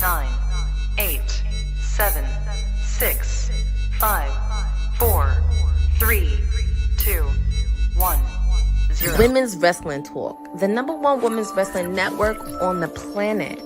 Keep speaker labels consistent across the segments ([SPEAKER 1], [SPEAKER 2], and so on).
[SPEAKER 1] 9, 8, 7, 6, 5, 4, 3, 2, 1, 0.
[SPEAKER 2] Women's Wrestling Talk, the #1 women's wrestling network on the planet.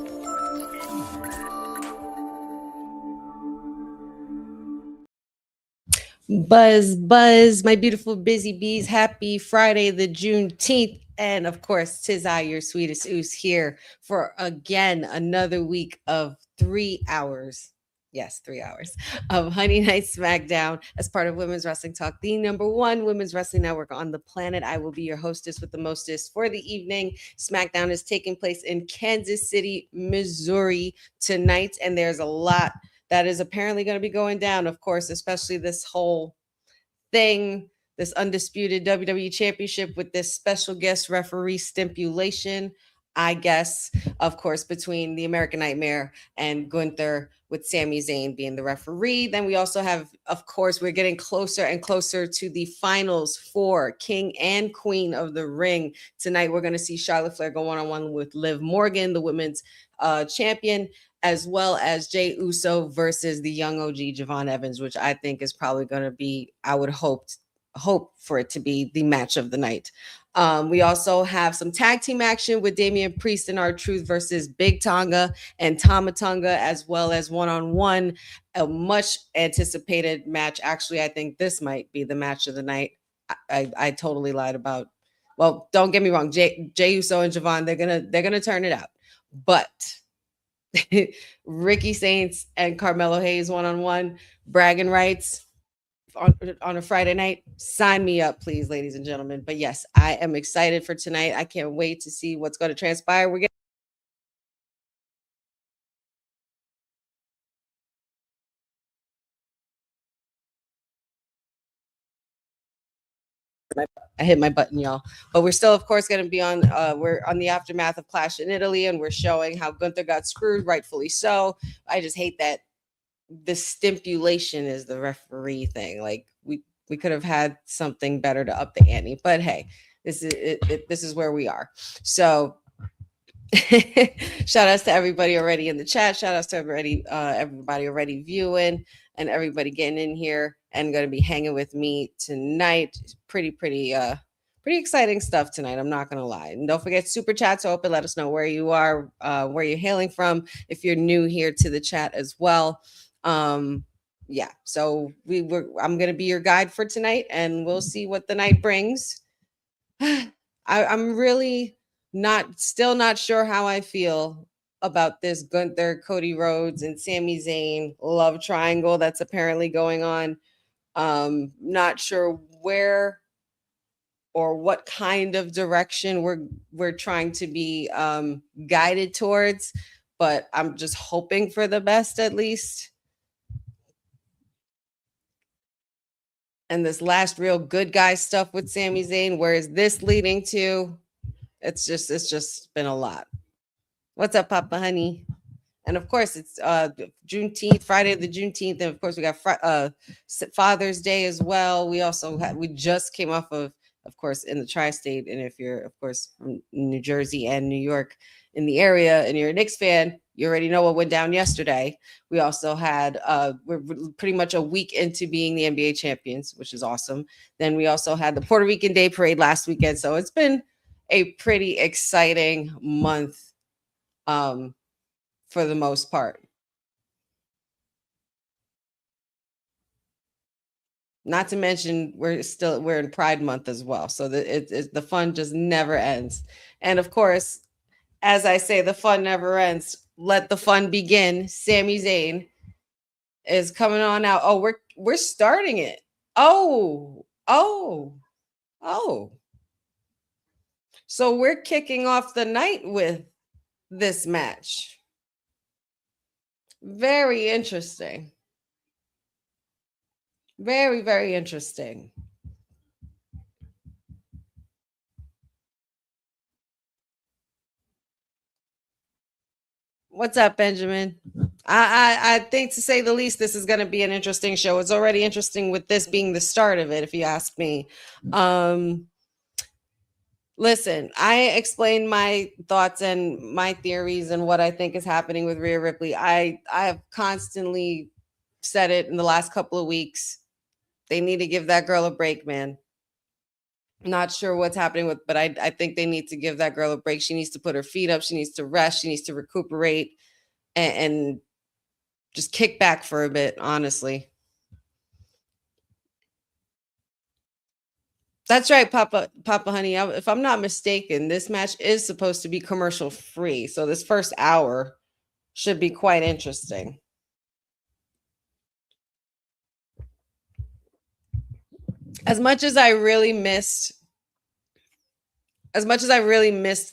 [SPEAKER 2] Buzz, my beautiful busy bees. Happy Friday, the Juneteenth. And of course, 'tis I, your sweetest oos, here for again another week of 3 hours. Yes, 3 hours of Honey Night SmackDown as part of Women's Wrestling Talk, the #1 women's wrestling network on the planet. I will be your hostess with the mostest for the evening. SmackDown is taking place in Kansas City, Missouri tonight, and there's a lot that is apparently going to be going down, of course, especially this whole thing, this undisputed WWE championship with this special guest referee stipulation, I guess, of course, between the American Nightmare and Gunther, with Sami Zayn being the referee. Then we also have, of course, we're getting closer and closer to the finals for King and Queen of the Ring. Tonight, we're going to see Charlotte Flair go one-on-one with Liv Morgan, the women's champion, as well as Jey Uso versus the young OG Javon Evans, which I think is probably going to be, I would hope for it to be the match of the night. We also have some tag team action with Damian Priest and R-Truth versus Big Tonga and Tama Tonga, as well as one-on-one, a much anticipated match. Actually, I think this might be the match of the night. I totally lied about. Well, don't get me wrong, Jey Uso and Javon, they're gonna turn it out, but Ricky Saints and Carmelo Hayes one-on-one, bragging rights on a Friday night. Sign me up, please, ladies and gentlemen. But yes, I am excited for tonight. I can't wait to see what's going to transpire. We're getting I hit my button, y'all. But we're still, of course, going to be on. We're on the aftermath of Clash in Italy, and we're showing how Gunther got screwed, rightfully so. I just hate that the stipulation is the referee thing. Like we could have had something better to up the ante. But hey, this is it. This is where we are. So. Shout outs to everybody already in the chat. Shout outs to everybody already viewing and everybody getting in here and going to be hanging with me tonight. Pretty exciting stuff tonight. I'm not going to lie. And don't forget, super chats open. Let us know where you are, where you're hailing from. If you're new here to the chat as well. Yeah. So I'm going to be your guide for tonight, and we'll see what the night brings. I'm really still not sure how I feel about this Gunther, Cody Rhodes, and Sami Zayn love triangle that's apparently going on. Not sure where or what kind of direction we're trying to be guided towards, but I'm just hoping for the best at least. And this last real good guy stuff with Sami Zayn, where is this leading to? It's just been a lot. What's up, Papa Honey? And of course, it's Juneteenth, Friday the Juneteenth, and of course we got Father's Day as well. We just came off of course, in the tri-state, and if you're, of course, from New Jersey and New York in the area, and you're a Knicks fan, you already know what went down yesterday. We also had we're pretty much a week into being the NBA champions, which is awesome. Then we also had the Puerto Rican Day Parade last weekend, so it's been a pretty exciting month for the most part. Not to mention we're in Pride Month as well, so the fun just never ends. And of course, as I say, the fun never ends. Let the fun begin. Sami Zayn is coming on out. Oh, we're starting it. Oh. So we're kicking off the night with this match. Very interesting. Very, very interesting. What's up, Benjamin? I think, to say the least, this is going to be an interesting show. It's already interesting with this being the start of it, if you ask me. Listen, I explained my thoughts and my theories and what I think is happening with Rhea Ripley. I have constantly said it in the last couple of weeks. They need to give that girl a break, man. Not sure what's happening with, but I think they need to give that girl a break. She needs to put her feet up. She needs to rest. She needs to recuperate and just kick back for a bit, honestly. That's right, Papa Honey. If I'm not mistaken, this match is supposed to be commercial free. So this first hour should be quite interesting. As much as I really missed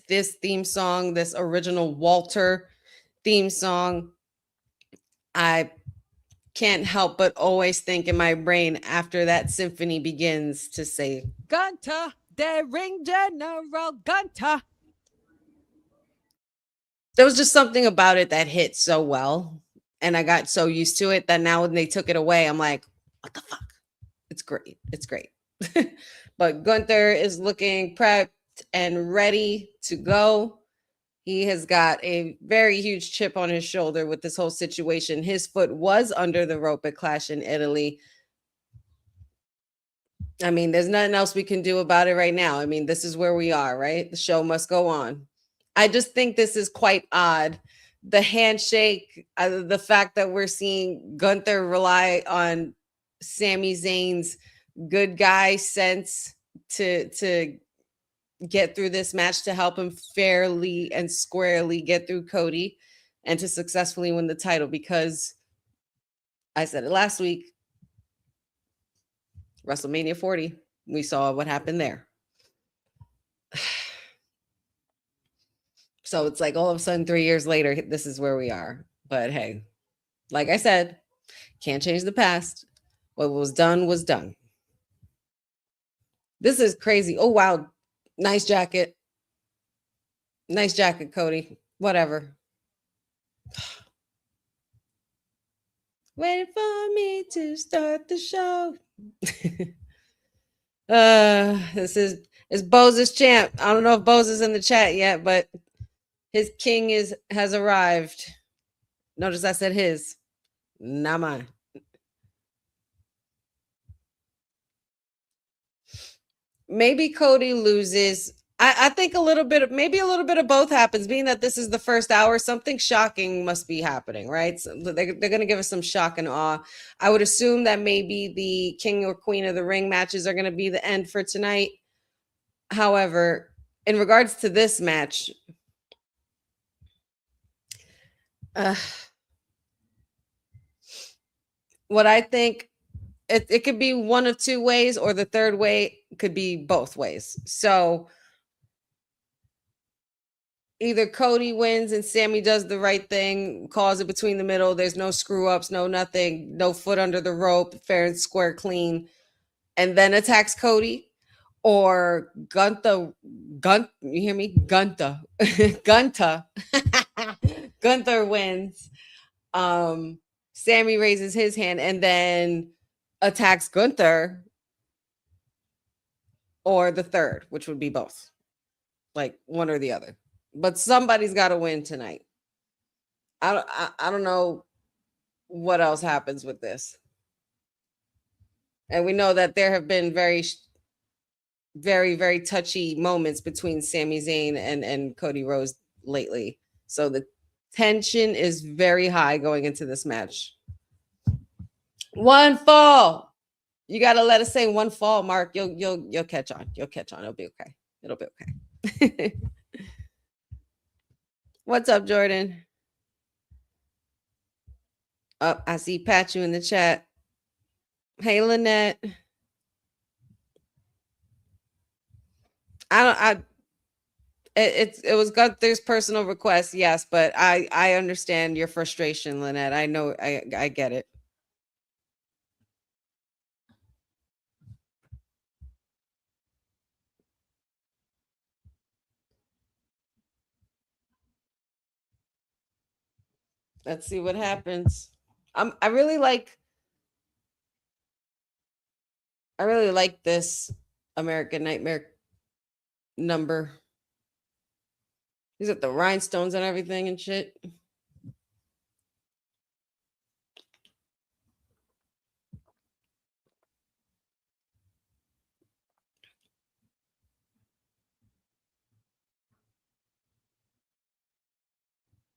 [SPEAKER 2] this theme song, this original Walter theme song, I can't help but always think in my brain after that symphony begins to say, Gunter, the ring general Gunter. There was just something about it that hit so well. And I got so used to it that now when they took it away, I'm like, what the fuck? It's great. It's great. But Gunther is looking prepped and ready to go. He has got a very huge chip on his shoulder with this whole situation. His foot was under the rope at Clash in Italy. I mean, there's nothing else we can do about it right now. I mean, this is where we are, right? The show must go on. I just think this is quite odd. The handshake, the fact that we're seeing Gunther rely on Sami Zayn's good guy sense to get through this match, to help him fairly and squarely get through Cody and to successfully win the title, because I said it last week, WrestleMania 40, we saw what happened there. So it's like all of a sudden 3 years later, this is where we are. But hey, like I said, can't change the past. What was done was done. This is crazy. Oh, wow. Nice jacket. Nice jacket, Cody. Whatever. Waiting for me to start the show. This is Bose's champ. I don't know if Bose is in the chat yet, but his king has arrived. Notice I said his, not mine. Maybe Cody loses. I think maybe a little bit of both happens, being that this is the first hour. Something shocking must be happening, right? So they're going to give us some shock and awe. I would assume that maybe the King or Queen of the Ring matches are going to be the end for tonight. However, in regards to this match, what I think, it could be one of two ways, or the third way could be both ways. So either Cody wins and Sami does the right thing, calls it between the middle. There's no screw ups, no nothing, no foot under the rope, fair and square, clean, and then attacks Cody. Or Gunther, you hear me? Gunther wins. Sami raises his hand and then attacks Gunther, or the third, which would be both, like one or the other. But somebody's got to win tonight. I don't know what else happens with this. And we know that there have been very, very touchy moments between Sami Zayn and Cody Rhodes lately. So the tension is very high going into this match. One fall. You got to let us say one fall, Mark. You'll catch on. You'll catch on. It'll be okay. It'll be okay. What's up, Jordan? Oh, I see Pat you in the chat. Hey, Lynette. It was Gunther's personal request, yes, but I understand your frustration, Lynette. I know, I get it. Let's see what happens. I really like this American Nightmare number. He's at the rhinestones and everything and shit.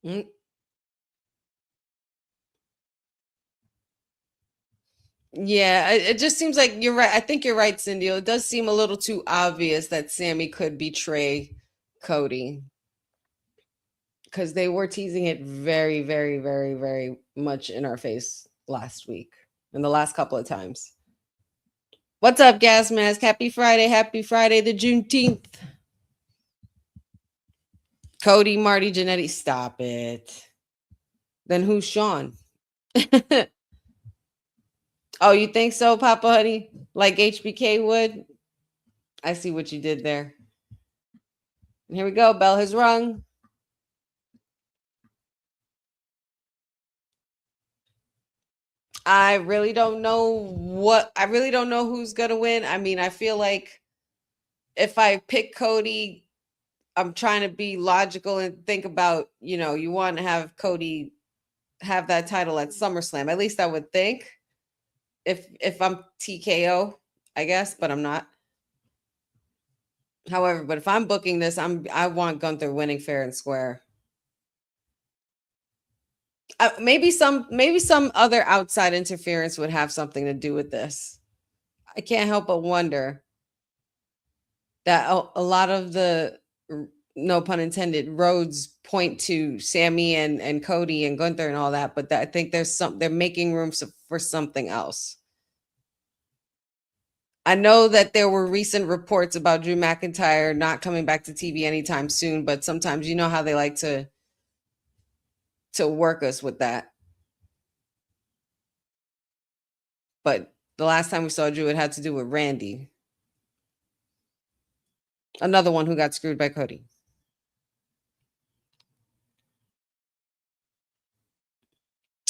[SPEAKER 2] Mm. Yeah, it just seems like you're right. I think you're right, Cindy. It does seem a little too obvious that Sammy could betray Cody because they were teasing it very, very, very, very much in our face last week and the last couple of times. What's up, Gas Mask? Happy Friday. Happy Friday, the Juneteenth. Cody, Marty, Jannetty, stop it. Then who's Sean? Oh, you think so, Papa Honey? Like HBK would? I see what you did there. And here we go. Bell has rung. I really don't know who's going to win. I mean, I feel like if I pick Cody, I'm trying to be logical and think about, you want to have Cody have that title at SummerSlam. At least I would think. If I'm TKO, I guess, but I'm not. However, but if I'm booking this, I want Gunther winning fair and square. Maybe some other outside interference would have something to do with this. I can't help but wonder that a lot of the, no pun intended, roads point to Sammy and Cody and Gunther and all that, but I think they're making room for something else. I know that there were recent reports about Drew McIntyre not coming back to TV anytime soon, but sometimes you know how they like to work us with that. But the last time we saw Drew, it had to do with Randy. Another one who got screwed by Cody.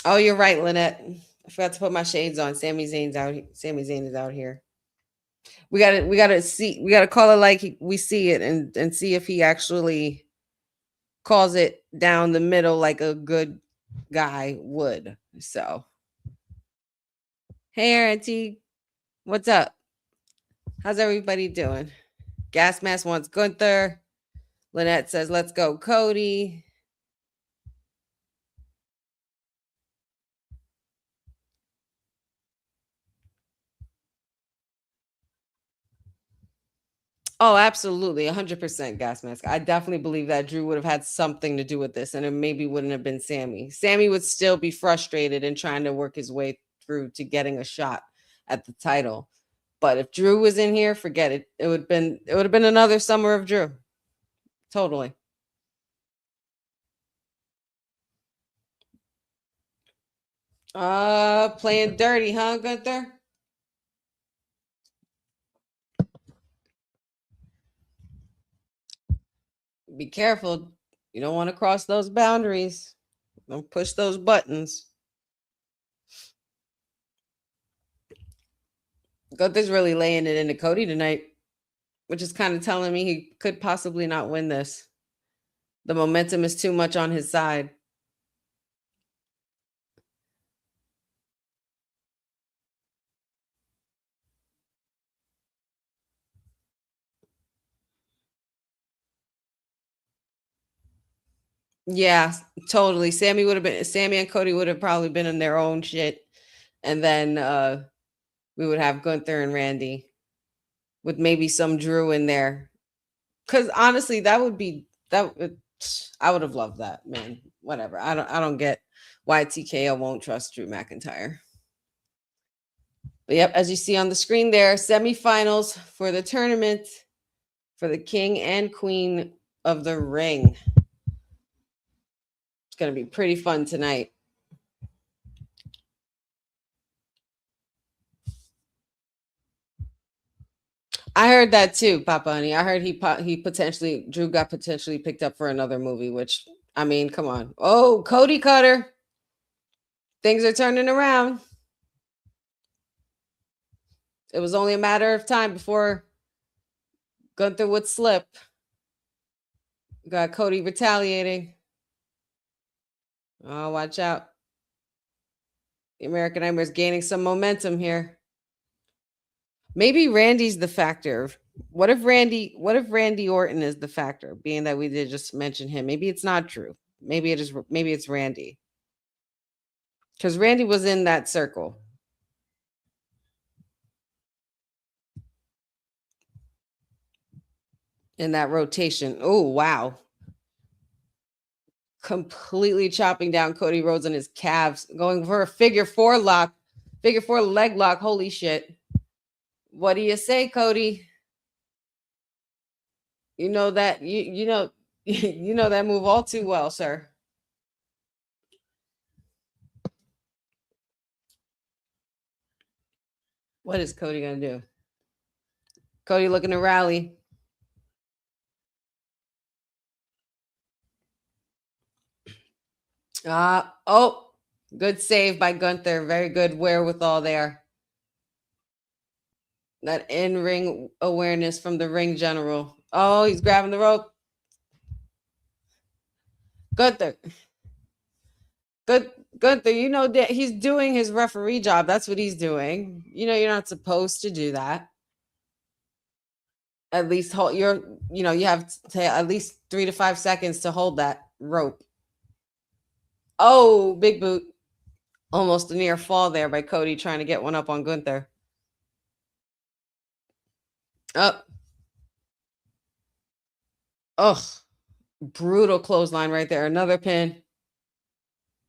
[SPEAKER 2] Oh, you're right, Lynette. I forgot to put my shades on. Sami Zayn is out here. We gotta call it like we see it and see if he actually calls it down the middle like a good guy would. So, hey, Auntie, what's up? How's everybody doing? Gas Mask wants Gunther. Lynette says, let's go, Cody. Oh, absolutely. 100% Gas Mask. I definitely believe that Drew would have had something to do with this, and it maybe wouldn't have been Sammy. Sammy would still be frustrated and trying to work his way through to getting a shot at the title. But if Drew was in here, forget it. It would have been another summer of Drew. Totally. Playing dirty, huh, Gunther? Be careful. You don't want to cross those boundaries. Don't push those buttons. Gunther's really laying it into Cody tonight, which is kind of telling me he could possibly not win this. The momentum is too much on his side. Yeah, totally. Sammy and Cody would have probably been in their own shit. And then we would have Gunther and Randy with maybe some Drew in there. Cause honestly, I would have loved that, man. Whatever. I don't get why TKO won't trust Drew McIntyre. But yep, as you see on the screen there, semifinals for the tournament for the King and Queen of the Ring. It's going to be pretty fun tonight. I heard that too, Papa Honey. I heard Drew got potentially picked up for another movie, which, I mean, come on. Oh, Cody Cutter. Things are turning around. It was only a matter of time before Gunther would slip. Got Cody retaliating. Oh, watch out. The American Nightmare is gaining some momentum here. Maybe Randy's the factor. What if Randy Orton is the factor, being that we did just mention him? Maybe it's not true. Maybe it's Randy. Because Randy was in that circle. In that rotation. Oh, wow. Completely chopping down Cody Rhodes on his calves, going for a figure four leg lock. Holy shit. What do you say, Cody? You know that you know you know that move all too well, sir. What is Cody gonna do? Cody looking to rally. Oh, good save by Gunther. Very good wherewithal there. That in-ring awareness from the ring general. Oh, he's grabbing the rope. Gunther. Gunther, you know that he's doing his referee job. That's what he's doing. You know, you're not supposed to do that. At least hold you have to at least 3 to 5 seconds to hold that rope. Oh, big boot. Almost a near fall there by Cody trying to get one up on Gunther. Up. Ugh. Brutal clothesline right there. Another pin.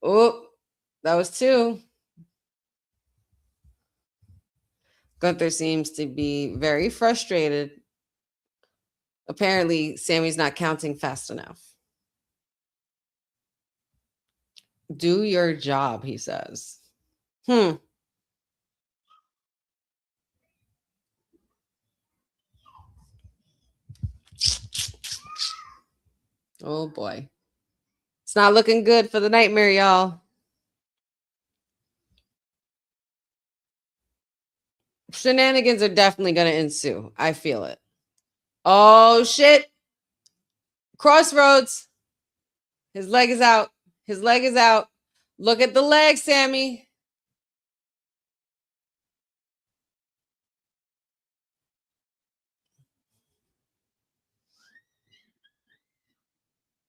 [SPEAKER 2] Oh, that was 2. Gunther seems to be very frustrated. Apparently, Sammy's not counting fast enough. Do your job, he says. Oh boy. It's not looking good for the Nightmare, y'all. Shenanigans are definitely going to ensue. I feel it. Oh, shit. Crossroads. His leg is out. His leg is out. Look at the leg, Sammy.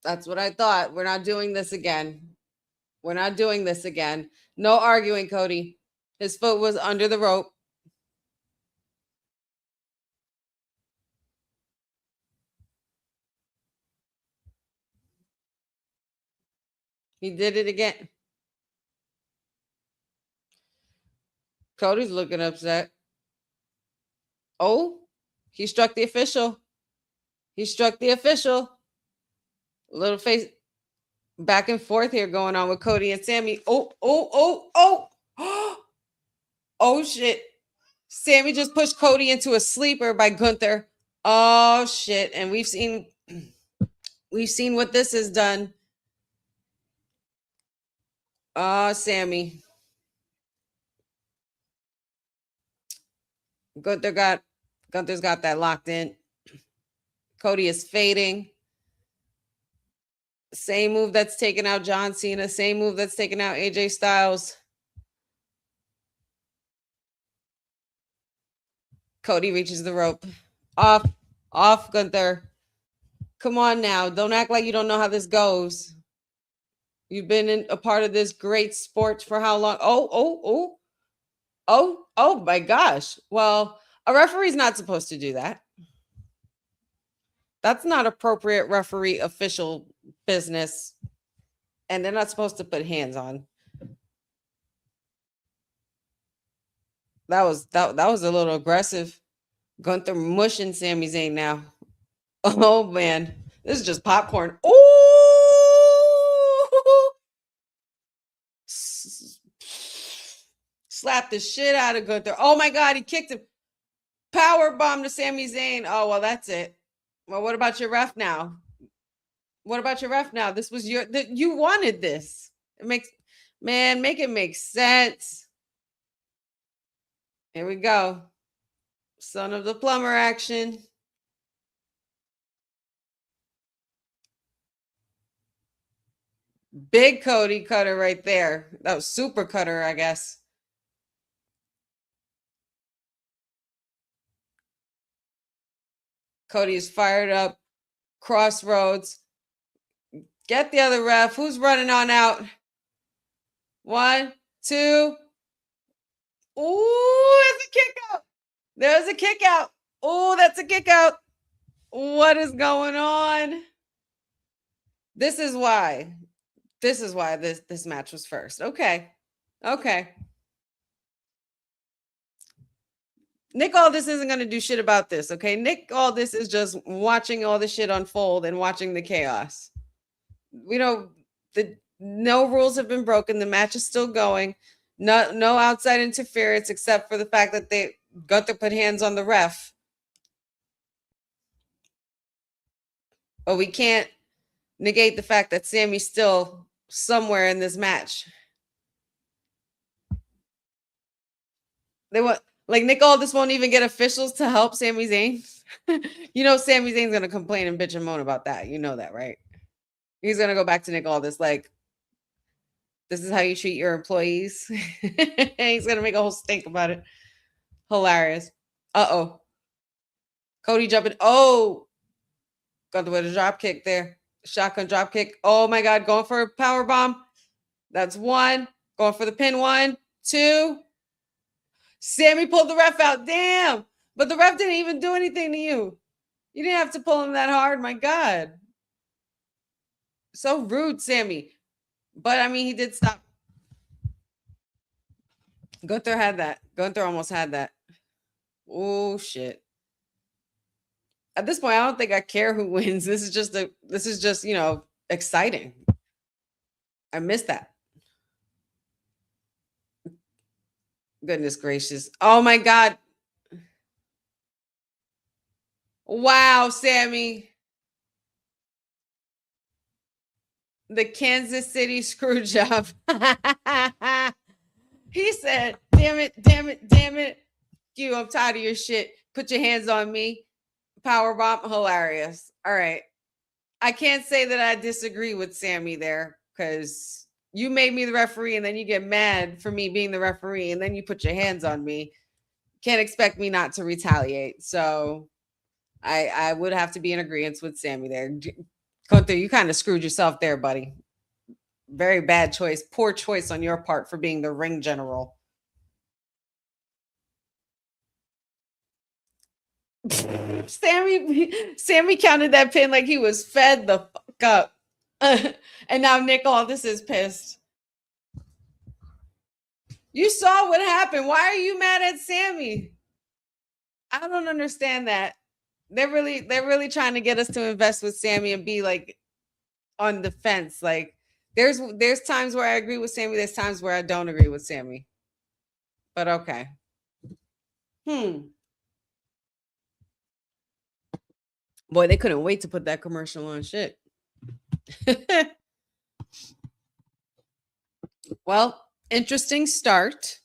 [SPEAKER 2] That's what I thought. We're not doing this again. We're not doing this again. No arguing, Cody. His foot was under the rope. He did it again. Cody's looking upset. Oh, he struck the official. He struck the official. Little face back and forth here going on with Cody and Sammy. Oh. Oh, shit. Sammy just pushed Cody into a sleeper by Gunther. Oh, shit. And we've seen what this has done. Oh, Sammy. Gunther's got that locked in. Cody is fading. Same move that's taken out John Cena. Same move that's taken out AJ Styles. Cody reaches the rope. Off, Gunther. Come on now. Don't act like you don't know how this goes. You've been in a part of this great sport for how long? Oh my gosh. Well, a referee's not supposed to do that. That's not appropriate referee official business. And they're not supposed to put hands on. That was a little aggressive. Gunther mushing Sami Zayn now. Oh man. This is just popcorn. Oh, slap the shit out of Gunther. Oh my god, he kicked him. Power bomb to Sami Zayn. Oh well, that's it. Well, what about your ref now? What about your ref now? This was you wanted this. Make it make sense. Here we go. Son of the plumber action. Big Cody cutter right there. That was super cutter, I guess. Cody is fired up. Crossroads. Get the other ref. Who's running on out? 1, 2. Ooh, that's a kick out. There's a kick out. Oh, that's a kick out. What is going on? This is why. This is why this match was first. Okay. Okay. Nick Aldis isn't going to do shit about this, okay? Nick Aldis is just watching all the shit unfold and watching the chaos. No rules have been broken. The match is still going. No outside interference except for the fact that they got to put hands on the ref. But we can't negate the fact that Sammy's still somewhere in this match. They want, like, Nick Aldis won't even get officials to help Sami Zayn. You know Sami Zayn's gonna complain and bitch and moan about that. You know that, right? He's gonna go back to Nick Aldis like, this is how you treat your employees. He's gonna make a whole stink about it. Hilarious. Uh-oh. Cody jumping. Oh, got the way to drop kick there. Shotgun drop kick. Oh my God, going for a power bomb. That's 1. Going for the pin. 1, 2. Sammy pulled the ref out. Damn. But the ref didn't even do anything to you. You didn't have to pull him that hard. My God. So rude, Sammy. But I mean, he did stop. Gunther had that. Gunther almost had that. Oh shit. At this point, I don't think I care who wins. This is just, you know, exciting. I missed that. Goodness gracious. Oh my God. Wow, Sammy. The Kansas City screw job. He said, damn it, damn it, damn it. You, I'm tired of your shit. Put your hands on me. Power bomb. Hilarious. All right. I can't say that I disagree with Sammy there, because you made me the referee and then you get mad for me being the referee and then you put your hands on me. Can't expect me not to retaliate. So I would have to be in agreement with Sammy there. Gunther, you kind of screwed yourself there, buddy. Very bad choice. Poor choice on your part for being the ring general. Sammy counted that pin like he was fed the fuck up. And now Nick Aldis is pissed. You saw what happened. Why are you mad at Sammy? I don't understand that. They're really trying to get us to invest with Sammy and be like on the fence. Like there's times where I agree with Sammy, there's times where I don't agree with Sammy. But okay. Boy, they couldn't wait to put that commercial on. Shit. Well, interesting start.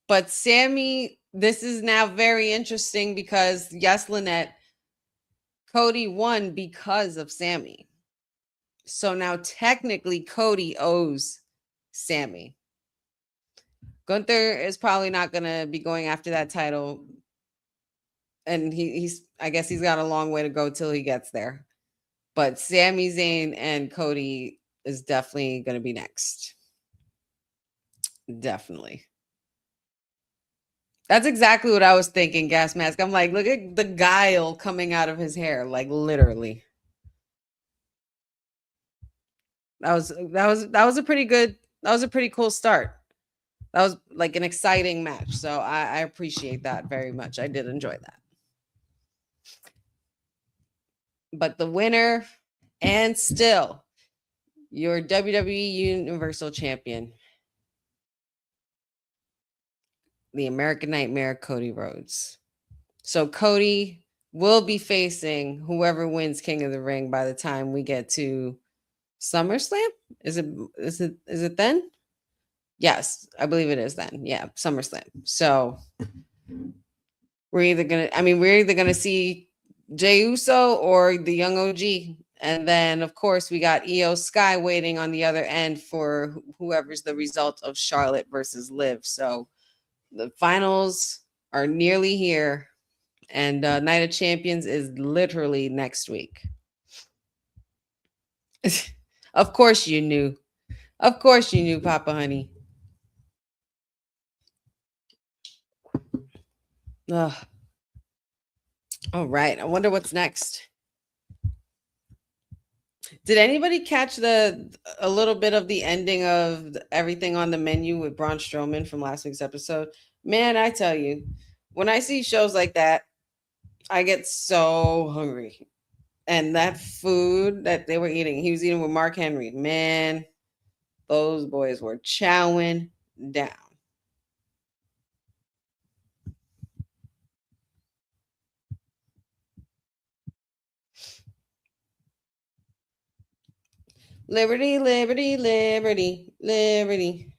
[SPEAKER 2] But Sammy, this is now very interesting because, yes, Lynette, Cody won because of Sammy. So now technically Cody owes Sammy. Gunther is probably not going to be going after that title. And I guess he's got a long way to go till he gets there. But Sami Zayn and Cody is definitely going to be next. Definitely. That's exactly what I was thinking, Gas Mask. I'm like, look at the guile coming out of his hair, like literally. That was a pretty good, that was a pretty cool start. That was like an exciting match. So I appreciate that very much. I did enjoy that. But the winner, and still your WWE Universal Champion, the American Nightmare, Cody Rhodes. So Cody will be facing whoever wins King of the Ring by the time we get to SummerSlam. Is it then? Yes, I believe it is then. Yeah, SummerSlam. So we're either gonna see Jey Uso or the young OG And then, of course, we got Io Sky waiting on the other end for whoever's the result of Charlotte versus Liv. So the finals are nearly here. And Night of Champions is literally next week. Of course you knew. Of course you knew, Papa Honey. Ugh. All right. I wonder what's next. Did anybody catch a little bit of the ending of everything on the menu with Braun Strowman from last week's episode? Man, I tell you, when I see shows like that, I get so hungry. And that food that they were eating, he was eating with Mark Henry. Man, those boys were chowing down. Liberty, liberty, liberty, liberty.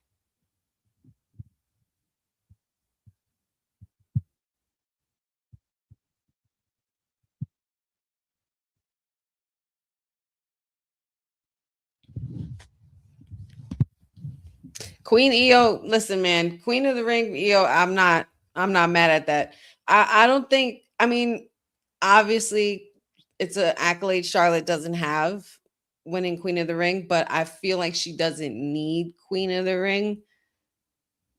[SPEAKER 2] Queen Io, listen, man, Queen of the Ring, Io, I'm not mad at that. I don't think, I mean, obviously it's an accolade Charlotte doesn't have, winning Queen of the Ring, but I feel like she doesn't need Queen of the Ring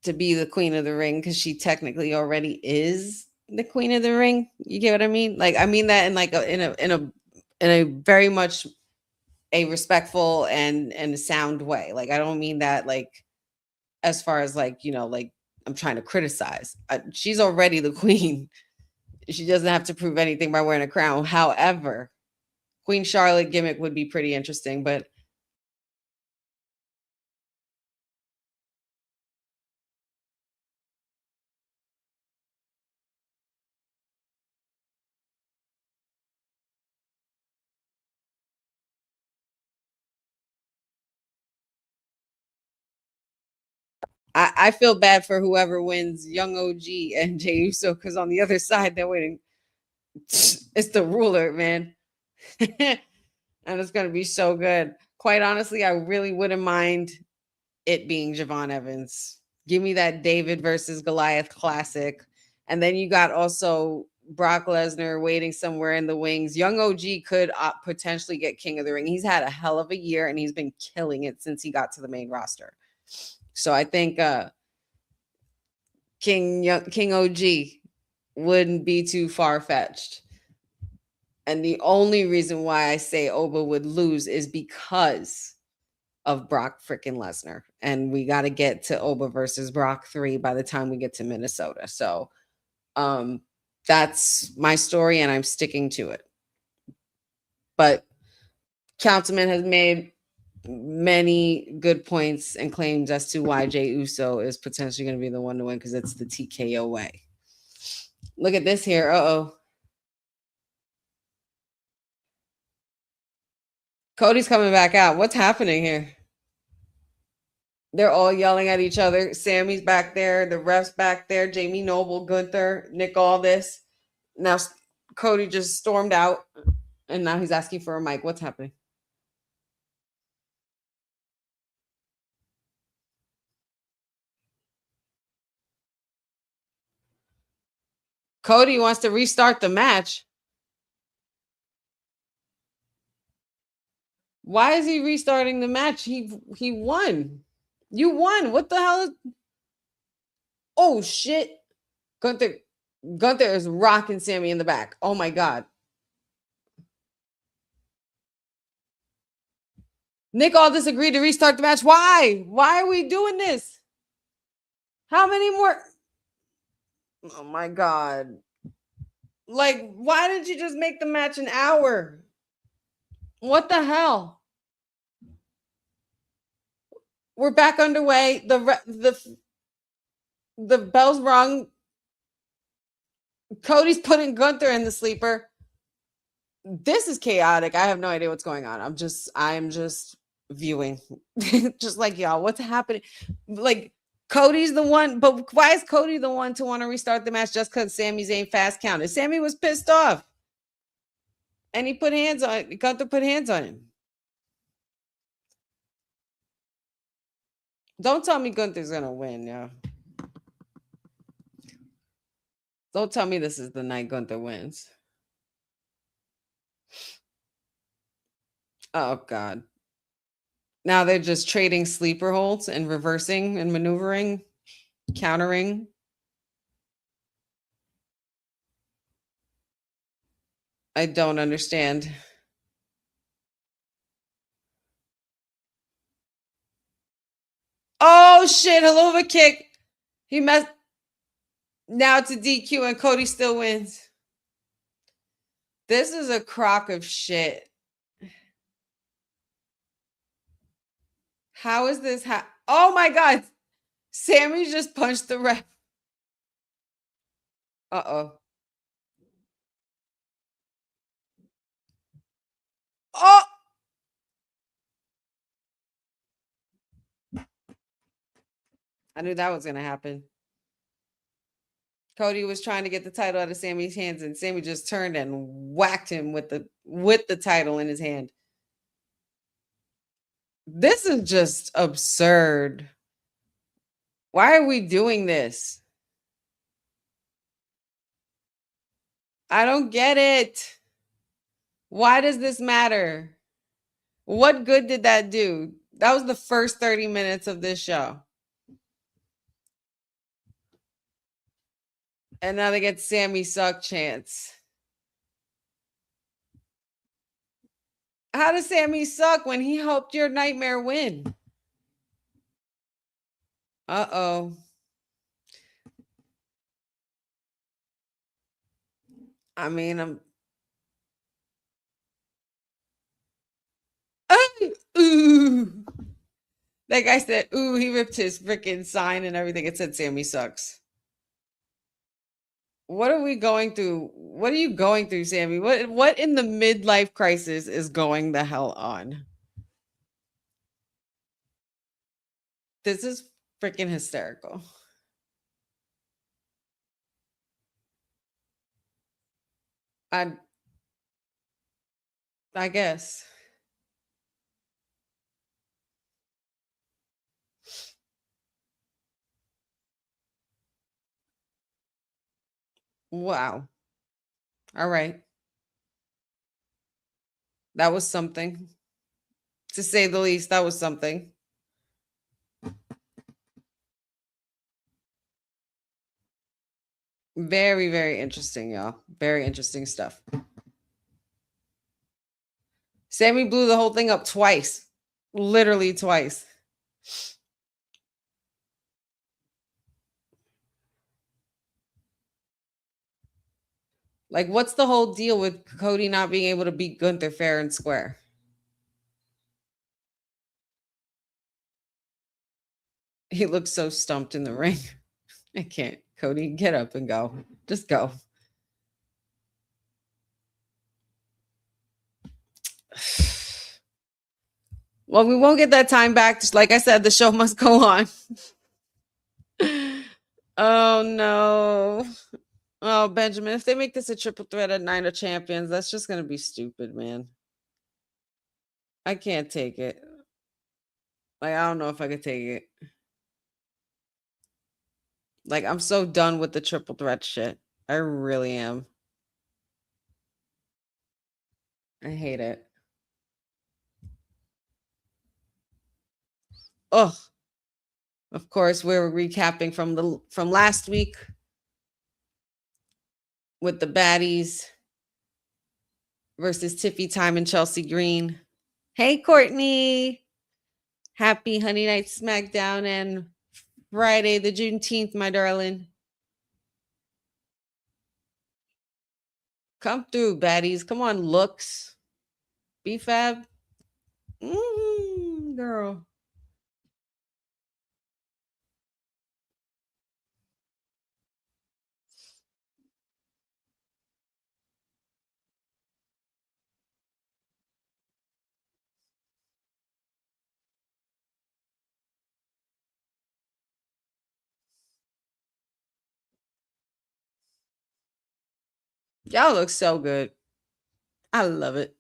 [SPEAKER 2] to be the Queen of the Ring because she technically already is the Queen of the Ring. You get what I mean? Like, I mean that in like in a very much a respectful and a sound way. Like, I don't mean that like as far as like, you know, like I'm trying to criticize. She's already the queen. She doesn't have to prove anything by wearing a crown. However, Queen Charlotte gimmick would be pretty interesting, but I feel bad for whoever wins, Young OG and Jey Uso, because on the other side they're waiting. It's the ruler, man. And it's going to be so good. Quite honestly, I really wouldn't mind it being Javon Evans. Give me that David versus Goliath classic. And then you got also Brock Lesnar waiting somewhere in the wings. Young OG could potentially get King of the Ring. He's had a hell of a year and he's been killing it since he got to the main roster. So I think King OG wouldn't be too far-fetched. And the only reason why I say Oba would lose is because of Brock freaking Lesnar. And we got to get to Oba versus Brock 3 by the time we get to Minnesota. So that's my story and I'm sticking to it. But Councilman has made many good points and claims as to why Jey Uso is potentially going to be the one to win because it's the TKO way. Look at this here. Uh-oh. Cody's coming back out. What's happening here? They're all yelling at each other. Sammy's back there. The ref's back there. Jamie Noble, Gunther, Nick Aldis. Now Cody just stormed out and now he's asking for a mic. What's happening? Cody wants to restart the match. Why is he restarting the match? He won. You won. What the hell? Oh shit. Gunther is rocking Sammy in the back. Oh my god. Nick Aldis agreed to restart the match. Why? Why are we doing this? How many more? Oh my god. Like, why didn't you just make the match an hour? What the hell? We're back underway. The bell's rung. Cody's putting Gunther in the sleeper. This is chaotic. I have no idea what's going on. I'm just viewing. Just like y'all. What's happening? Like, Cody's the one, but why is Cody the one to want to restart the match just because Sami Zayn fast counted? Sammy was pissed off. And he put hands on, Gunther put hands on him. Don't tell me Gunther's gonna win, yeah. Don't tell me this is the night Gunther wins. Oh God. Now they're just trading sleeper holds and reversing and maneuvering, countering. I don't understand. Oh shit, Helova kick. He messed. Now it's a DQ and Cody still wins. This is a crock of shit. How is this? Oh my God. Sammy just punched the ref. Uh-oh. Oh! I knew that was going to happen. Cody was trying to get the title out of Sammy's hands, and Sammy just turned and whacked him with the title in his hand. This is just absurd. Why are we doing this? I don't get it. Why does this matter? What good did that do? That was the first 30 minutes of this show. And now they get Sammy suck chance. How does Sammy suck when he helped your nightmare win? Uh-oh. I mean, ooh. That guy said, ooh, he ripped his freaking sign and everything. It said Sammy sucks. What are we going through? What are you going through, Sammy? What in the midlife crisis is going the hell on? This is freaking hysterical. I guess. Wow. All right. That was something. To say the least, that was something. Very, very interesting, y'all. Very interesting stuff. Sammy blew the whole thing up twice. Literally twice. Like, what's the whole deal with Cody not being able to beat Gunther fair and square? He looks so stumped in the ring. I can't. Cody, get up and go. Just go. Well, we won't get that time back. Just like I said, the show must go on. Oh, no. Oh, Benjamin, if they make this a triple threat at Night of Champions, that's just going to be stupid, man. I can't take it. Like, I don't know if I could take it. Like, I'm so done with the triple threat shit. I really am. I hate it. Oh, of course, we're recapping from last week with the baddies versus Tiffy Time and Chelsea Green. Hey, Courtney. Happy Honey Night SmackDown and Friday the Juneteenth, my darling. Come through, baddies. Come on, looks. B-Fab. Girl. Y'all look so good. I love it.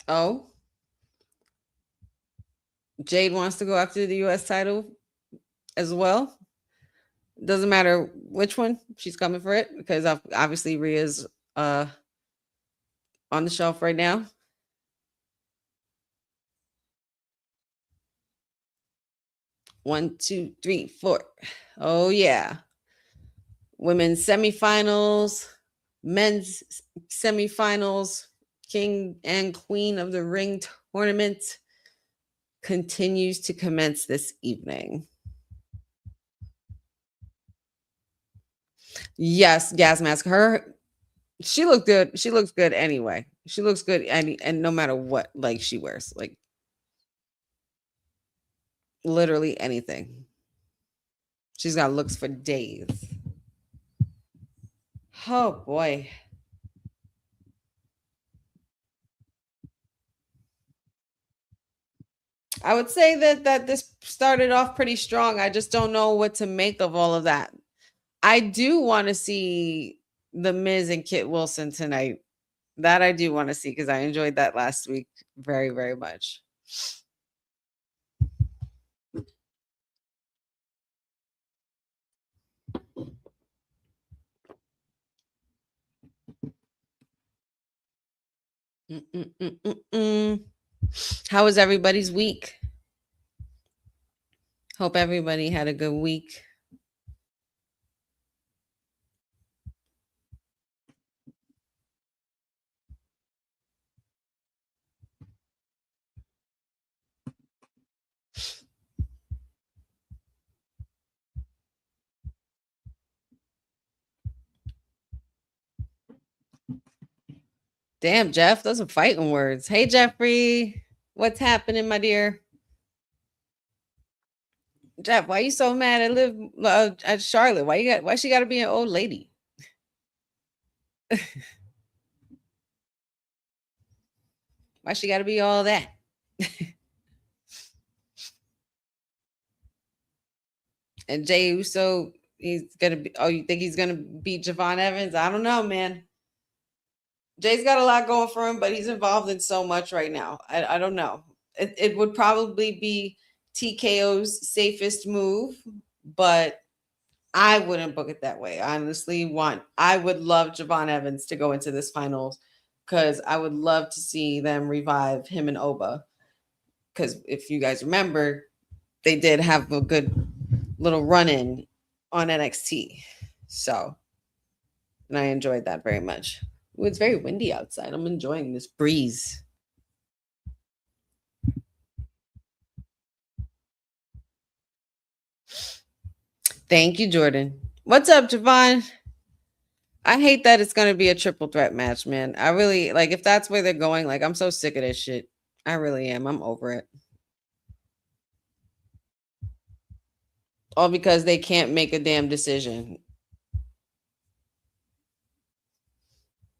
[SPEAKER 2] Oh, Jade wants to go after the US title as well. Doesn't matter which one, she's coming for it because obviously Rhea's on the shelf right now. One, two, three, four. Oh yeah. Women's semifinals, men's semifinals, king and queen of the ring tournament continues to commence this evening. Yes, Gas Mask. She looked good. She looks good anyway. She looks good and no matter what like she wears, like literally anything. She's got looks for days. Oh boy. I would say that this started off pretty strong. I just don't know what to make of all of that. I do want to see The Miz and Kit Wilson tonight. That I do want to see because I enjoyed that last week very, very much. How was everybody's week? Hope everybody had a good week. Damn, Jeff, those are fighting words. Hey, Jeffrey, what's happening, my dear? Jeff, why you so mad at Liv at Charlotte? Why she got to be an old lady? Why she got to be all that? And Jey Uso, he's gonna be. Oh, you think he's gonna beat Javon Evans? I don't know, man. Jay's got a lot going for him, but he's involved in so much right now. I don't know. It would probably be TKO's safest move, but I wouldn't book it that way. I honestly I would love Javon Evans to go into this finals because I would love to see them revive him and Oba. Because if you guys remember, they did have a good little run in on NXT. So, and I enjoyed that very much. Ooh, it's very windy outside. I'm enjoying this breeze. Thank you, Jordan. What's up, Javon? I hate that it's going to be a triple threat match, man. I really like if that's where they're going. Like, I'm so sick of this shit. I really am. I'm over it. All because they can't make a damn decision.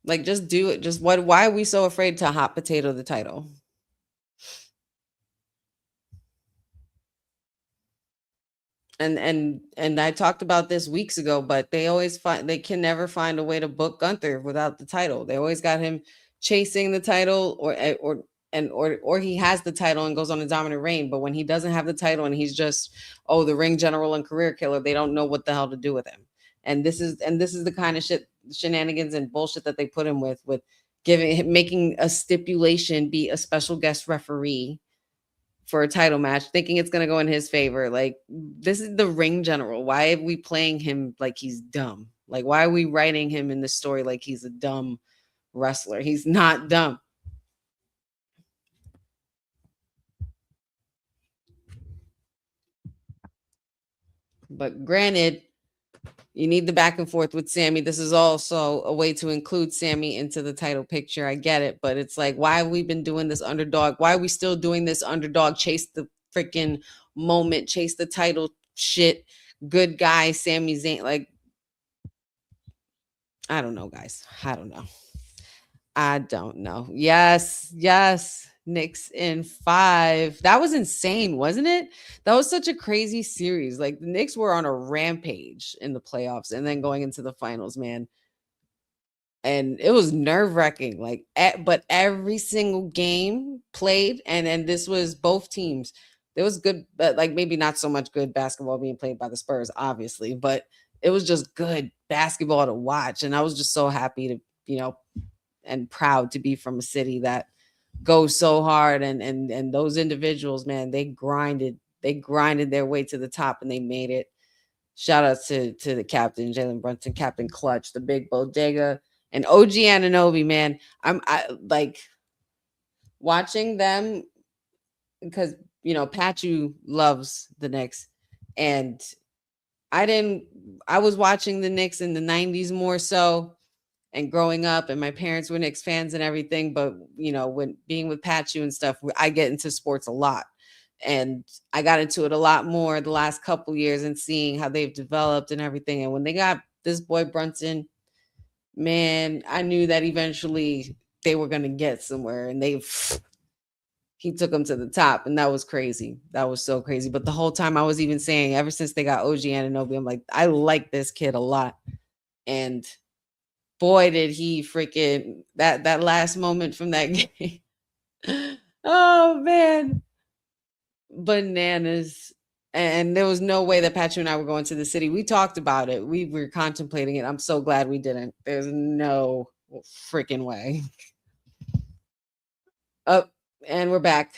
[SPEAKER 2] Like, just do it. Just what? Why are we so afraid to hot potato the title? And I talked about this weeks ago, but they can never find a way to book Gunther without the title. They always got him chasing the title or he has the title and goes on a dominant reign. But when he doesn't have the title and he's just the ring general and career killer, they don't know what the hell to do with him. And this is the kind of shenanigans and bullshit that they put him with making a stipulation be a special guest referee for a title match, thinking it's going to go in his favor. Like, this is the ring general. Why are we playing him like he's dumb? Like, why are we writing him in the story like he's a dumb wrestler? He's not dumb. But granted, you need the back and forth with Sammy. This is also a way to include Sammy into the title picture. I get it, but it's like, why have we been doing this underdog? Why are we still doing this underdog? Chase the freaking moment, chase the title shit. Good guy, Sami Zayn. Like, I don't know, guys. I don't know. I don't know. Yes, yes. Knicks in 5. That was insane, wasn't it? That was such a crazy series. Like the Knicks were on a rampage in the playoffs and then going into the finals, man. And it was nerve-wracking. Like but every single game played, and this was both teams. There was good, but like maybe not so much good basketball being played by the Spurs, obviously, but it was just good basketball to watch. And I was just so happy to, and proud to be from a city that goes so hard, and those individuals, man, they grinded their way to the top and they made it. Shout out to the captain, Jalen Brunson, Captain Clutch, the big bodega, and OG Anunoby, man. I like watching them because Pachu loves the Knicks, and I was watching the Knicks in the 90s more so, and growing up, and my parents were Knicks fans and everything. But when being with Pachu and stuff, I get into sports a lot, and I got into it a lot more the last couple years, and seeing how they've developed and everything. And when they got this boy Brunson, man, I knew that eventually they were going to get somewhere, and he took them to the top, and that was crazy. That was so crazy. But the whole time I was even saying, ever since they got OG Anunoby, I'm like, I like this kid a lot, and boy, did he freaking that last moment from that game. Oh man, bananas. And there was no way that Patrick and I were going to the city. We talked about it. We were contemplating it. I'm so glad we didn't. There's no freaking way. Oh, and we're back.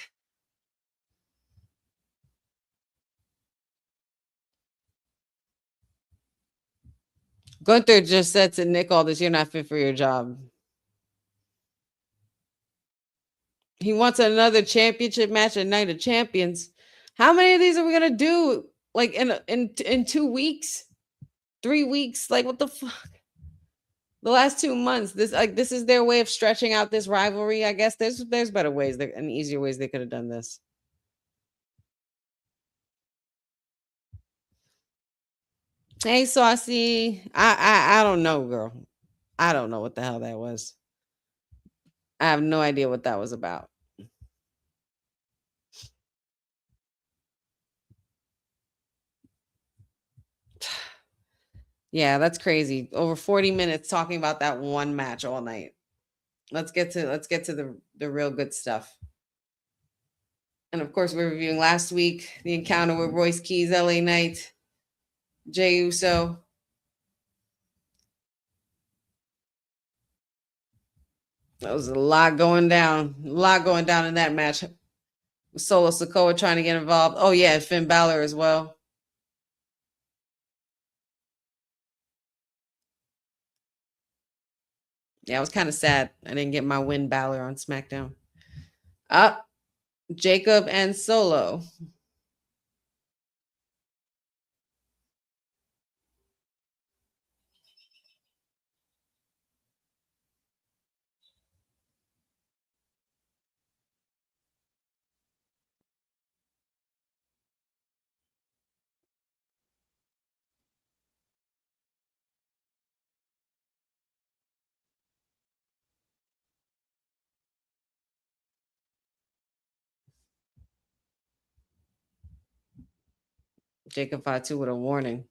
[SPEAKER 2] Gunther just said to Nick Aldis, "You're not fit for your job." He wants another championship match at Night of Champions. How many of these are we gonna do? Like in 2 weeks, 3 weeks? Like what the fuck? The last 2 months. This is their way of stretching out this rivalry. I guess there's better ways and easier ways they could have done this. Hey, Saucy. I don't know, girl. I don't know what the hell that was. I have no idea what that was about. Yeah, that's crazy. Over 40 minutes talking about that one match all night. Let's get to the real good stuff. And of course, we're reviewing last week the encounter with Royce Keys, LA Knight, Jey Uso. That was a lot going down. A lot going down in that match. Solo Sikoa trying to get involved. Oh yeah, Finn Balor as well. Yeah, I was kind of sad I didn't get my win Balor on SmackDown. Jacob and Solo. Jacob Fatu with a warning.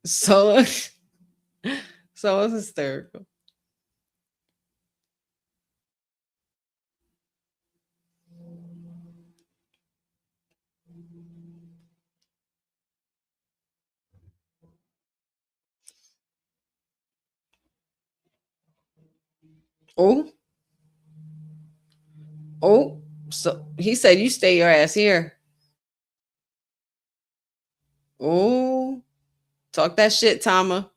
[SPEAKER 2] Solo's hysterical. Oh, so he said, "You stay your ass here." Oh, talk that shit, Tama.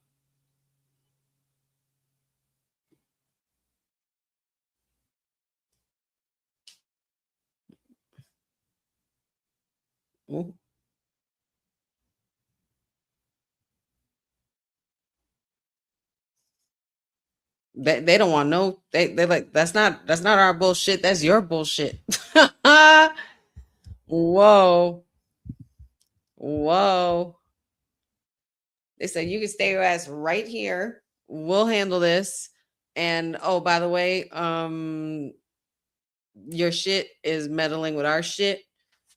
[SPEAKER 2] Ooh. They don't want no. They like that's not our bullshit. That's your bullshit. Whoa. Whoa. They said you can stay your ass right here. We'll handle this. And oh, by the way, your shit is meddling with our shit,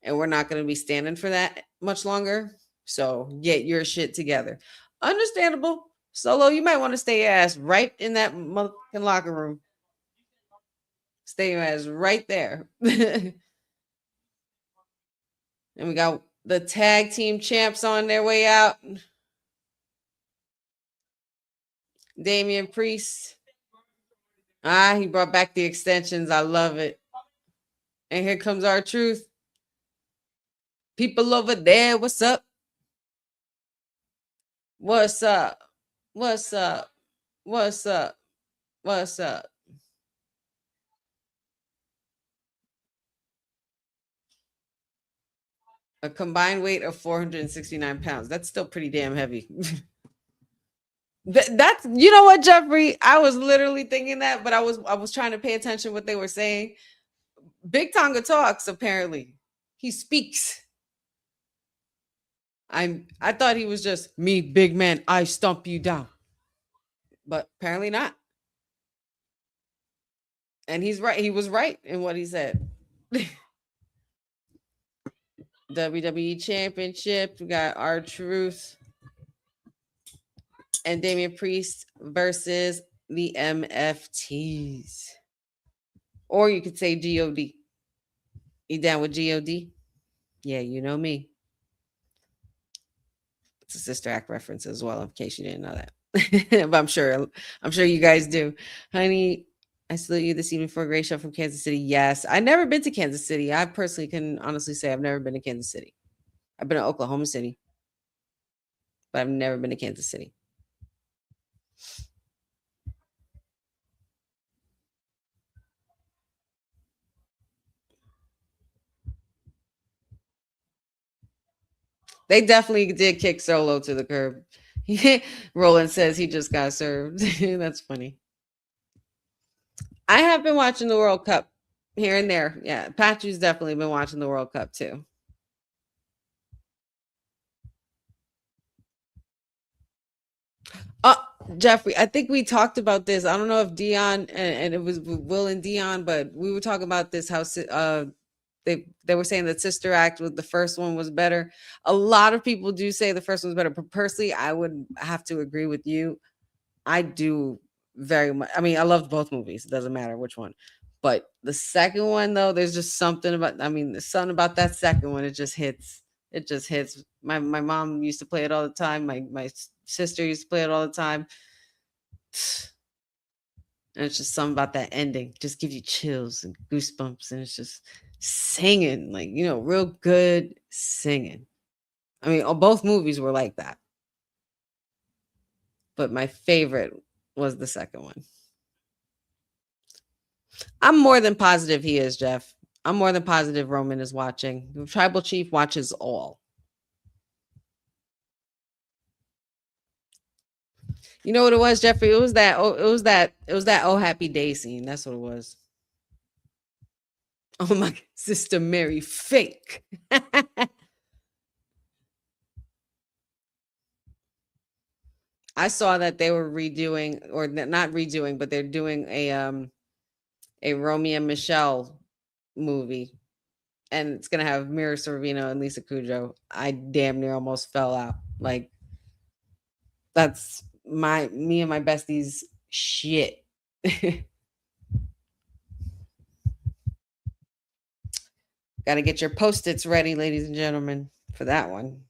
[SPEAKER 2] and we're not going to be standing for that much longer. So get your shit together. Understandable. Solo, you might want to stay your ass right in that motherfucking locker room. Stay your ass right there. And we got the tag team champs on their way out. Damian Priest. He brought back the extensions. I love it. And here comes our truth. People over there, what's up? What's up? What's up? What's up? What's up? A combined weight of 469 pounds. That's still pretty damn heavy. That's, you know what, Jeffrey? I was literally thinking that, but I was trying to pay attention what they were saying. Big Tonga talks, apparently. He speaks. I thought he was just me, big man, I stomp you down. But apparently not. And he's right. He was right in what he said. WWE Championship. We got R-Truth and Damian Priest versus the MFTs. Or you could say GOD. You down with GOD? Yeah, you know me. It's a Sister Act reference as well, in case you didn't know that. But I'm sure you guys do. Honey, I salute you this evening for a great show from Kansas City. Yes. I've never been to Kansas City. I personally can honestly say I've never been to Kansas City. I've been to Oklahoma City, but I've never been to Kansas City. They definitely did kick Solo to the curb. Roland says he just got served. That's funny. I have been watching the World Cup here and there. Yeah, Patrick's definitely been watching the World Cup too. Jeffrey, I think we talked about this. I don't know if Dion and it was Will and Dion, but we were talking about this. How they were saying that Sister Act with the first one was better. A lot of people do say the first one was better, but personally, I would have to agree with you. I do very much. I mean, I loved both movies. It doesn't matter which one. But the second one, though, there's just something about. I mean, there's something about that second one. It just hits. It just hits. My mom used to play it all the time. My sister used to play it all the time. And it's just something about that ending. Just gives you chills and goosebumps, and it's just singing, like, you know, real good singing. I mean, both movies were like that. But my favorite was the second one. I'm more than positive he is, Jeff. I'm more than positive Roman is watching. The tribal chief watches all. You know what it was, Jeffrey? It was that oh happy day scene. That's what it was. Oh my sister Mary fake. I saw that they were redoing, or not redoing, but they're doing a Romeo and Michelle movie, and it's gonna have Mira Sorvino and Lisa Kudrow. I damn near almost fell out. Like, that's me and my besties shit. Got to get your Post-its ready, ladies and gentlemen, for that one.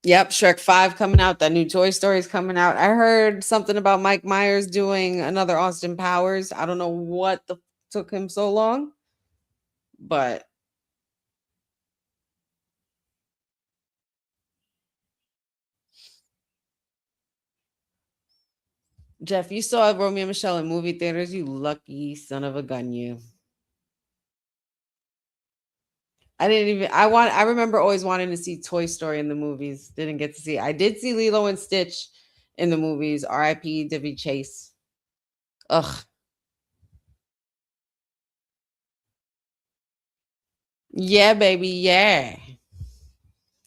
[SPEAKER 2] Yep, Shrek 5 coming out. That new Toy Story is coming out. I heard something about Mike Myers doing another Austin Powers. I don't know what took him so long, but Jeff, you saw Romeo and Michelle in movie theaters. You lucky son of a gun, you. I didn't even. I remember always wanting to see Toy Story in the movies. Didn't get to see. I did see Lilo and Stitch in the movies. R.I.P. Davy Chase. Ugh. Yeah, baby. Yeah.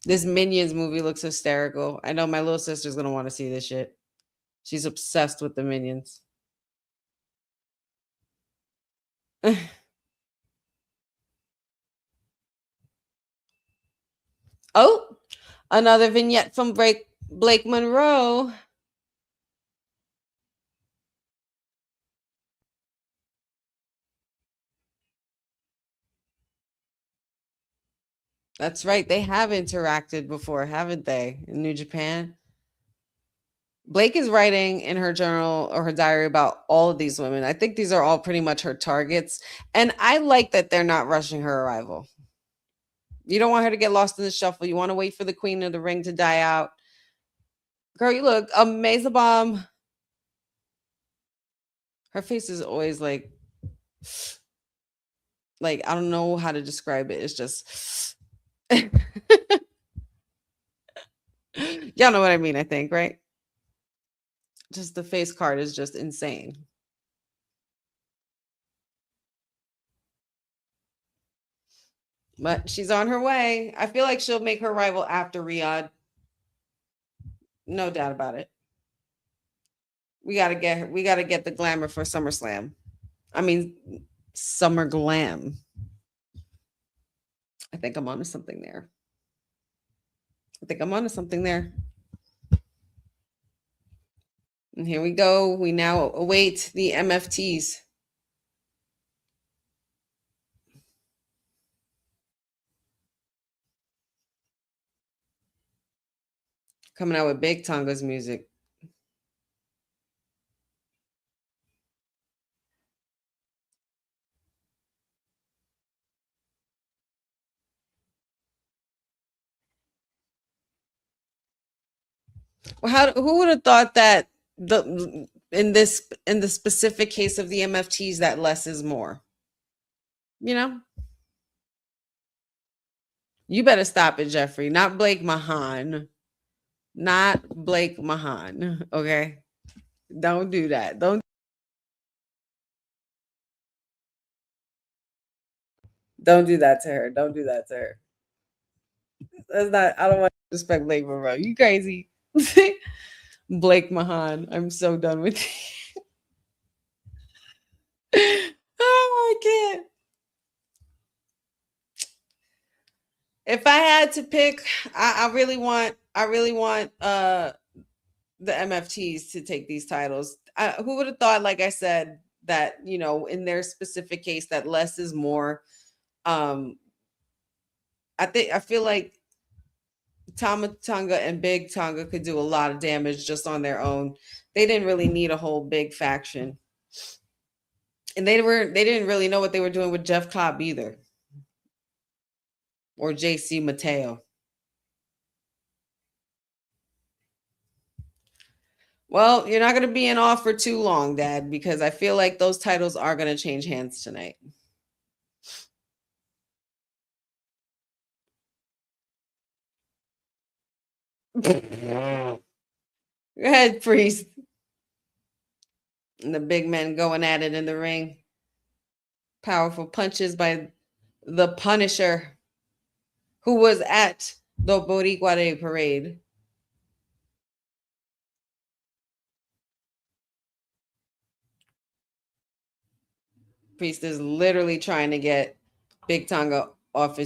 [SPEAKER 2] This Minions movie looks hysterical. I know my little sister's gonna want to see this shit. She's obsessed with the Minions. Oh, another vignette from Blake Monroe. That's right. They have interacted before, haven't they? In New Japan. Blake is writing in her journal or her diary about all of these women. I think these are all pretty much her targets. And I like that they're not rushing her arrival. You don't want her to get lost in the shuffle. You want to wait for the queen of the ring to die out. Girl, you look amazing bomb. Her face is always like I don't know how to describe it. It's just y'all know what I mean, I think, right? Just the face card is just insane. But she's on her way. I feel like she'll make her arrival after Riyadh. No doubt about it. We gotta get her. We gotta get the glamour for SummerSlam. I mean, Summer Glam. I think I'm onto something there. And here we go. We now await the MFTs. Coming out with Big Tonga's music. Well, who would have thought that in the specific case of the MFTs that less is more? You know? You better stop it, Jeffrey. Not Blake Mahan. Not Blake Mahan. Okay? Don't do that. Don't do that to her. Don't do that to her. That's not. I don't want to respect Blake Monroe. You crazy? Blake Mahan. I'm so done with you. Oh, I can't. If I had to pick, I really want the MFTs to take these titles. Who would have thought, like I said, that in their specific case that less is more. I feel like Tama Tonga and Big Tonga could do a lot of damage just on their own. They didn't really need a whole big faction. And they didn't really know what they were doing with Jeff Cobb either. Or JC Mateo. Well, you're not going to be in off for too long, Dad, because I feel like those titles are going to change hands tonight. Go ahead, Priest. And the big men going at it in the ring. Powerful punches by the Punisher, who was at the Boricua Day parade. Priest is literally trying to get Big Tonga off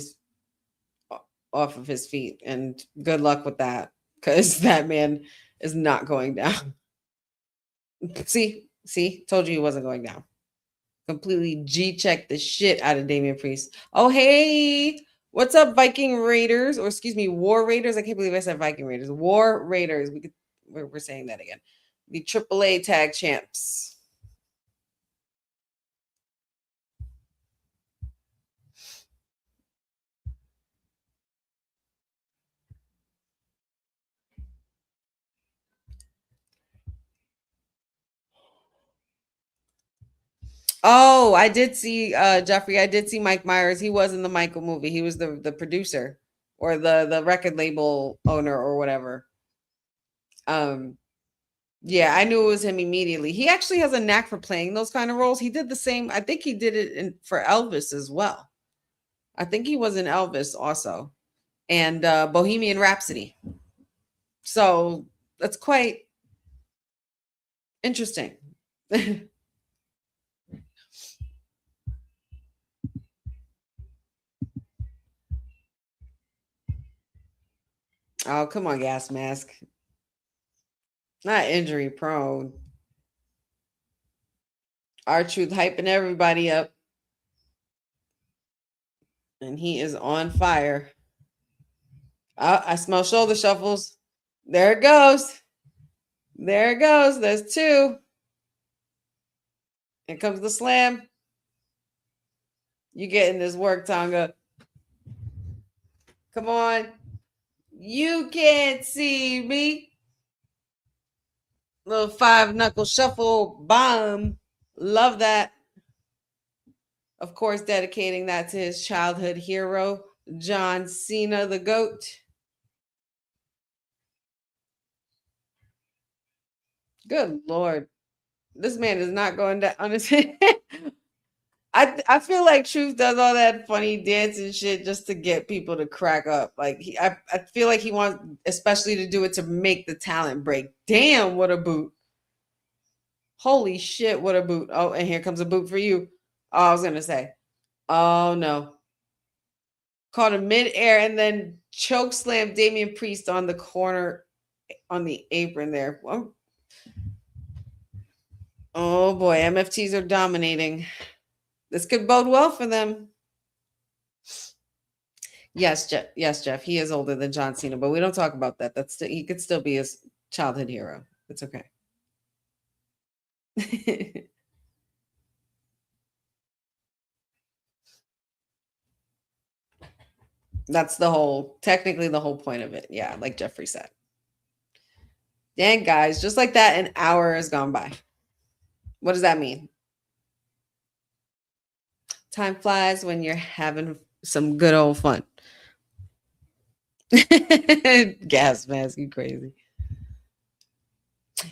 [SPEAKER 2] of his feet, and good luck with that, because that man is not going down. See, told you he wasn't going down. Completely G-checked the shit out of Damian Priest. Oh, hey, what's up, Viking Raiders? Or excuse me, War Raiders. I can't believe I said Viking Raiders. War Raiders. We're saying that again. The AAA tag champs. Oh, I did see Jeffrey. I did see Mike Myers. He was in the Michael movie. He was the producer or the record label owner or whatever. Um, yeah, I knew it was him immediately. He actually has a knack for playing those kind of roles. He did the same. I think he did it for Elvis as well. I think he was in Elvis also, and Bohemian Rhapsody. So that's quite interesting. Oh, come on, gas mask. Not injury prone. R-Truth hyping everybody up. And he is on fire. I smell shoulder shuffles. There it goes. There it goes. There's two. Here comes the slam. You getting this work, Tonga. Come on. You can't see me. Little 5-knuckle shuffle bomb. Love that. Of course, dedicating that to his childhood hero, John Cena, the GOAT. Good Lord. This man is not going down on his head. I feel like Truth does all that funny dancing shit just to get people to crack up. Like I feel like he wants especially to do it to make the talent break. Damn, what a boot. Holy shit, what a boot. Oh, and here comes a boot for you. Oh, I was gonna say. Oh no. Caught him mid-air and then choke slam Damian Priest on the corner on the apron there. Oh boy, MFTs are dominating. This could bode well for them. Yes, Jeff. Yes, Jeff. He is older than John Cena, but we don't talk about that. That's he could still be his childhood hero. It's okay. That's technically the whole point of it. Yeah, like Jeffrey said. Dang, guys, just like that, an hour has gone by. What does that mean? Time flies when you're having some good old fun. Gas mask, you crazy.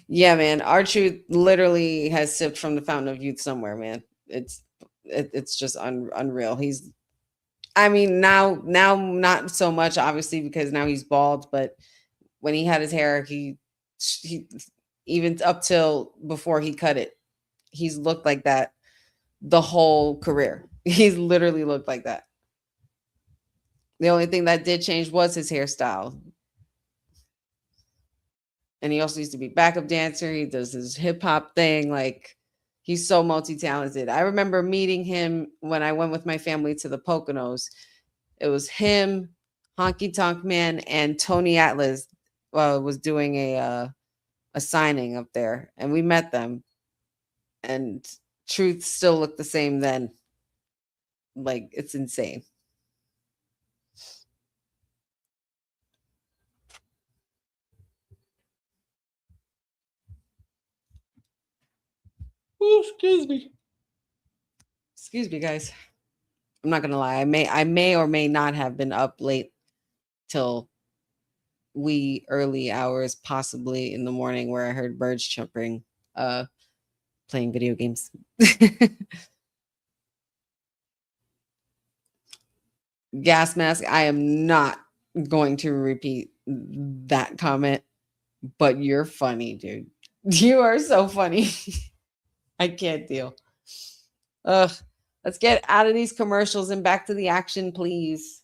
[SPEAKER 2] Yeah, man. R-Truth literally has sipped from the fountain of youth somewhere, man. It's just unreal. I mean, now not so much, obviously, because now he's bald, but when he had his hair, he even up till before he cut it, he's looked like that the whole career. He's literally looked like that. The only thing that did change was his hairstyle. And he also used to be backup dancer. He does his hip hop thing. Like he's so multi-talented. I remember meeting him when I went with my family to the Poconos. It was him, Honky Tonk Man, and Tony Atlas was doing a signing up there, and we met them. And Truth still looked the same then. Like it's insane. Oh, excuse me. Excuse me, guys. I'm not gonna lie. I may or may not have been up late till wee early hours, possibly in the morning, where I heard birds chirping, playing video games. Gas mask. I am not going to repeat that comment, but you're funny, dude. You are so funny. I can't deal. Ugh. Let's get out of these commercials and back to the action, please.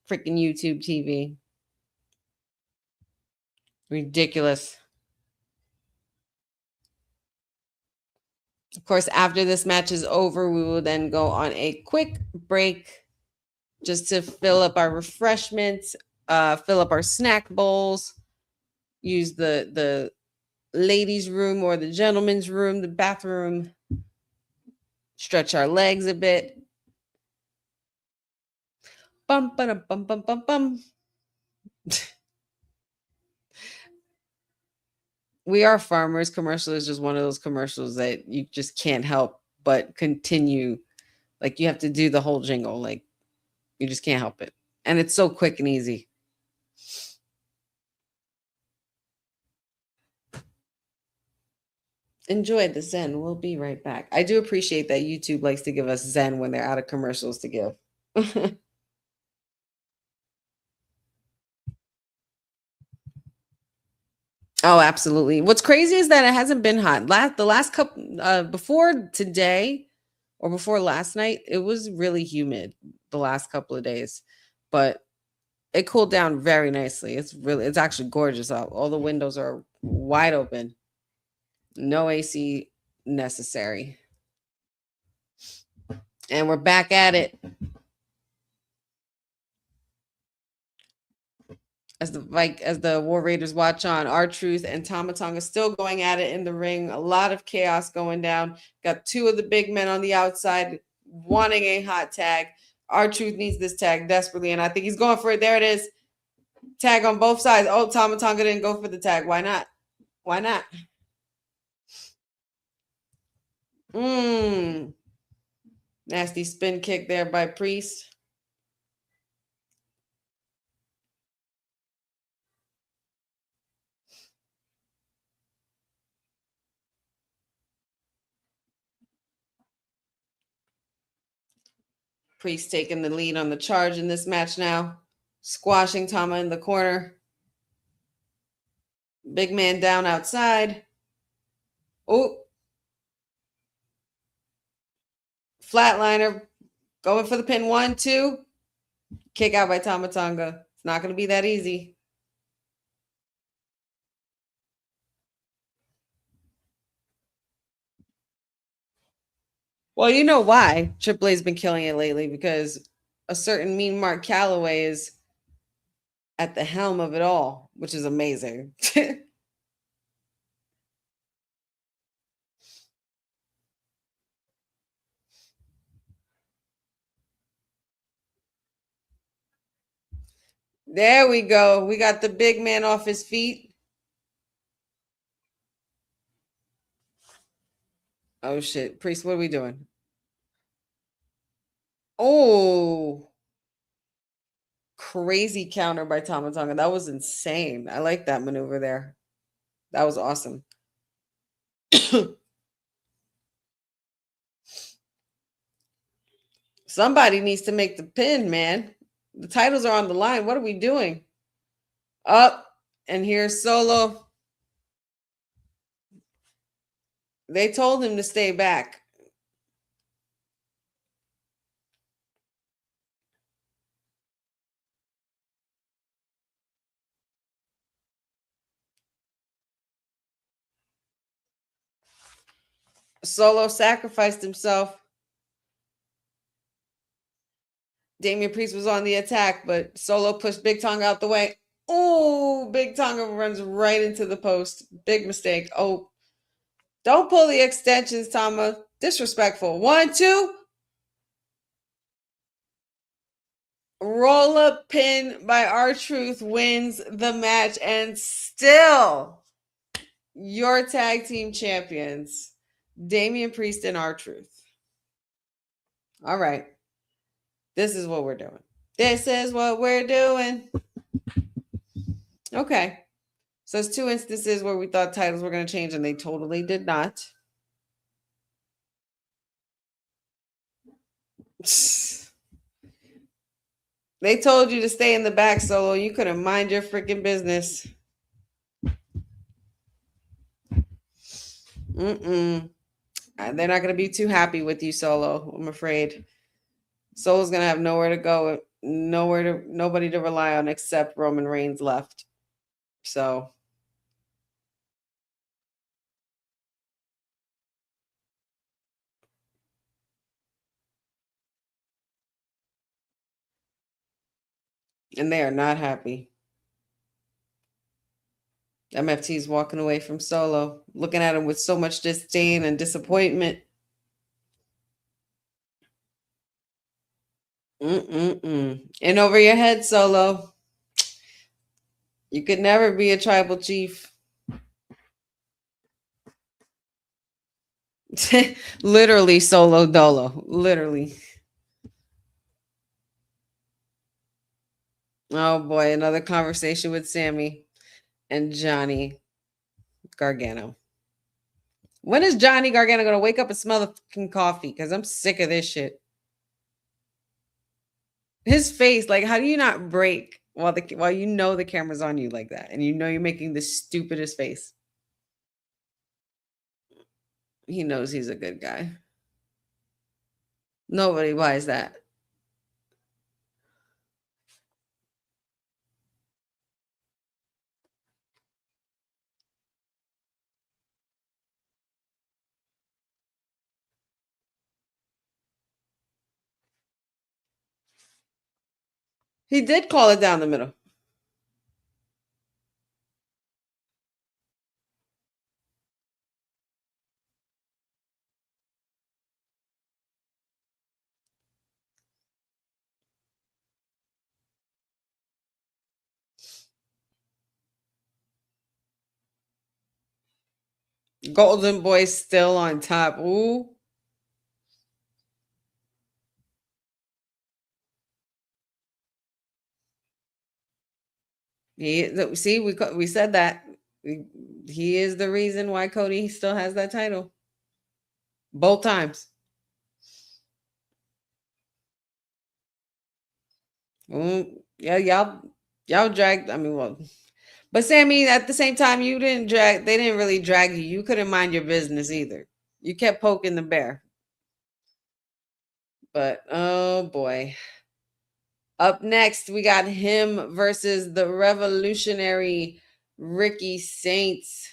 [SPEAKER 2] Freaking YouTube TV. Ridiculous. Of course, after this match is over, we will then go on a quick break just to fill up our refreshments, fill up our snack bowls, use the ladies' room or the gentleman's room, the bathroom, stretch our legs a bit. Bum, bum, bum, bum, bum, bum. We Are Farmers commercial is just one of those commercials that you just can't help but continue. Like you have to do the whole jingle. Like you just can't help it. And it's so quick and easy. Enjoy the Zen. We'll be right back. I do appreciate that YouTube likes to give us Zen when they're out of commercials to give. Oh, absolutely. What's crazy is that it hasn't been hot. The last couple before today or before last night, it was really humid the last couple of days. But it cooled down very nicely. It's actually gorgeous out. All the windows are wide open. No AC necessary. And we're back at it. As the War Raiders watch on, R-Truth and Tama Tonga still going at it in the ring. A lot of chaos going down. Got two of the big men on the outside wanting a hot tag. R-Truth needs this tag desperately, and I think he's going for it. There it is. Tag on both sides. Oh, Tama Tonga didn't go for the tag. Why not? Why not? Nasty spin kick there by Priest. Priest taking the lead on the charge in this match now. Squashing Tama in the corner. Big man down outside. Oh. Flatliner. Going for the pin. 1, 2. Kick out by Tama Tonga. It's not going to be that easy. Well, you know why Triple A's been killing it lately, because a certain mean Mark Calloway is at the helm of it all, which is amazing. There we go. We got the big man off his feet. Oh, shit. Priest, what are we doing? Oh. Crazy counter by Tama Tonga. That was insane. I like that maneuver there. That was awesome. Somebody needs to make the pin, man. The titles are on the line. What are we doing? Up, and here's Solo. They told him to stay back. Solo sacrificed himself. Damian Priest was on the attack, but Solo pushed Big Tonga out the way. Oh, Big Tonga runs right into the post. Big mistake. Oh, don't pull the extensions, Tama. Disrespectful. 1, 2. Roll up pin by R-Truth wins the match, and still your tag team champions, Damian Priest and R-Truth. All right. This is what we're doing. This is what we're doing. Okay. So it's 2 instances where we thought titles were going to change, and they totally did not. They told you to stay in the back, Solo. You couldn't mind your freaking business. They're not going to be too happy with you, Solo, I'm afraid. Solo's going to have nowhere to go, nobody to rely on except Roman Reigns left. So and they are not happy. MFT is walking away from Solo, looking at him with so much disdain and disappointment. In over your head, Solo. You could never be a tribal chief. Literally solo dolo. Literally. Oh boy, another conversation with Sammy and Johnny Gargano. When is Johnny Gargano going to wake up and smell the fucking coffee? Because I'm sick of this shit. His face, like, how do you not break while you know the camera's on you like that, and you know you're making the stupidest face? He knows he's a good guy. Nobody buys that. He did call it down the middle. Golden Boy still on top. Ooh. See, we said that. He is the reason why Cody still has that title. Both times. Yeah, y'all dragged. I mean, well, but Sammy, at the same time, you didn't drag. They didn't really drag you. You couldn't mind your business either. You kept poking the bear. But oh boy. Up next, we got him versus the revolutionary Ricky Saints.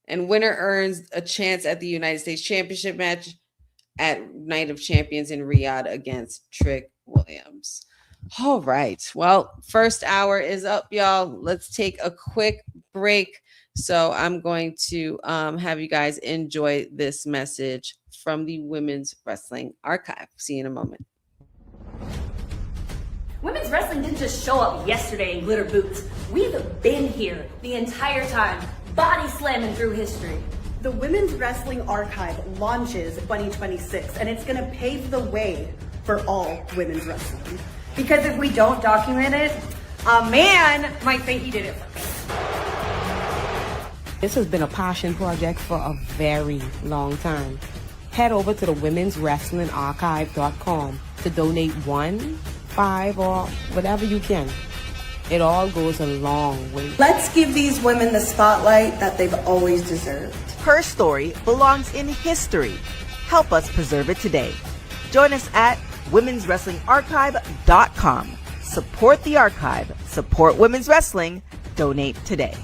[SPEAKER 2] And winner earns a chance at the United States Championship match at Night of Champions in Riyadh against Trick Williams. All right. Well, first hour is up, y'all. Let's take a quick break. So I'm going to have you guys enjoy this message from the Women's Wrestling Archive. See you in a moment.
[SPEAKER 3] Women's wrestling didn't just show up yesterday in glitter boots. We've been here the entire time, body slamming through history.
[SPEAKER 4] The Women's Wrestling Archive launches 2026, and it's going to pave the way for all women's wrestling.
[SPEAKER 3] Because if we don't document it, a man might think he did it first.
[SPEAKER 5] This has been a passion project for a very long time. Head over to the womenswrestlingarchive.com to donate 1, 5, or whatever you can. It all goes a long way.
[SPEAKER 4] Let's give these women the spotlight that they've always deserved.
[SPEAKER 6] Her story belongs in history. Help us preserve it today. Join us at womenswrestlingarchive.com. Support the archive. Support women's wrestling. Donate today.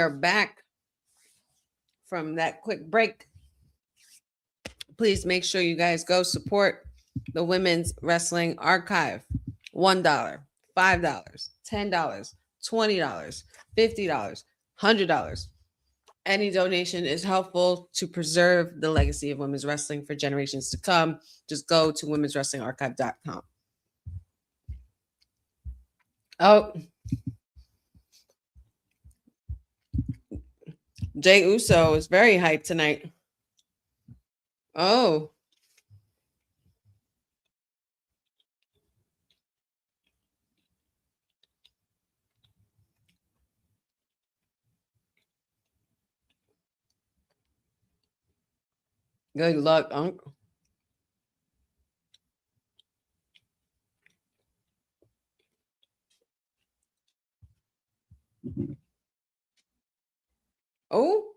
[SPEAKER 2] are back from that quick break. Please make sure you guys go support the Women's Wrestling Archive. $1, $5, $10, $20, $50, $100. Any donation is helpful to preserve the legacy of women's wrestling for generations to come. Just go to womenswrestlingarchive.com. Oh, Jay Uso is very hyped tonight. Oh. Good luck, Uncle. Oh.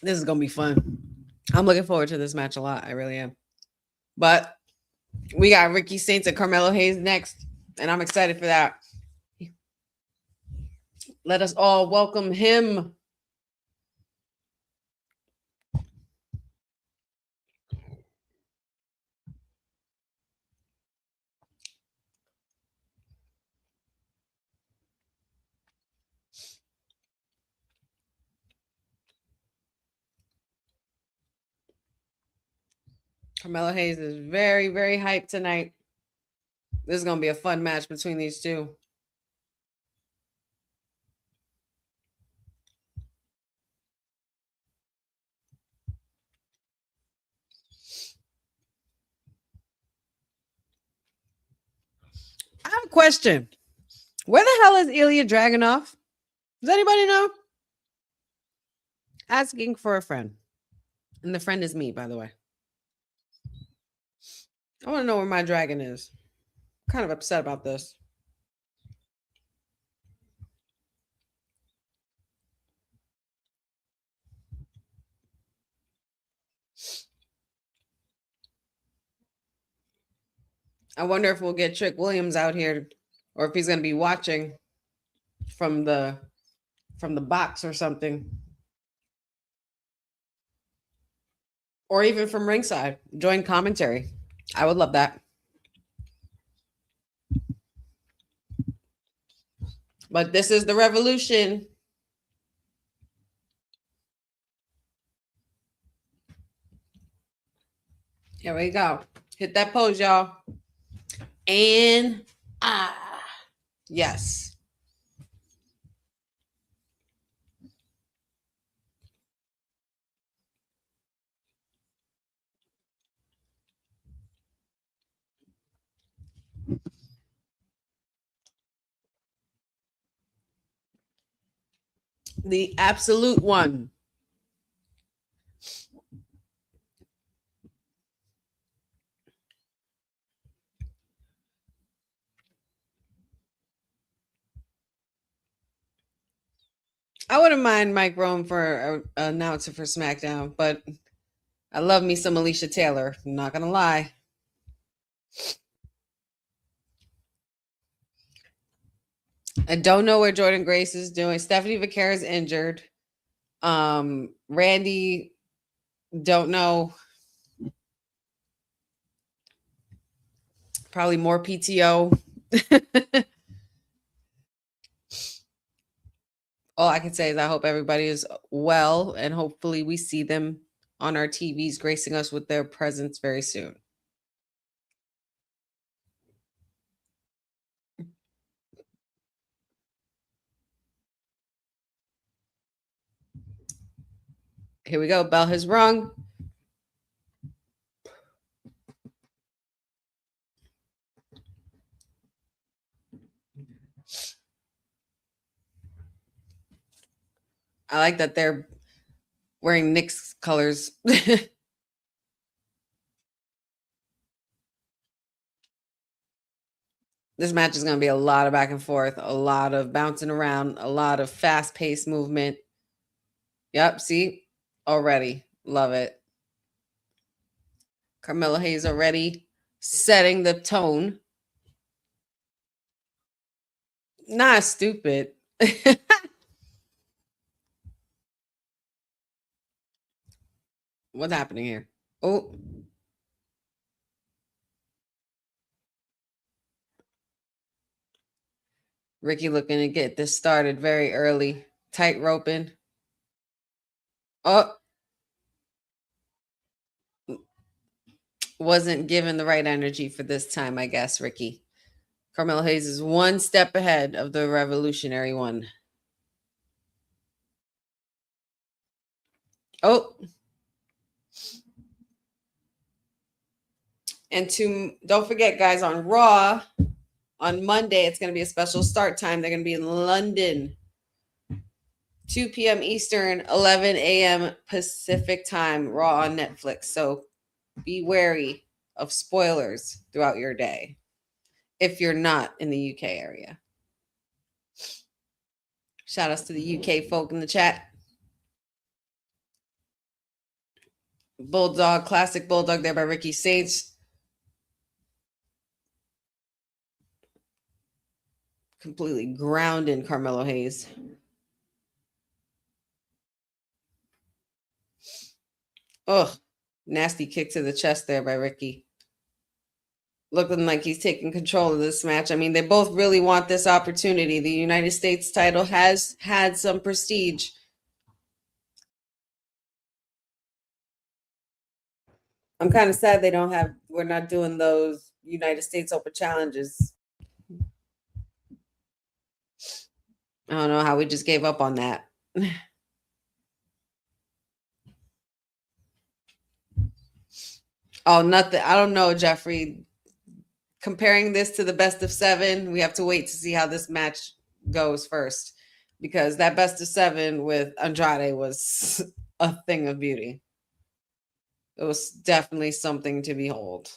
[SPEAKER 2] This is going to be fun. I'm looking forward to this match a lot. I really am. But we got Ricky Saints and Carmelo Hayes next, and I'm excited for that. Let us all welcome him. Carmelo Hayes is very, very hyped tonight. This is going to be a fun match between these two. I have a question. Where the hell is Ilya Dragunov? Does anybody know? Asking for a friend. And the friend is me, by the way. I want to know where my dragon is. I'm kind of upset about this. I wonder if we'll get Trick Williams out here, or if he's going to be watching from the box or something, or even from ringside. Join commentary. I would love that. But this is the revolution. Here we go. Hit that pose, y'all. And yes. The absolute one. I wouldn't mind Mike Rome for an announcer for SmackDown, but I love me some Alicia Taylor. I'm not gonna lie. I don't know where Jordan Grace is doing. Stephanie Vaquera is injured. Randy, don't know. Probably more PTO. All I can say is I hope everybody is well, and hopefully we see them on our TVs gracing us with their presence very soon. Here we go. Bell has rung. I like that they're wearing Knicks colors. This match is going to be a lot of back and forth, a lot of bouncing around, a lot of fast-paced movement. Yep, see? Already. Love it. Carmelo Hayes already setting the tone Not stupid. What's happening here? Oh. Ricky looking to get this started very early. Tight roping. Oh. Wasn't given the right energy for this time, I guess, Ricky. Carmelo Hayes is one step ahead of the Revolutionary One. Oh. And don't forget, guys, on Raw, on Monday, it's going to be a special start time. They're going to be in London. 2 p.m. Eastern, 11 a.m. Pacific time, Raw on Netflix. So be wary of spoilers throughout your day if you're not in the UK area. Shout outs to the UK folk in the chat. Bulldog, classic Bulldog there by Ricky Saints. Completely grounded Carmelo Hayes. Oh, nasty kick to the chest there by Ricky. Looking like he's taking control of this match. I mean, they both really want this opportunity. The United States title has had some prestige. I'm kind of sad we're not doing those United States Open challenges. I don't know how we just gave up on that. Oh, nothing. I don't know, Jeffrey. Comparing this to the best of 7, we have to wait to see how this match goes first, because that best of 7 with Andrade was a thing of beauty. It was definitely something to behold.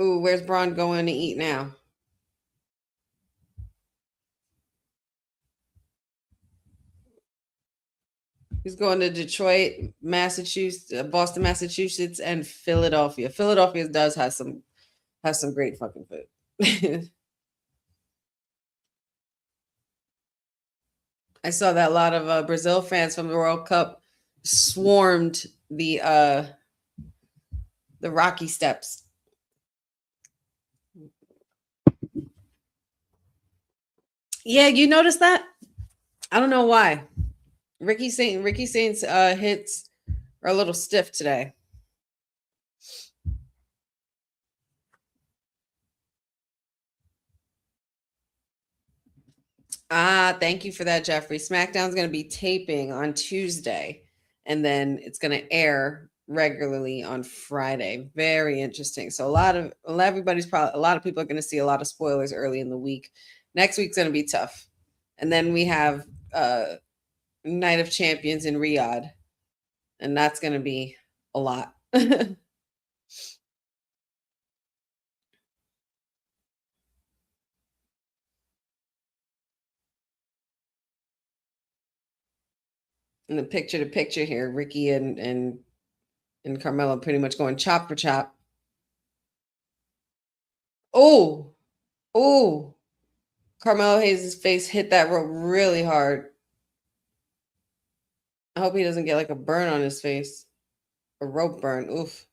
[SPEAKER 2] Ooh, where's Braun going to eat now? He's going to Detroit, Massachusetts, Boston, Massachusetts, and Philadelphia. Philadelphia does have some great fucking food. I saw that a lot of Brazil fans from the World Cup swarmed the Rocky Steps. Yeah, you noticed that? I don't know why. Ricky Saints hits are a little stiff today. Thank you for that, Jeffrey. SmackDown's going to be taping on Tuesday, and then it's going to air regularly on Friday. Very interesting. So a lot of people are going to see a lot of spoilers early in the week. Next week's going to be tough. And then we have Night of Champions in Riyadh, and that's going to be a lot. In the picture here, Ricky and Carmelo pretty much going chop for chop. Oh, Carmelo Hayes' face hit that rope really hard. I hope he doesn't get like a burn on his face. A rope burn. Oof.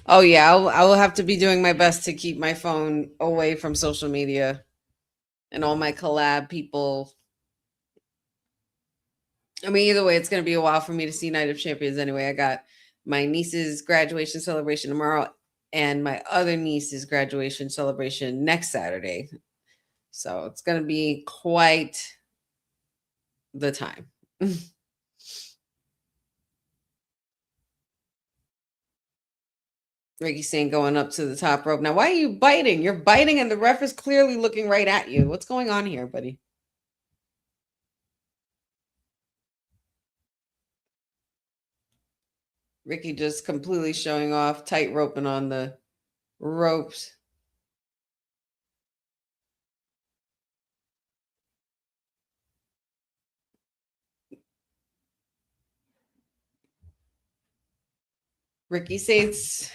[SPEAKER 2] Oh yeah, I will have to be doing my best to keep my phone away from social media and all my collab people. I mean, either way, it's going to be a while for me to see Night of Champions anyway. I got my niece's graduation celebration tomorrow and my other niece's graduation celebration next Saturday. So it's going to be quite the time. Ricky saying going up to the top rope. Now, why are you biting? You're biting and the ref is clearly looking right at you. What's going on here, buddy? Ricky just completely showing off, tight roping on the ropes. Ricky Saints.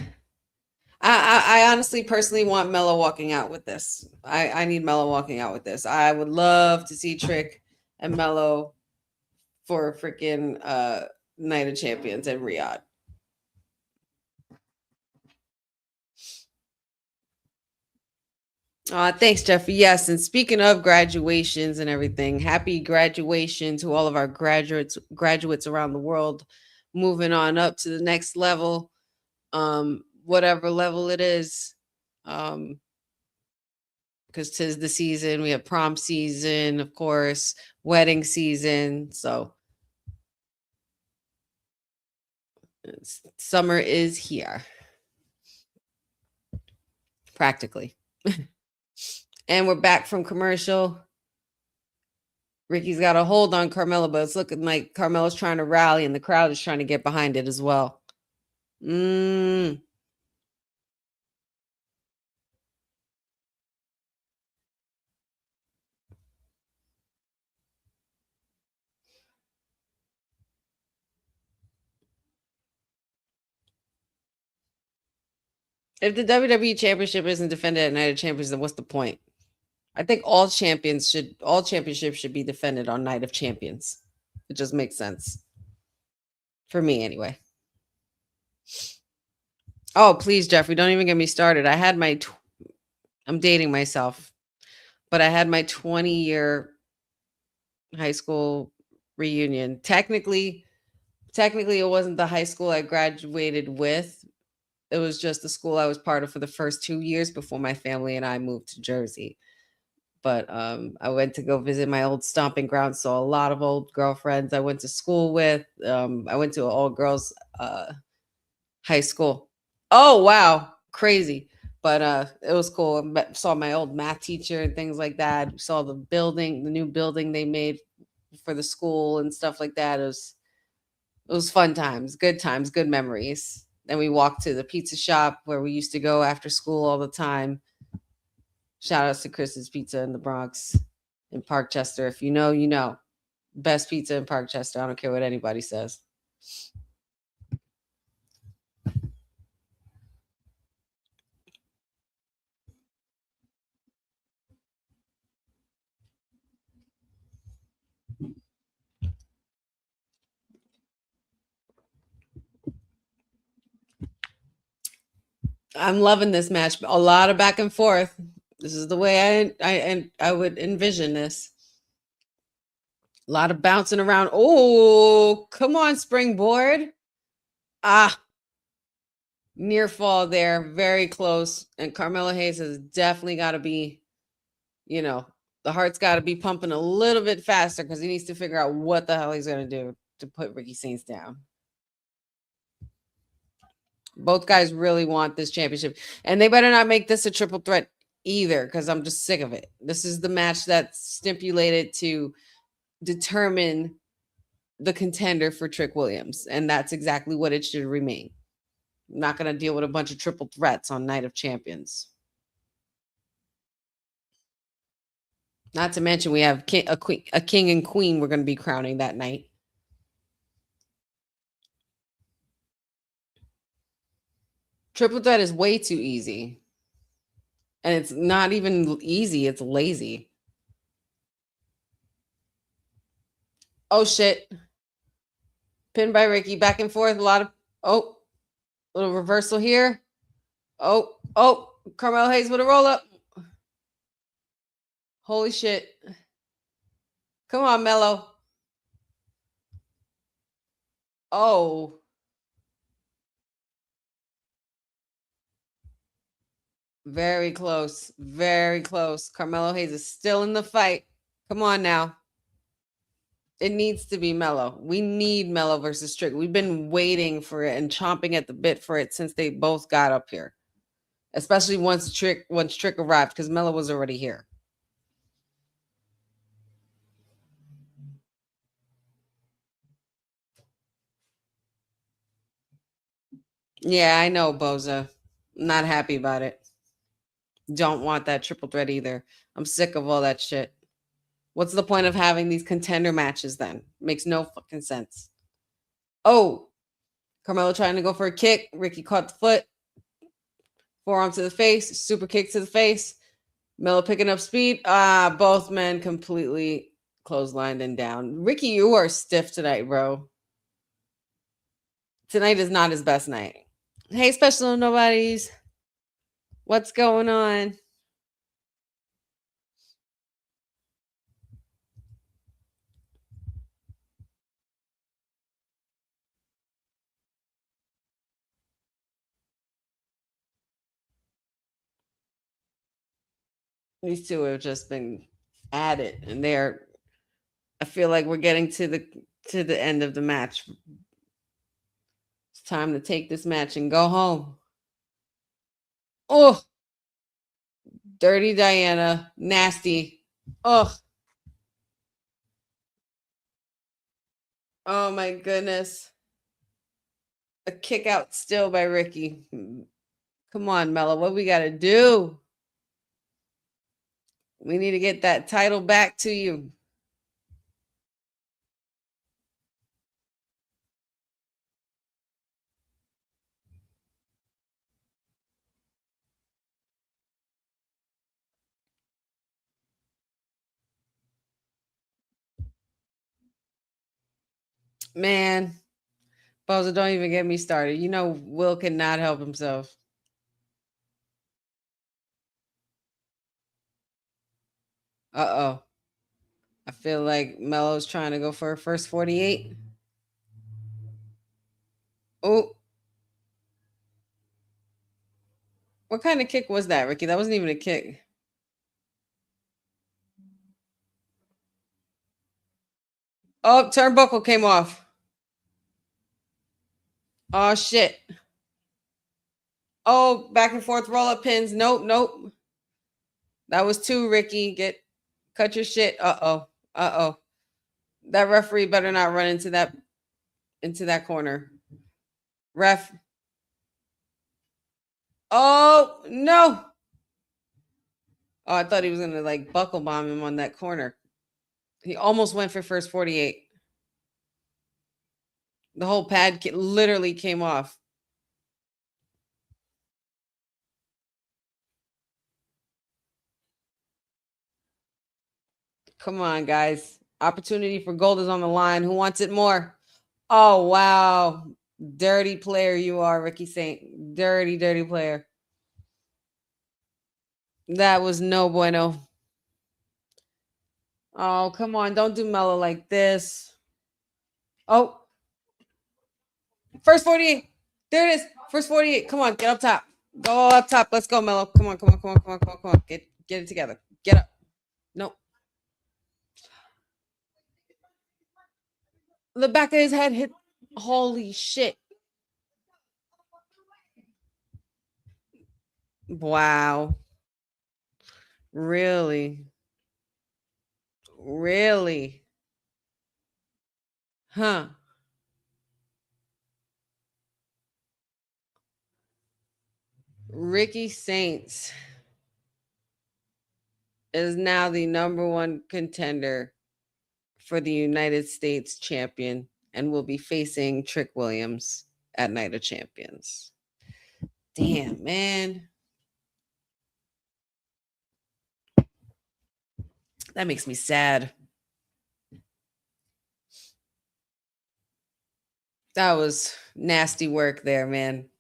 [SPEAKER 2] I honestly personally want Mello walking out with this. I need Mello walking out with this. I would love to see Trick and Mello for freaking Night of Champions in Riyadh. Thanks, Jeffrey. Yes, and speaking of graduations and everything, happy graduation to all of our graduates around the world, moving on up to the next level, whatever level it is, because 'tis the season. We have prom season, of course, wedding season. So summer is here, practically. And we're back from commercial. Ricky's got a hold on Carmella, but it's looking like Carmella's trying to rally and the crowd is trying to get behind it as well. If the WWE Championship isn't defended at Night of Champions, then what's the point? I think all championships should be defended on Night of Champions. It just makes sense. For me, anyway. Oh, please, Jeffrey, don't even get me started. I had my, I'm dating myself, but I had my 20-year high school reunion. Technically, it wasn't the high school I graduated with. It was just the school I was part of for the first 2 years before my family and I moved to Jersey. But I went to go visit my old stomping ground, saw a lot of old girlfriends I went to school with. I went to an all-girls high school. Oh, wow. Crazy. But it was cool. I saw my old math teacher and things like that. Saw the building, the new building they made for the school and stuff like that. It was fun times, good memories. Then we walked to the pizza shop where we used to go after school all the time. Shout outs to Chris's Pizza in the Bronx, in Parkchester. If you know, you know. Best pizza in Parkchester. I don't care what anybody says. I'm loving this match. A lot of back and forth. This is the way I would envision this. A lot of bouncing around. Oh, come on, springboard. Near fall there. Very close. And Carmelo Hayes has definitely got to be, the heart's got to be pumping a little bit faster because he needs to figure out what the hell he's going to do to put Ricky Saints down. Both guys really want this championship. And they better not make this a triple threat either because I'm just sick of it. This is the match that's stipulated to determine the contender for Trick Williams. And that's exactly what it should remain. I'm not going to deal with a bunch of triple threats on Night of Champions. Not to mention we have a king and queen we're going to be crowning that night. Triple threat is way too easy. And it's not even easy, it's lazy. Oh, shit. Pinned by Ricky. Back and forth. A lot of... little reversal here. Carmelo Hayes with a roll-up. Holy shit. Come on, Mello. Oh. Very close. Very close. Carmelo Hayes is still in the fight. Come on now. It needs to be Mello. We need Mello versus Trick. We've been waiting for it and chomping at the bit for it since they both got up here. Especially once Trick arrived, because Mello was already here. Yeah, I know, Boza. Not happy about it. Don't want that triple threat either. I'm sick of all that shit. What's the point of having these contender matches then? Makes no fucking sense. Oh, Carmelo trying to go for a kick. Ricky caught the foot. Forearm to the face. Super kick to the face. Melo picking up speed. Both men completely clotheslined and down. Ricky, you are stiff tonight, bro. Tonight is not his best night. Hey, special nobodies. What's going on? These two have just been at it, and they're. I feel like we're getting to the end of the match. It's time to take this match and go home. Oh, Dirty Diana, nasty. Oh, oh my goodness. A kick out still by Ricky. Come on, Melo. What we got to do? We need to get that title back to you. Man, Boza, don't even get me started. You know Will cannot help himself. Uh-oh. I feel like Melo's trying to go for a first 48. Oh. What kind of kick was that, Ricky? That wasn't even a kick. Oh, turnbuckle came off. Oh, shit. Oh, back and forth roll-up pins. Nope, nope. That was two, Ricky. Cut your shit. Uh-oh. Uh-oh. That referee better not run into that corner. Ref. Oh, no. Oh, I thought he was going to like buckle bomb him on that corner. He almost went for first 48. The whole pad literally came off. Come on, guys. Opportunity for gold is on the line. Who wants it more? Oh, wow. Dirty player you are, Ricky Saint. Dirty, dirty player. That was no bueno. Oh, come on. Don't do Melo like this. Oh. First 48. There it is. First 48. Come on. Get up top. Go up top. Let's go, Melo. Come on, come on, come on, come on, come on, come on. Get it together. Get up. Nope. The back of his head hit. Holy shit. Wow. Really? Really? Huh. Ricky Saints is now the number one contender for the United States champion and will be facing Trick Williams at Night of Champions. Damn, man. That makes me sad. That was nasty work there, man.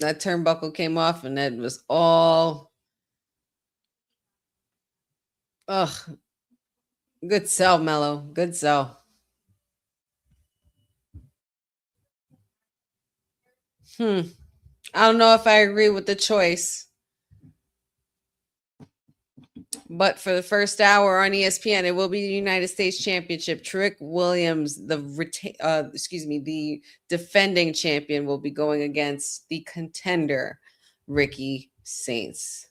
[SPEAKER 2] That turnbuckle came off and that was all. Ugh. Good sell, Melo. Good sell. I don't know if I agree with the choice. But for the first hour on ESPN, it will be the United States Championship. Trick Williams, the defending champion, will be going against the contender, Ricky Saints.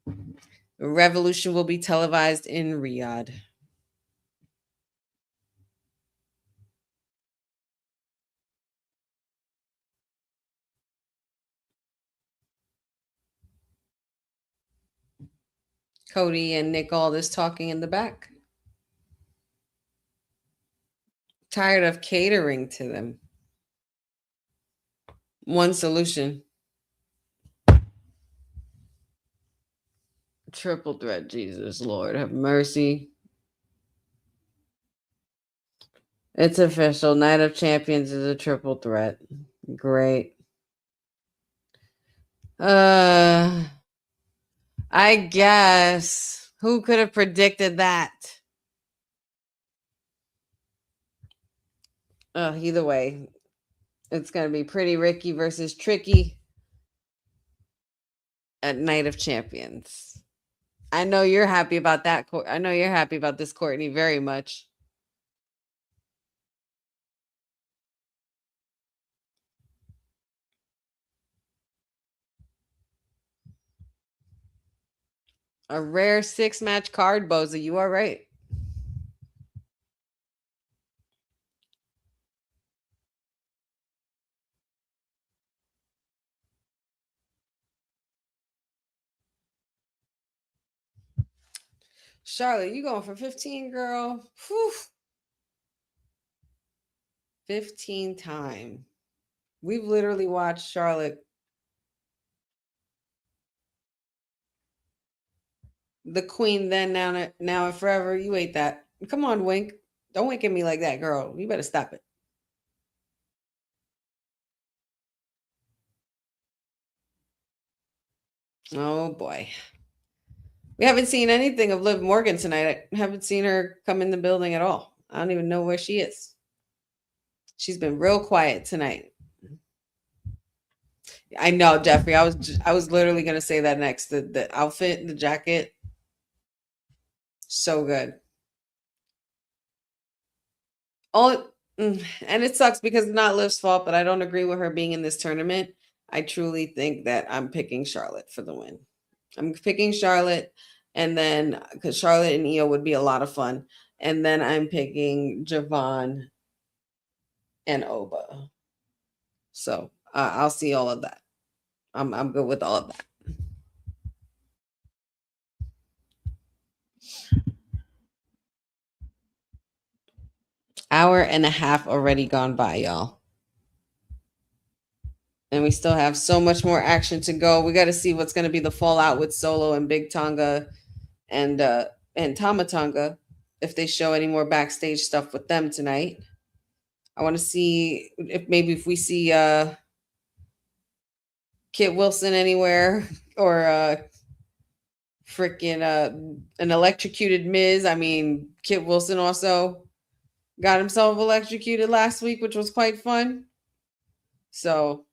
[SPEAKER 2] The Revolution will be televised in Riyadh. Cody and Nick all this talking in the back. Tired of catering to them. One solution. Triple threat, Jesus, Lord, have mercy. It's official. Night of Champions is a triple threat. Great. I guess. Who could have predicted that? Either way, it's going to be Pretty Ricky versus Tricky at Night of Champions. I know you're happy about that. I know you're happy about this, Courtney, very much. A rare 6-match card, Boza. You are right. Charlotte, you going for 15, girl? Whew. 15 time. We've literally watched Charlotte. The queen then, now and forever. You ate that. Come on, Wink. Don't wink at me like that, girl. You better stop it. Oh, boy. We haven't seen anything of Liv Morgan tonight. I haven't seen her come in the building at all. I don't even know where she is. She's been real quiet tonight. I know, Jeffrey. I was literally going to say that next. The outfit, the jacket. So good. And it sucks because it's not Liv's fault, but I don't agree with her being in this tournament. I truly think that I'm picking Charlotte for the win. I'm picking Charlotte, and then because Charlotte and Io would be a lot of fun. And then I'm picking Javon and Oba. So I'll see all of that. I'm good with all of that. Hour and a half already gone by, y'all. And we still have so much more action to go. We got to see what's going to be the fallout with Solo and Big Tonga and Tama Tonga, if they show any more backstage stuff with them tonight. I want to see if we see Kit Wilson anywhere, or freaking an electrocuted Miz. I mean, Kit Wilson also got himself electrocuted last week, which was quite fun. So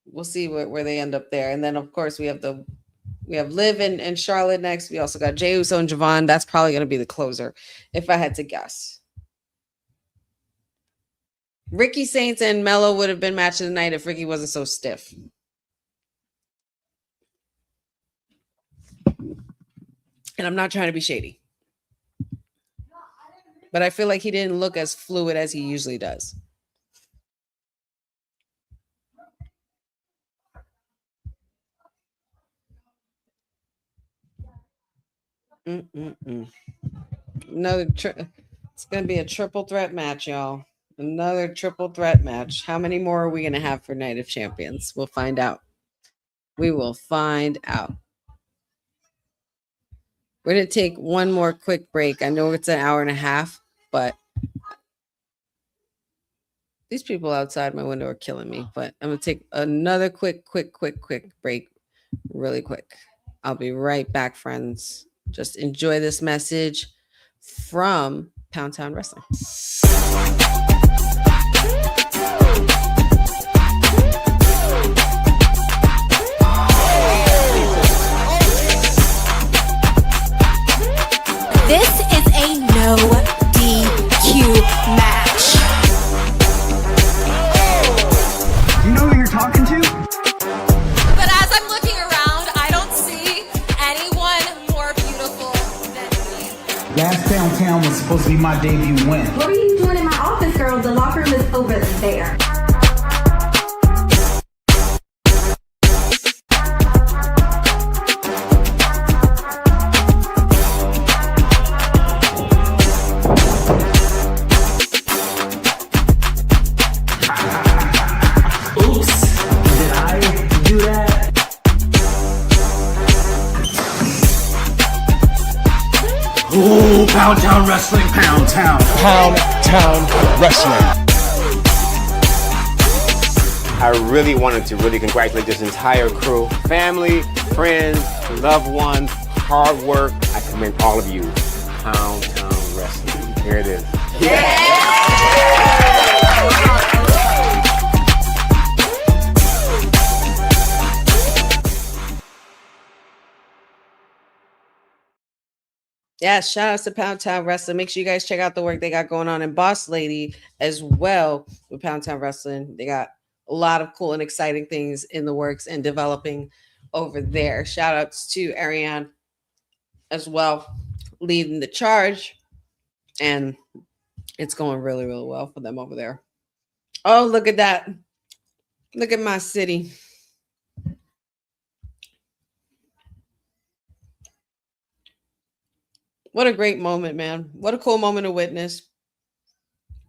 [SPEAKER 2] we'll see where they end up there. And then, of course, we have Liv and Charlotte next. We also got Jey Uso and Javon. That's probably going to be the closer, if I had to guess. Ricky Saints and Mello would have been match of the night if Ricky wasn't so stiff. And I'm not trying to be shady, but I feel like he didn't look as fluid as he usually does. It's going to be a triple threat match, y'all. Another triple threat match. How many more are we going to have for Night of Champions? We'll find out. We will find out. We're going to take one more quick break. I know it's an hour and a half, but these people outside my window are killing me. But I'm going to take another quick break really quick. I'll be right back, friends. Just enjoy this message from Pound Town Wrestling.
[SPEAKER 7] This is a no DQ match.
[SPEAKER 8] You know who you're talking to?
[SPEAKER 7] But as I'm looking around, I don't see anyone more beautiful than me.
[SPEAKER 8] Last Downtown was supposed to be my debut win.
[SPEAKER 3] What are you doing in my office, girl? The locker room is over there.
[SPEAKER 8] Pound Town Wrestling. Pound Town.
[SPEAKER 9] Pound Town Wrestling.
[SPEAKER 10] I really wanted to congratulate this entire crew, family, friends, loved ones, hard work. I commend all of you. Pound Town Wrestling. Here it is.
[SPEAKER 2] Yeah, shout out to Pound Town Wrestling. Make sure you guys check out the work they got going on in Boss Lady as well with Pound Town Wrestling. They got a lot of cool and exciting things in the works and developing over there. Shout outs to Ariane as well, leading the charge. And it's going really, really well for them over there. Oh, look at that. Look at my city. What a great moment, man. What a cool moment to witness.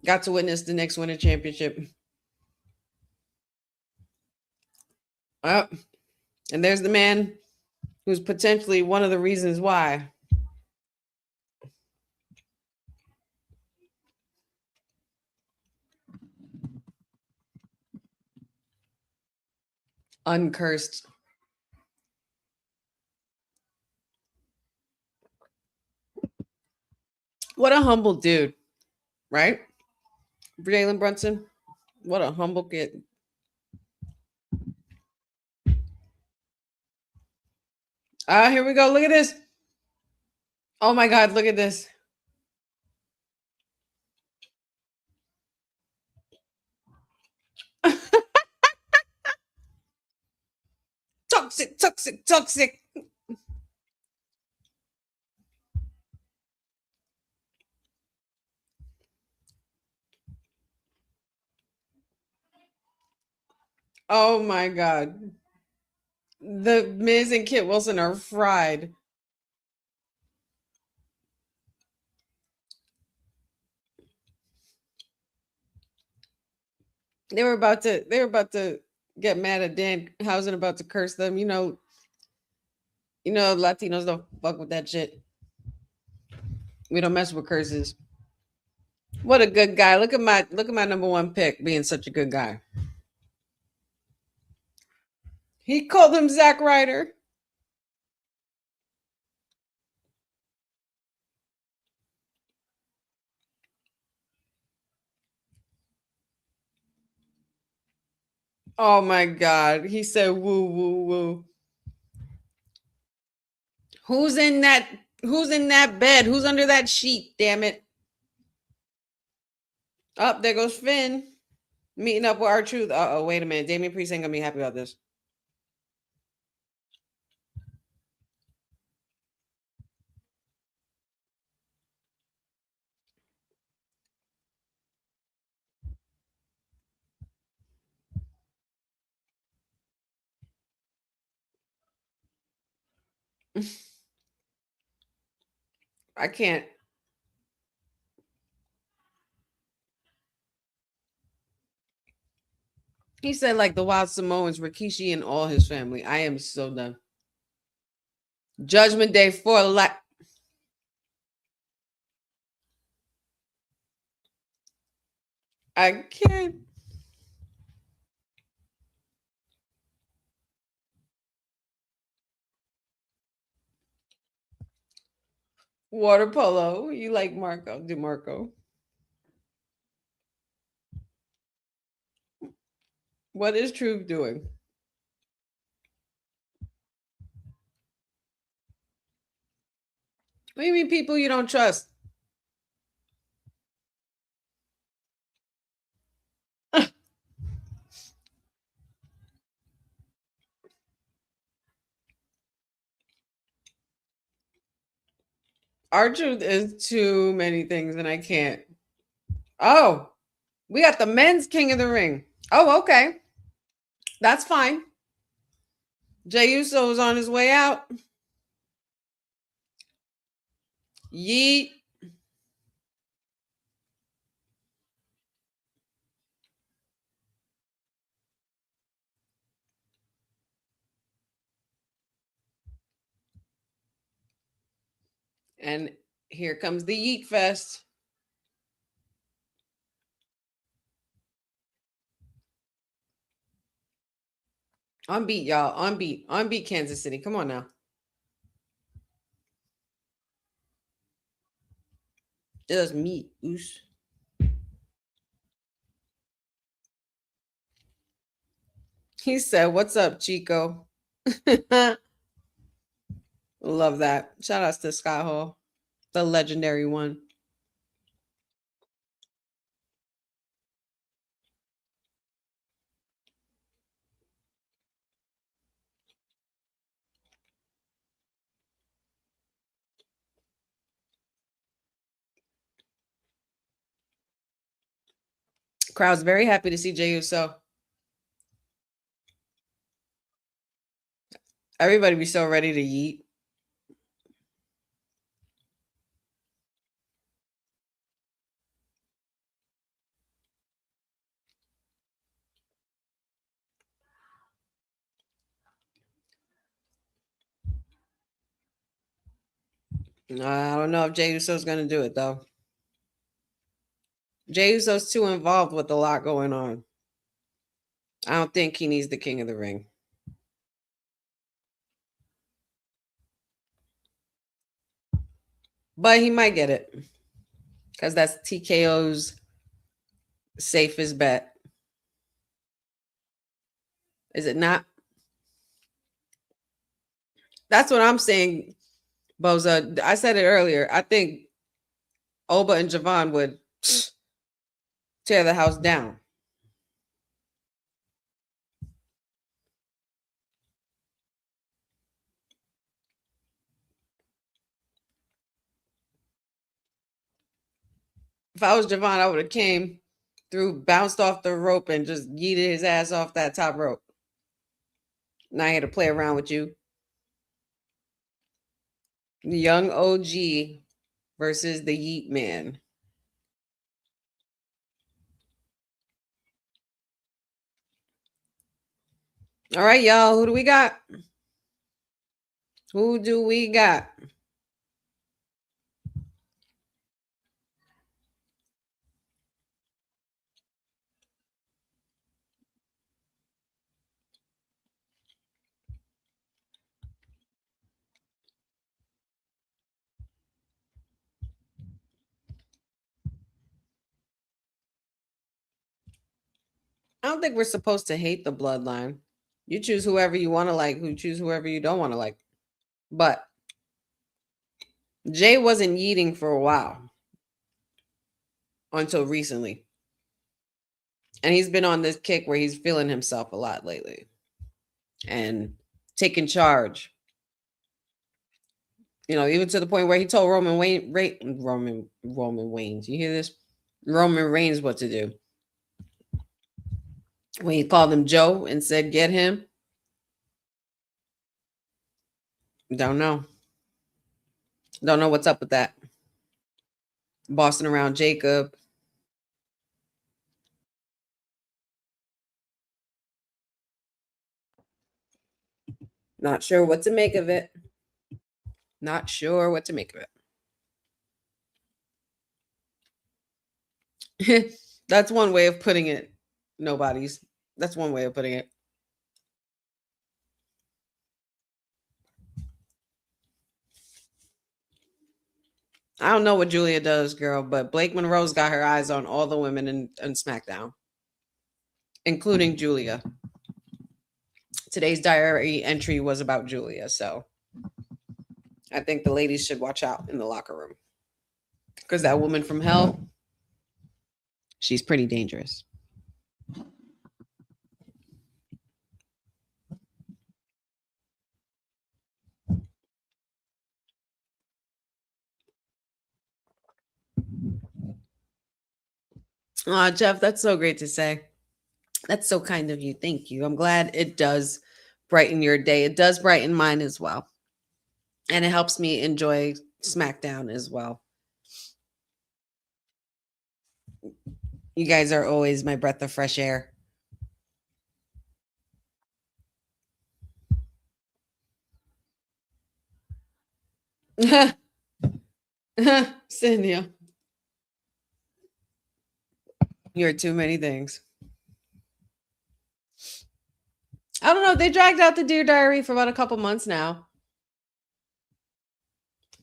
[SPEAKER 2] Got to witness the Knicks win a championship. Oh, and there's the man who's potentially one of the reasons why. Uncursed. What a humble dude, right? Jalen Brunson. What a humble kid. Here we go. Look at this. Oh my God, look at this. Toxic, toxic, toxic. Oh my God. The Miz and Kit Wilson are fried. They were about to get mad at Dan Housen, about to curse them. You know, Latinos don't fuck with that shit. We don't mess with curses. What a good guy. Look at my number one pick being such a good guy. He called him Zack Ryder. Oh my God. He said woo woo woo. Who's in that bed? Who's under that sheet? Damn it. Oh, there goes Finn. Meeting up with R-Truth. Uh-oh, wait a minute. Damian Priest ain't gonna be happy about this. I can't. He said like the Wild Samoans, Rikishi and all his family. I am so done. Judgment Day for I can't. Water polo. You like Marco DeMarco. What is Truth doing? What do you mean people you don't trust? R-Truth is too many things and I can't. Oh, we got the men's King of the Ring. Oh, okay. That's fine. Jey Uso is on his way out. Yeet. And Here comes the Yeet Fest. On beat, y'all. On beat. On beat, Kansas City. Come on now. Just meat. Oosh. He said, "What's up, Chico?" Love that. Shout outs to Scott Hall, the legendary one. Crowd's very happy to see Jey Uso. Everybody be so ready to yeet. I don't know if Jey Uso's going to do it, though. Jey Uso's too involved with a lot going on. I don't think he needs the King of the Ring. But he might get it. Because that's TKO's safest bet. Is it not? That's what I'm saying, Boza. I said it earlier. I think Oba and Javon would tear the house down. If I was Javon, I would have came through, bounced off the rope, and just yeeted his ass off that top rope. Now I had to play around with you. Young OG versus the Yeet Man. All right, y'all. Who do we got? Who do we got? I don't think we're supposed to hate the bloodline. You choose whoever you want to like, who choose whoever you don't want to like. But Jay wasn't yeeting for a while until recently. And he's been on this kick where he's feeling himself a lot lately and taking charge. You know, even to the point where he told Roman Reigns, you hear this? Roman Reigns what to do. When he called him Joe and said, "Get him." Don't know. Don't know what's up with that. Bossing around Jacob. Not sure what to make of it. Not sure what to make of it. That's one way of putting it. Nobody's. That's one way of putting it. I don't know what Julia does, girl, but Blake Monroe's got her eyes on all the women in SmackDown, including Julia. Today's diary entry was about Julia, so I think the ladies should watch out in the locker room. Because that woman from hell, she's pretty dangerous. Jeff, that's so great to say. That's so kind of you. Thank you. I'm glad it does brighten your day. It does brighten mine as well. And it helps me enjoy SmackDown as well. You guys are always my breath of fresh air. Cynthia, you're too many things. I don't know. They dragged out the Dear Diary for about a couple months now.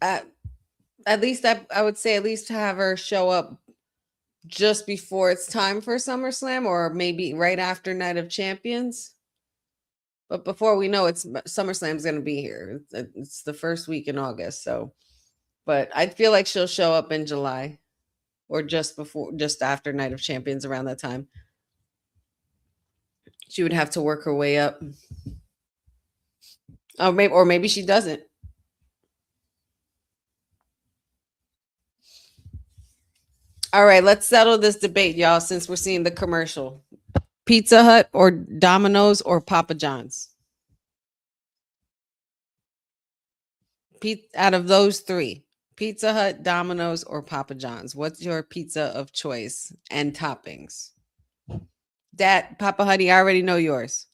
[SPEAKER 2] At least I would say at least have her show up just before it's time for SummerSlam, or maybe right after Night of Champions. But before we know, it's SummerSlam's going to be here. It's the first week in August. So, but I feel like she'll show up in July or just after Night of Champions around that time. She would have to work her way up. Oh, maybe she doesn't. All right, let's settle this debate, y'all, since we're seeing the commercial. Pizza Hut or Domino's or Papa John's? Out of those three, Pizza Hut, Domino's, or Papa John's, what's your pizza of choice and toppings? That Papa Hutty, I already know yours.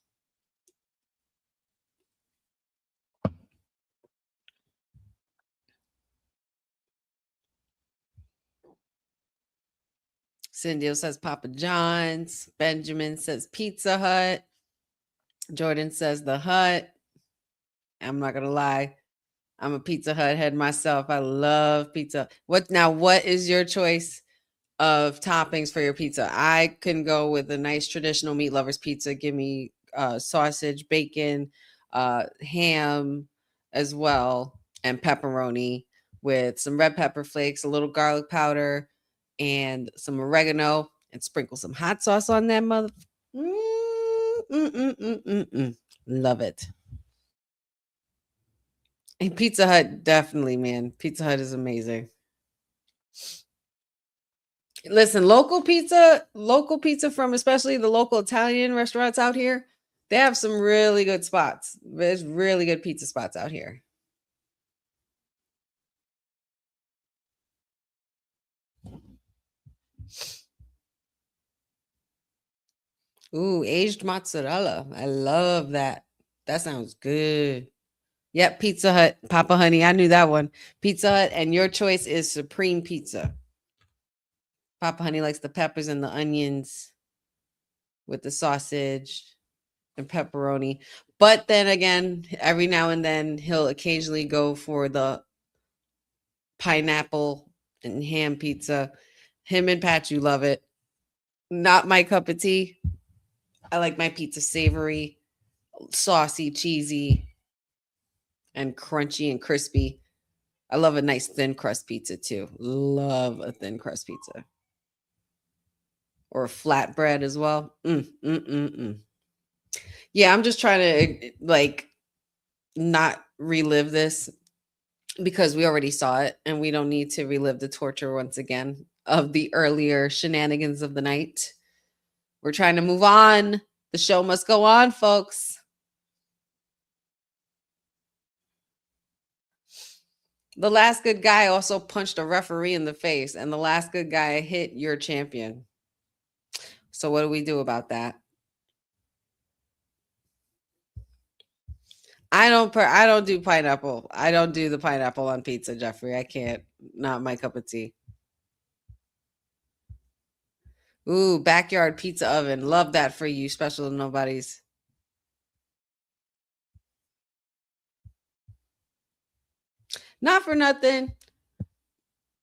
[SPEAKER 2] Cindy says Papa John's. Benjamin says Pizza Hut. Jordan says the Hut. I'm not gonna lie, I'm a Pizza Hut head myself. I love pizza. What is your choice of toppings for your pizza? I can go with a nice traditional meat lovers pizza. Give me sausage, bacon, ham as well, and pepperoni with some red pepper flakes, a little garlic powder, and some oregano, and sprinkle some hot sauce on that mother. Love it. And Pizza Hut, definitely, man. Pizza Hut is amazing. Listen, local pizza from especially the local Italian restaurants out here, they have some really good spots. There's really good pizza spots out here. Ooh, aged mozzarella. I love that. That sounds good. Yep, Pizza Hut, Papa Honey. I knew that one. Pizza Hut, and your choice is Supreme Pizza. Papa Honey likes the peppers and the onions with the sausage and pepperoni. But then again, every now and then he'll occasionally go for the pineapple and ham pizza. Him and Pat, you love it. Not my cup of tea. I like my pizza savory, saucy, cheesy, and crunchy and crispy. I love a nice thin crust pizza too. Love a thin crust pizza. Or a flatbread as well. Yeah, I'm just trying to not relive this because we already saw it and we don't need to relive the torture once again of the earlier shenanigans of the night. We're trying to move on. The show must go on, folks. The last good guy also punched a referee in the face, and the last good guy hit your champion. So what do we do about that? I don't do pineapple. I don't do the pineapple on pizza, Jeffrey. I can't. Not my cup of tea. Ooh, backyard pizza oven. Love that for you, special nobodies. Not for nothing.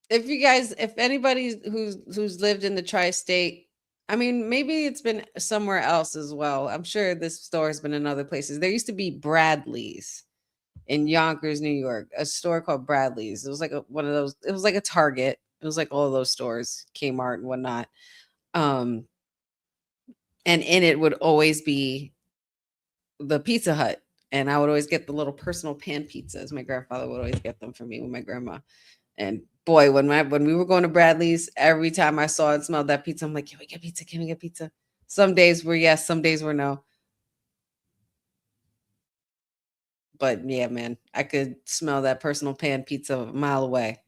[SPEAKER 2] If anybody who's lived in the tri-state, I mean, maybe it's been somewhere else as well. I'm sure this store has been in other places. There used to be Bradley's in Yonkers, New York, a store called Bradley's. It was like one of those. It was like a Target. It was like all of those stores, Kmart and whatnot. And in it would always be the Pizza Hut. And I would always get the little personal pan pizzas. My grandfather would always get them for me with my grandma. And boy, when we were going to Bradley's, every time I saw and smelled that pizza, I'm like, can we get pizza? Can we get pizza? Some days were yes, some days were no. But yeah, man, I could smell that personal pan pizza a mile away.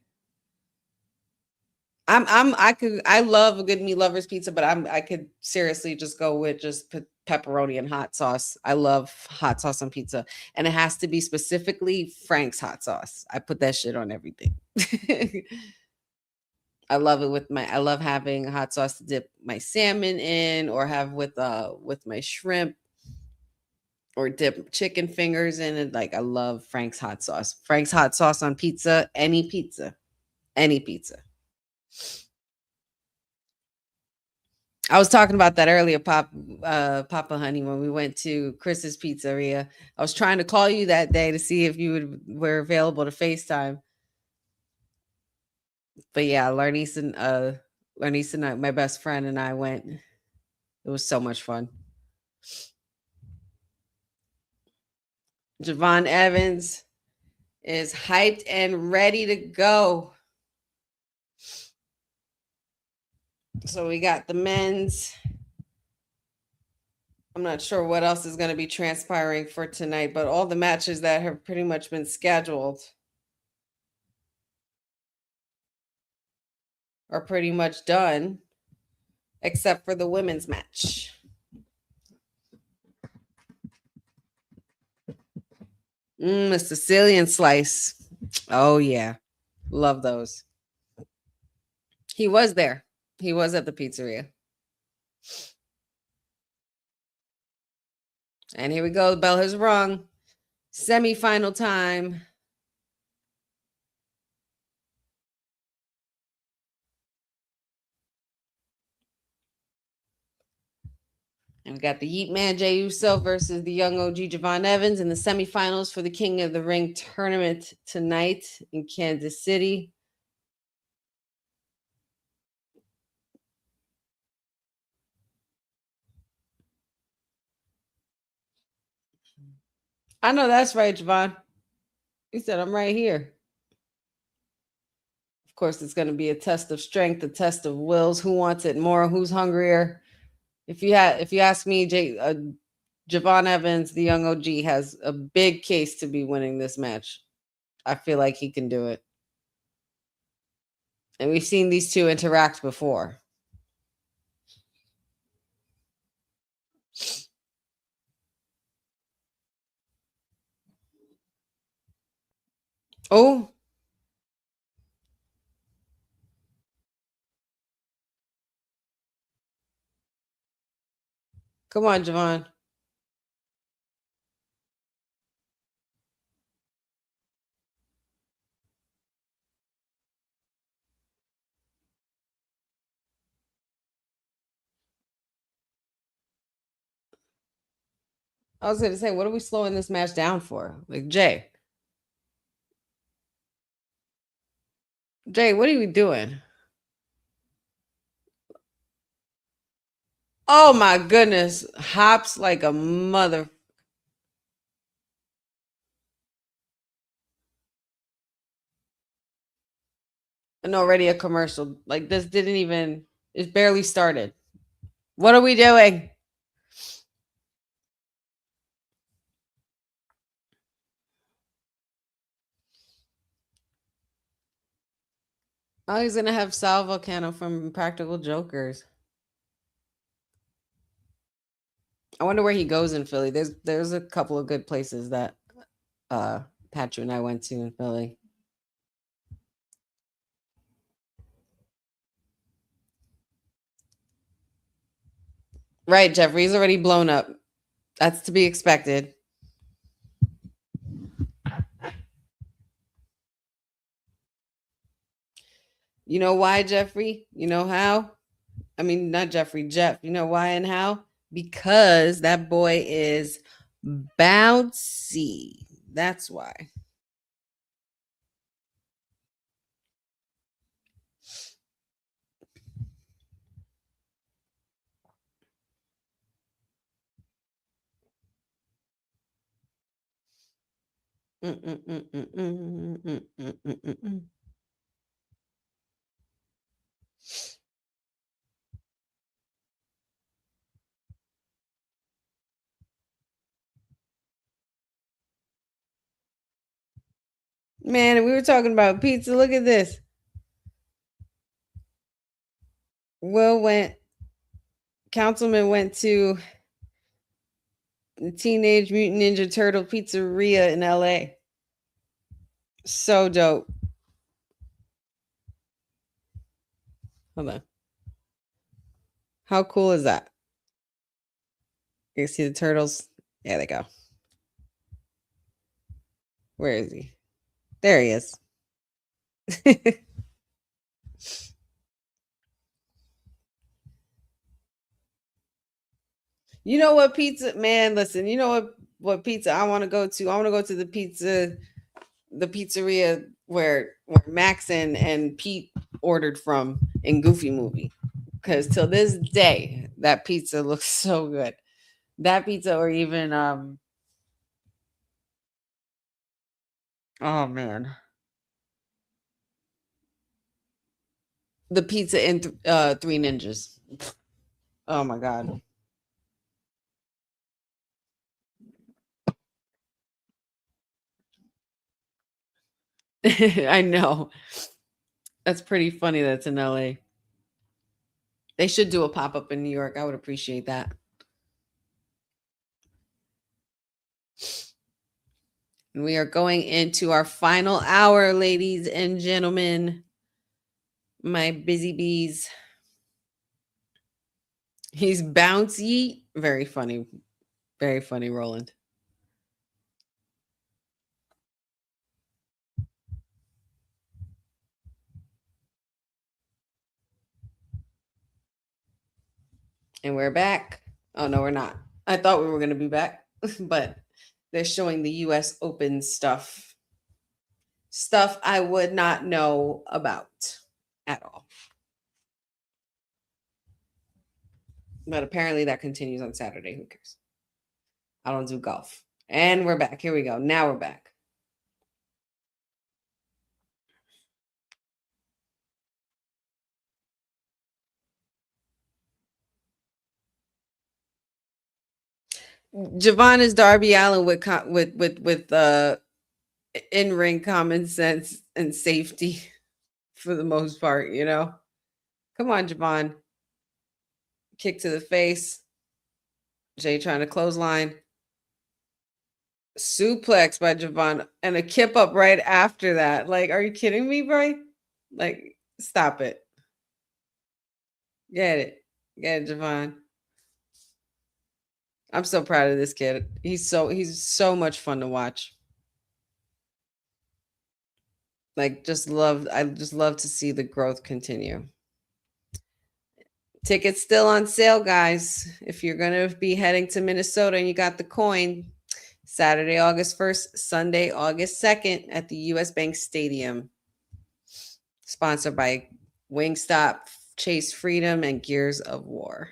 [SPEAKER 2] I love a good meat lovers pizza, but I could seriously just go with just pepperoni and hot sauce. I love hot sauce on pizza, and it has to be specifically Frank's hot sauce. I put that shit on everything. I love it I love having hot sauce to dip my salmon in, or have with my shrimp, or dip chicken fingers in it. Like, I love Frank's hot sauce. Frank's hot sauce on pizza, any pizza. Any pizza. I was talking about that earlier, Papa Honey, when we went to Chris's Pizzeria. I was trying to call you that day to see if you were available to FaceTime. But yeah, Larnice and I, my best friend, and I went. It was so much fun. Javon Evans is hyped and ready to go. So we got the men's. I'm not sure what else is going to be transpiring for tonight, but all the matches that have pretty much been scheduled are pretty much done, except for the women's match. A Sicilian slice. Oh, yeah. Love those. He was there. He was at the pizzeria. And here we go. The bell has rung. Semi-final time. And we got the Yeet Man Jey Uso versus the young OG Javon Evans in the semifinals for the King of the Ring tournament tonight in Kansas City. I know that's right, Javon. He said, I'm right here. Of course, it's going to be a test of strength, a test of wills. Who wants it more? Who's hungrier? If you ask me, Javon Evans, the young OG, has a big case to be winning this match. I feel like he can do it. And we've seen these two interact before. Oh. Come on, Javon. I was going to say, what are we slowing this match down for? Like, Jay, what are we doing? Oh, my goodness. Hops like a mother. And already a commercial. Like, this didn't even, it barely started. What are we doing? Oh, he's going to have Sal Volcano from Practical Jokers. I wonder where he goes in Philly. There's a couple of good places that Patrick and I went to in Philly. Right, Jeffrey's already blown up. That's to be expected. You know why, Jeffrey? You know how? I mean, not Jeffrey, Jeff. You know why and how? Because that boy is bouncy. That's why. Man, we were talking about pizza. Look at this. Councilman went to Teenage Mutant Ninja Turtle Pizzeria in LA. So dope. Hold on. How cool is that? You see the turtles? There they go. Where is he? There he is. You know what pizza, man, listen, you know what pizza I want to go to? I want to go to the pizzeria where Max and Pete ordered from in Goofy movie. Because till this day, that pizza looks so good. That pizza, or even oh man, the pizza in Three Ninjas. Oh my god. I know. That's pretty funny. That's in LA. They should do a pop up in New York. I would appreciate that. And we are going into our final hour, ladies and gentlemen. My busy bees. He's bouncy. Very funny. Very funny, Roland. And we're back. Oh, no, we're not. I thought we were going to be back, but they're showing the US Open stuff. Stuff I would not know about at all. But apparently that continues on Saturday. Who cares? I don't do golf. And we're back. Here we go. Now we're back. Javon is Darby Allin with in-ring common sense and safety for the most part, you know. Come on, Javon. Kick to the face. Jay trying to clothesline. Suplex by Javon and a kip up right after that. Like, are you kidding me, bro? Like, stop it. Get it, Javon. I'm so proud of this kid. He's so much fun to watch. Like, I just love to see the growth continue. Tickets still on sale, guys. If you're going to be heading to Minnesota and you got the coin, Saturday, August 1st, Sunday, August 2nd at the US Bank Stadium. Sponsored by Wingstop, Chase Freedom, and Gears of War.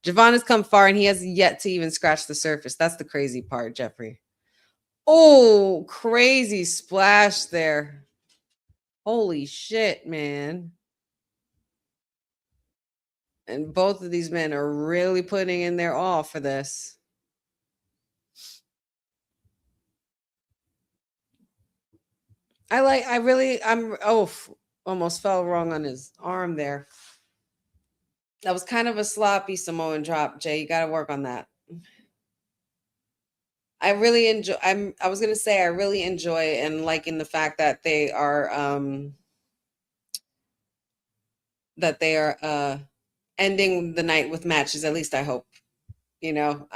[SPEAKER 2] Javon has come far and he has yet to even scratch the surface. That's the crazy part, Jeffrey. Oh, crazy splash there. Holy shit, man. And both of these men are really putting in their all for this. Almost fell wrong on his arm there. That was kind of a sloppy Samoan drop, Jay. You got to work on that. I really enjoy. I was gonna say I really enjoy and liking the fact that they are ending the night with matches. At least I hope. You know,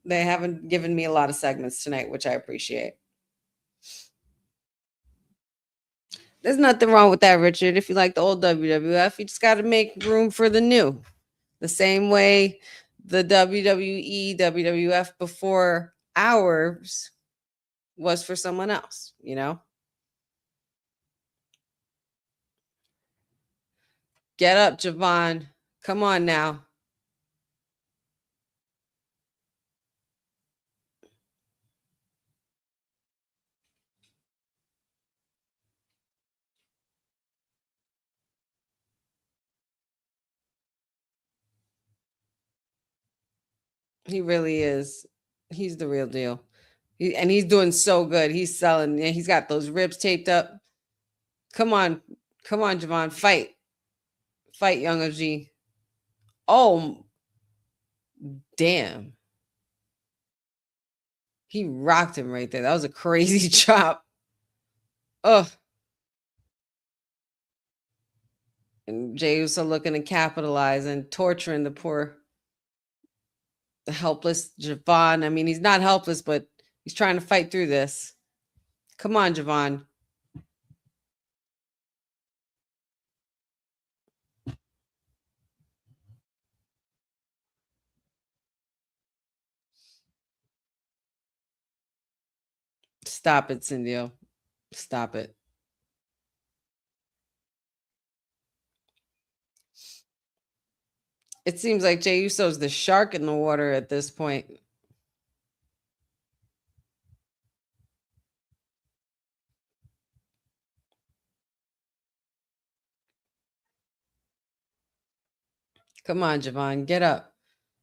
[SPEAKER 2] they haven't given me a lot of segments tonight, which I appreciate. There's nothing wrong with that, Richard. If you like the old WWF, you just got to make room for the new. The same way the WWE, WWF before ours was for someone else, you know? Get up, Javon. Come on now. He really is. He's the real deal. And he's doing so good. He's selling. He's got those ribs taped up. Come on. Come on, Javon. Fight. Fight, young OG. Oh, damn. He rocked him right there. That was a crazy chop. Ugh. And Jey Uso looking to capitalize and torturing the helpless Javon. I mean, he's not helpless, but he's trying to fight through this. Come on, Javon. Stop it, Cindy. Stop it. It seems like Jey Uso's the shark in the water at this point. Come on, Javon, get up.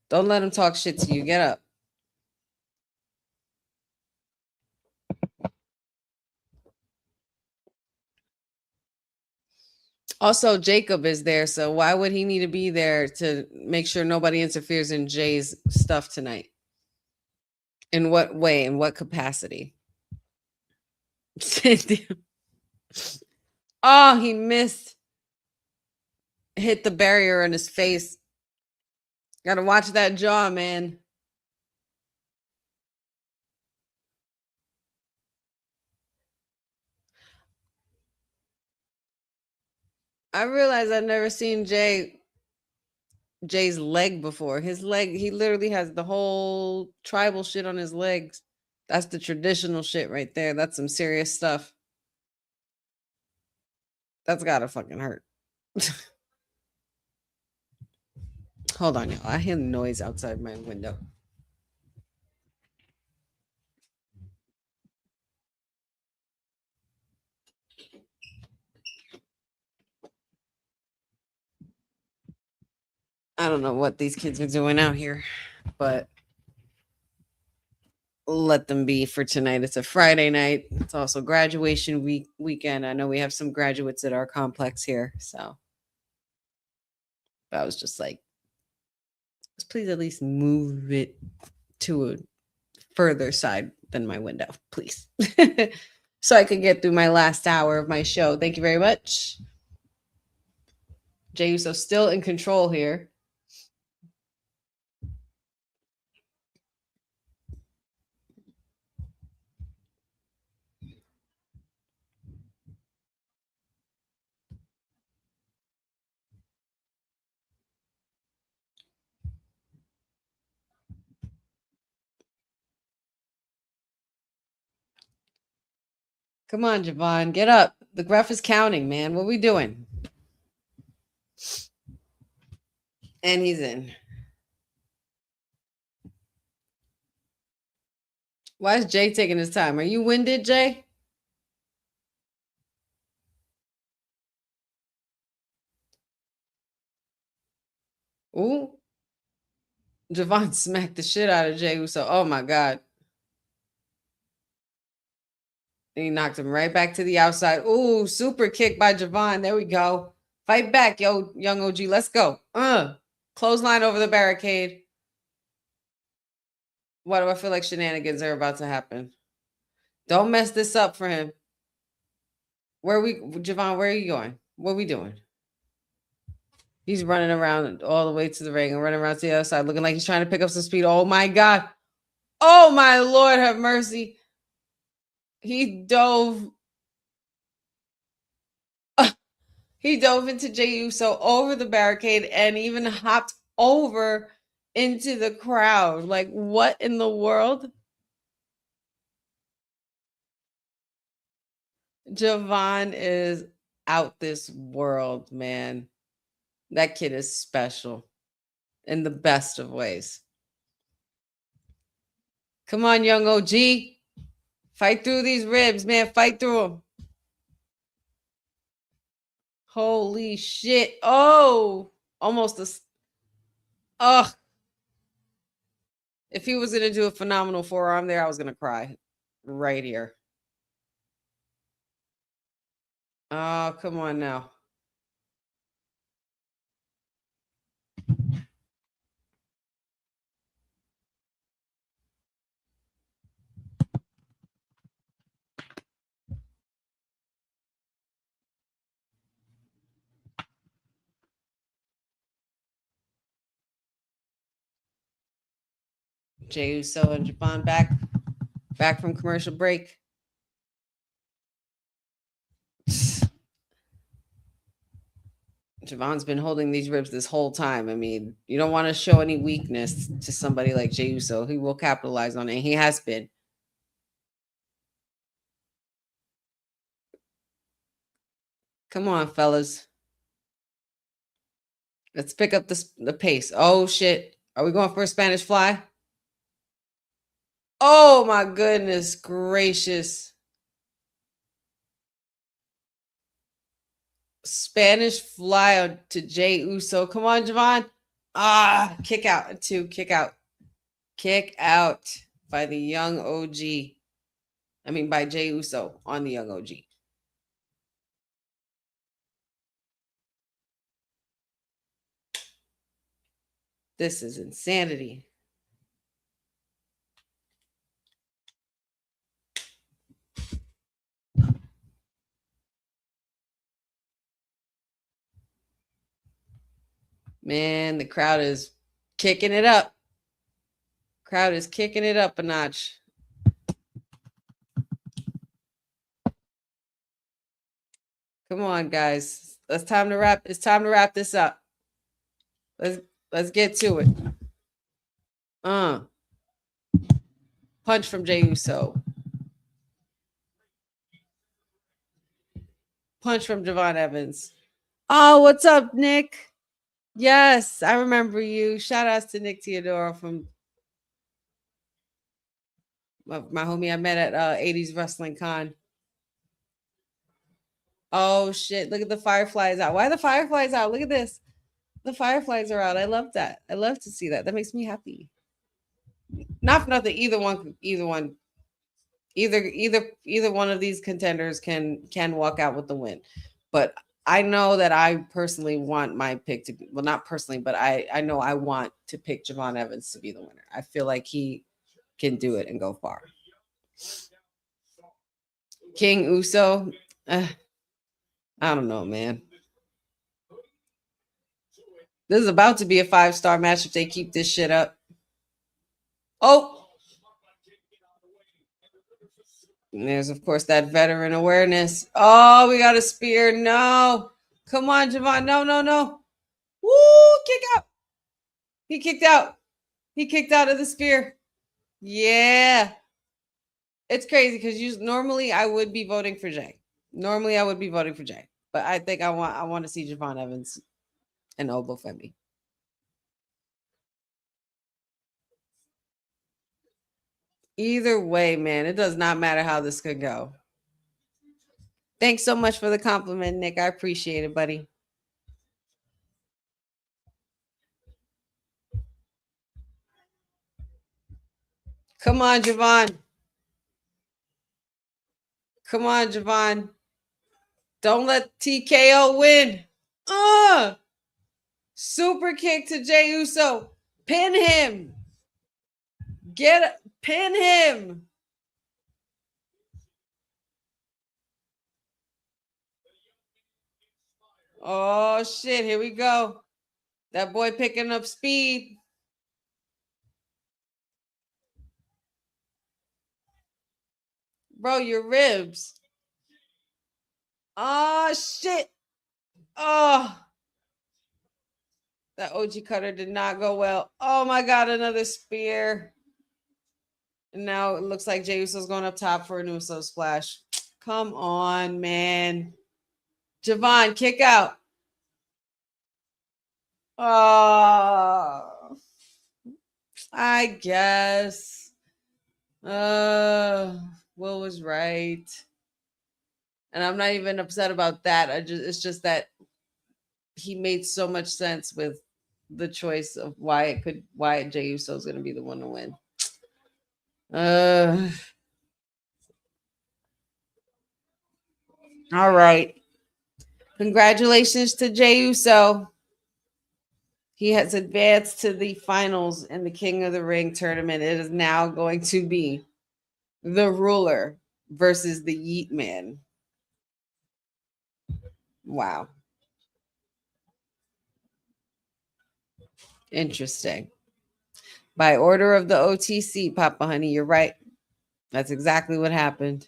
[SPEAKER 2] Don't let him talk shit to you. Get up. Also, Jacob is there, so why would he need to be there to make sure nobody interferes in Jay's stuff tonight? In what way? In what capacity? Oh, he missed. Hit the barrier in his face. Gotta watch that jaw, man. I realized I've never seen Jay's leg before. His leg, he literally has the whole tribal shit on his legs. That's the traditional shit right there. That's some serious stuff. That's gotta fucking hurt. Hold on, y'all. I hear noise outside my window. I don't know what these kids are doing out here, but let them be for tonight. It's a Friday night. It's also graduation weekend. I know we have some graduates at our complex here, so I was just like, please at least move it to a further side than my window, please. So I could get through my last hour of my show. Thank you very much. Jey Uso still in control here. Come on, Javon, get up. The ref is counting, man. What are we doing? And he's in. Why is Jay taking his time? Are you winded, Jay? Ooh. Javon smacked the shit out of Jey Uso. Oh my God. And he knocked him right back to the outside. Ooh, super kick by Javon. There we go. Fight back, yo, young OG. Let's go. Clothesline over the barricade. Why do I feel like shenanigans are about to happen? Don't mess this up for him. Javon, where are you going? What are we doing? He's running around all the way to the ring and running around to the other side, looking like he's trying to pick up some speed. Oh my God. Oh my Lord, have mercy. He dove. He dove into Jey Uso over the barricade and even hopped over into the crowd. Like, what in the world? Javon is out this world, man. That kid is special in the best of ways. Come on, young OG. Fight through these ribs, man. Fight through them. Holy shit. Oh, almost a. Ugh. If he was going to do a phenomenal forearm there, I was going to cry right here. Oh, come on now. Jey Uso and Javon back from commercial break. Javon's been holding these ribs this whole time. I mean, you don't want to show any weakness to somebody like Jey Uso. He will capitalize on it. He has been. Come on, fellas. Let's pick up the pace. Oh, shit. Are we going for a Spanish fly? Oh, my goodness gracious. Spanish fly to Jey Uso. Come on, Javon. Ah, kick out. 2, kick out. Kick out by the young OG. I mean, by Jey Uso on the young OG. This is insanity. Man, the crowd is kicking it up. Crowd is kicking it up a notch. Come on, guys. It's time to wrap this up. Let's get to it. Punch from Jey Uso. Punch from Javon Evans. Oh, what's up, Nick? Yes, I remember you. Shout outs to Nick Teodoro from my homie I met at 80s Wrestling Con. Oh, shit. Look at the fireflies out. Why are the fireflies out? Look at this. The fireflies are out. I love that. I love to see that. That makes me happy. Not for nothing. Either one of these contenders can walk out with the win. But I know that I personally want my pick to be, well, not personally, but I know I want to pick Javon Evans to be the winner. I feel like he can do it and go far. King Uso, I don't know, man. This is about to be a 5-star match if they keep this shit up. Oh! And there's, of course, that veteran awareness. Oh, we got a spear. No. Come on, Javon. No. Woo! Kick out. He kicked out. He kicked out of the spear. Yeah. It's crazy because normally I would be voting for Jay. But I think I want to see Javon Evans and Obafemi. Either way, man, it does not matter how this could go. Thanks so much for the compliment, Nick. I appreciate it, buddy. Come on, Javon. Come on, Javon. Don't let TKO win. Super kick to Jey Uso. Pin him. Pin him. Oh, shit. Here we go. That boy picking up speed. Bro, your ribs. Oh, shit. Oh. That OG cutter did not go well. Oh, my God. Another spear. And now it looks like Jey Uso's going up top for an Uso splash. Come on, man. Javon, kick out. Oh, I guess. Will was right. And I'm not even upset about that. It's just that he made so much sense with the choice of why Jey Uso is going to be the one to win. All right. Congratulations to Jey Uso. He has advanced to the finals in the King of the Ring tournament. It is now going to be the Ruler versus the Yeet Man. Wow. Interesting. By order of the OTC, Papa Honey, you're right. That's exactly what happened.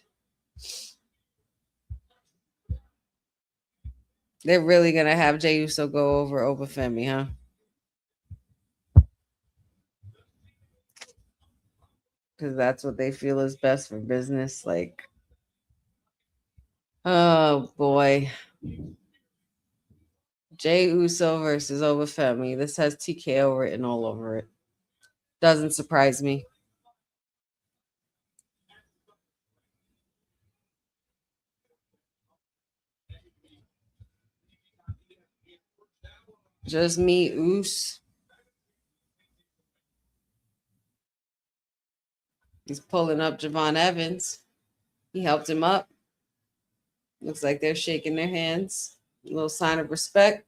[SPEAKER 2] They're really going to have Jey Uso go over Femi, huh? Because that's what they feel is best for business. Like, oh boy. Jey Uso versus Femi. This has TKO written all over it. Doesn't surprise me. Just me, Oos. He's pulling up Javon Evans. He helped him up. Looks like they're shaking their hands. A little sign of respect.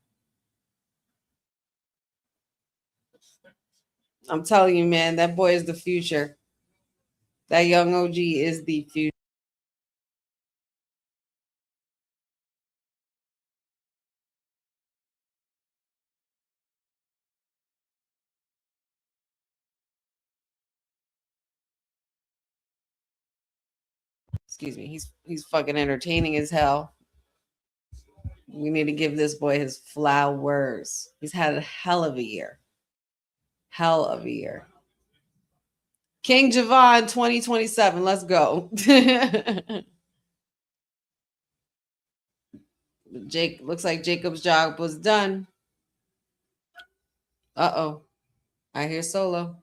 [SPEAKER 2] I'm telling you, man, that boy is the future. That young OG is the future. Excuse me. He's fucking entertaining as hell. We need to give this boy his flowers. He's had a hell of a year. Hell of a year. King Javon 2027. Let's go. Jake looks like Jacob's job was done. Uh-oh. I hear Solo.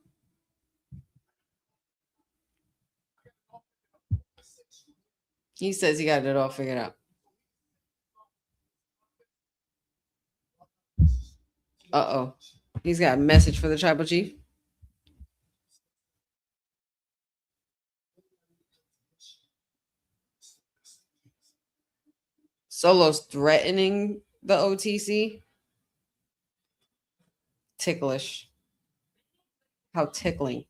[SPEAKER 2] He says he got it all figured out. Uh-oh. He's got a message for the tribal chief. Solo's threatening the OTC. Ticklish. How tickling.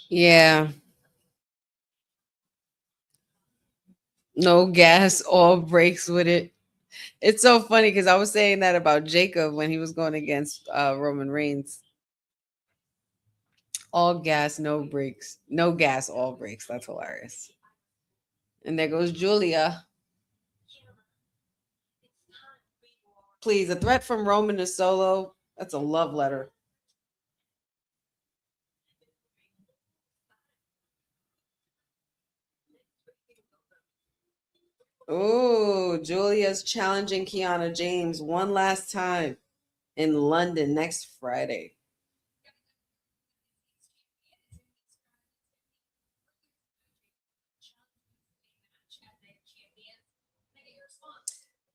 [SPEAKER 2] Yeah. No gas, all brakes with it. It's so funny because I was saying that about Jacob when he was going against Roman Reigns. All gas, no brakes. No gas, all brakes. That's hilarious. And there goes Julia. Please, a threat from Roman to Solo. That's a love letter. Oh, Julia's challenging Kiana James one last time in London next Friday.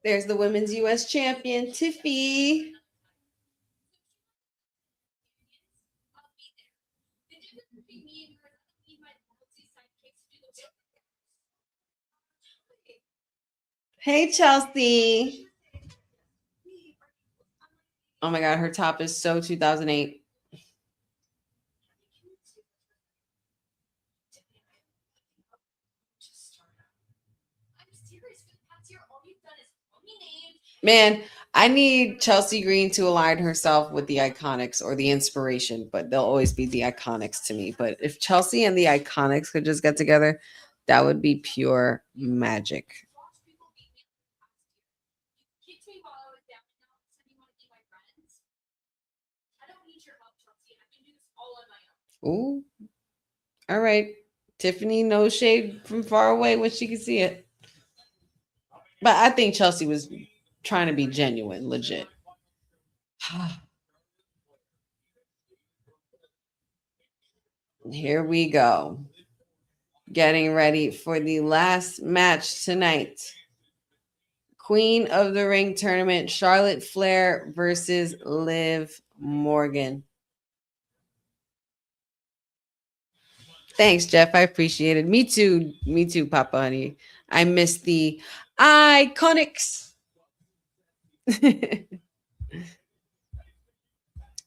[SPEAKER 2] There's the women's U.S. champion, Tiffy. Hey, Chelsea. Oh my God, her top is so 2008. Man, I need Chelsea Green to align herself with the Iconics or the Inspiration, but they'll always be the Iconics to me. But if Chelsea and the Iconics could just get together, that would be pure magic. Ooh. All right. Tiffany, no shade from far away when she can see it. But I think Chelsea was trying to be genuine, legit. Here we go. Getting ready for the last match tonight. Queen of the Ring tournament, Charlotte Flair versus Liv Morgan. Thanks, Jeff. I appreciate it. Me too. Me too, Papa Honey. I miss the Iconics.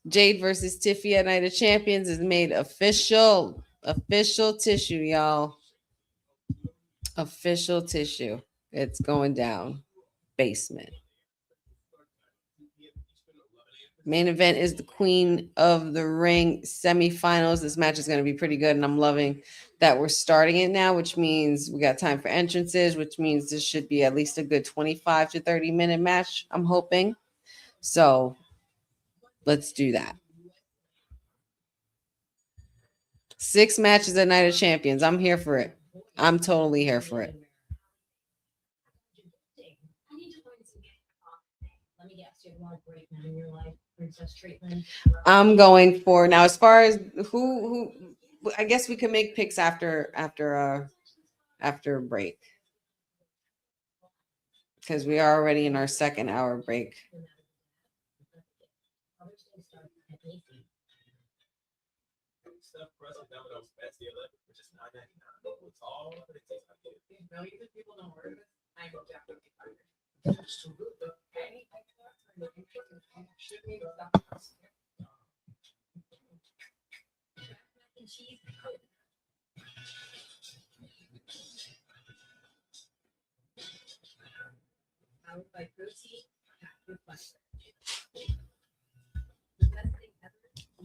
[SPEAKER 2] Jade versus Tiffy at Night of Champions is made official. Official tissue, y'all. Official tissue. It's going down. Basement. Main event is the Queen of the Ring semifinals. This match is going to be pretty good, and I'm loving that we're starting it now, which means we got time for entrances, which means this should be at least a good 25 to 30-minute match, I'm hoping. So let's do that. 6 matches at Night of Champions. I'm here for it. I'm totally here for it. I'm going for now. As far as who I guess we can make picks after a break, because we are already in our second hour break.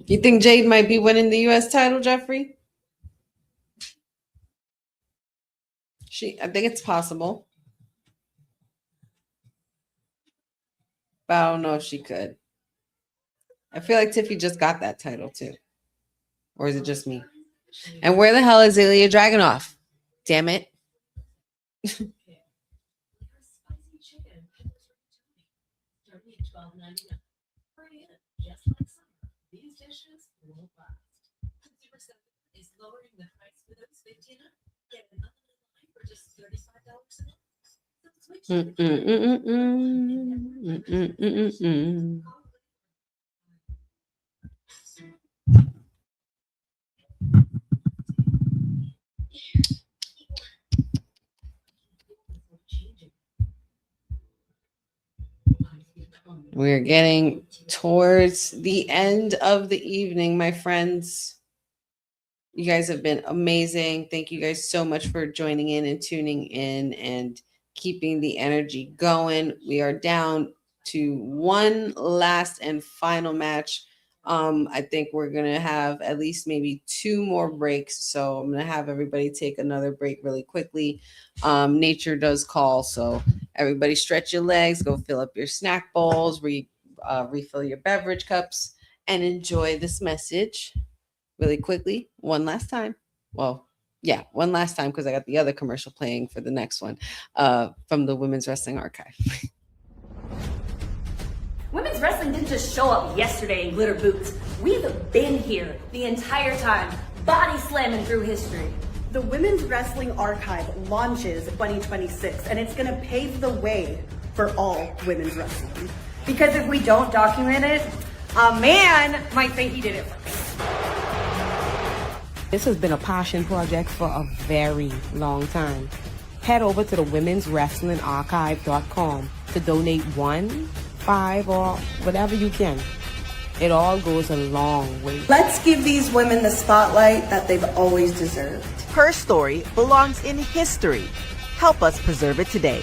[SPEAKER 2] You think Jade might be winning the U.S. title, Jeffrey? I think it's possible, but I don't know if she could. I feel like Tiffy just got that title too, or is it just me? And where the hell is Ilya Dragunov? Damn it! We're getting towards the end of the evening, my friends. You guys have been amazing. Thank you guys so much for joining in and tuning in and keeping the energy going. We are down to one last and final match. I think we're going to have at least maybe 2 more breaks. So I'm going to have everybody take another break really quickly. Nature does call. So everybody stretch your legs, go fill up your snack bowls, refill your beverage cups, and enjoy this message really quickly. One last time. Well, yeah, one last time, because I got the other commercial playing for the next one from the Women's Wrestling Archive.
[SPEAKER 3] Women's wrestling didn't just show up yesterday in glitter boots. We've been here the entire time, body slamming through history.
[SPEAKER 4] The Women's Wrestling Archive launches 2026, and it's going to pave the way for all women's wrestling.
[SPEAKER 3] Because if we don't document it, a man might say he did it first.
[SPEAKER 5] This has been a passion project for a very long time. Head over to the womenswrestlingarchive.com to donate 1, 5, or whatever you can. It all goes a long way.
[SPEAKER 11] Let's give these women the spotlight that they've always deserved.
[SPEAKER 6] Her story belongs in history. Help us preserve it today.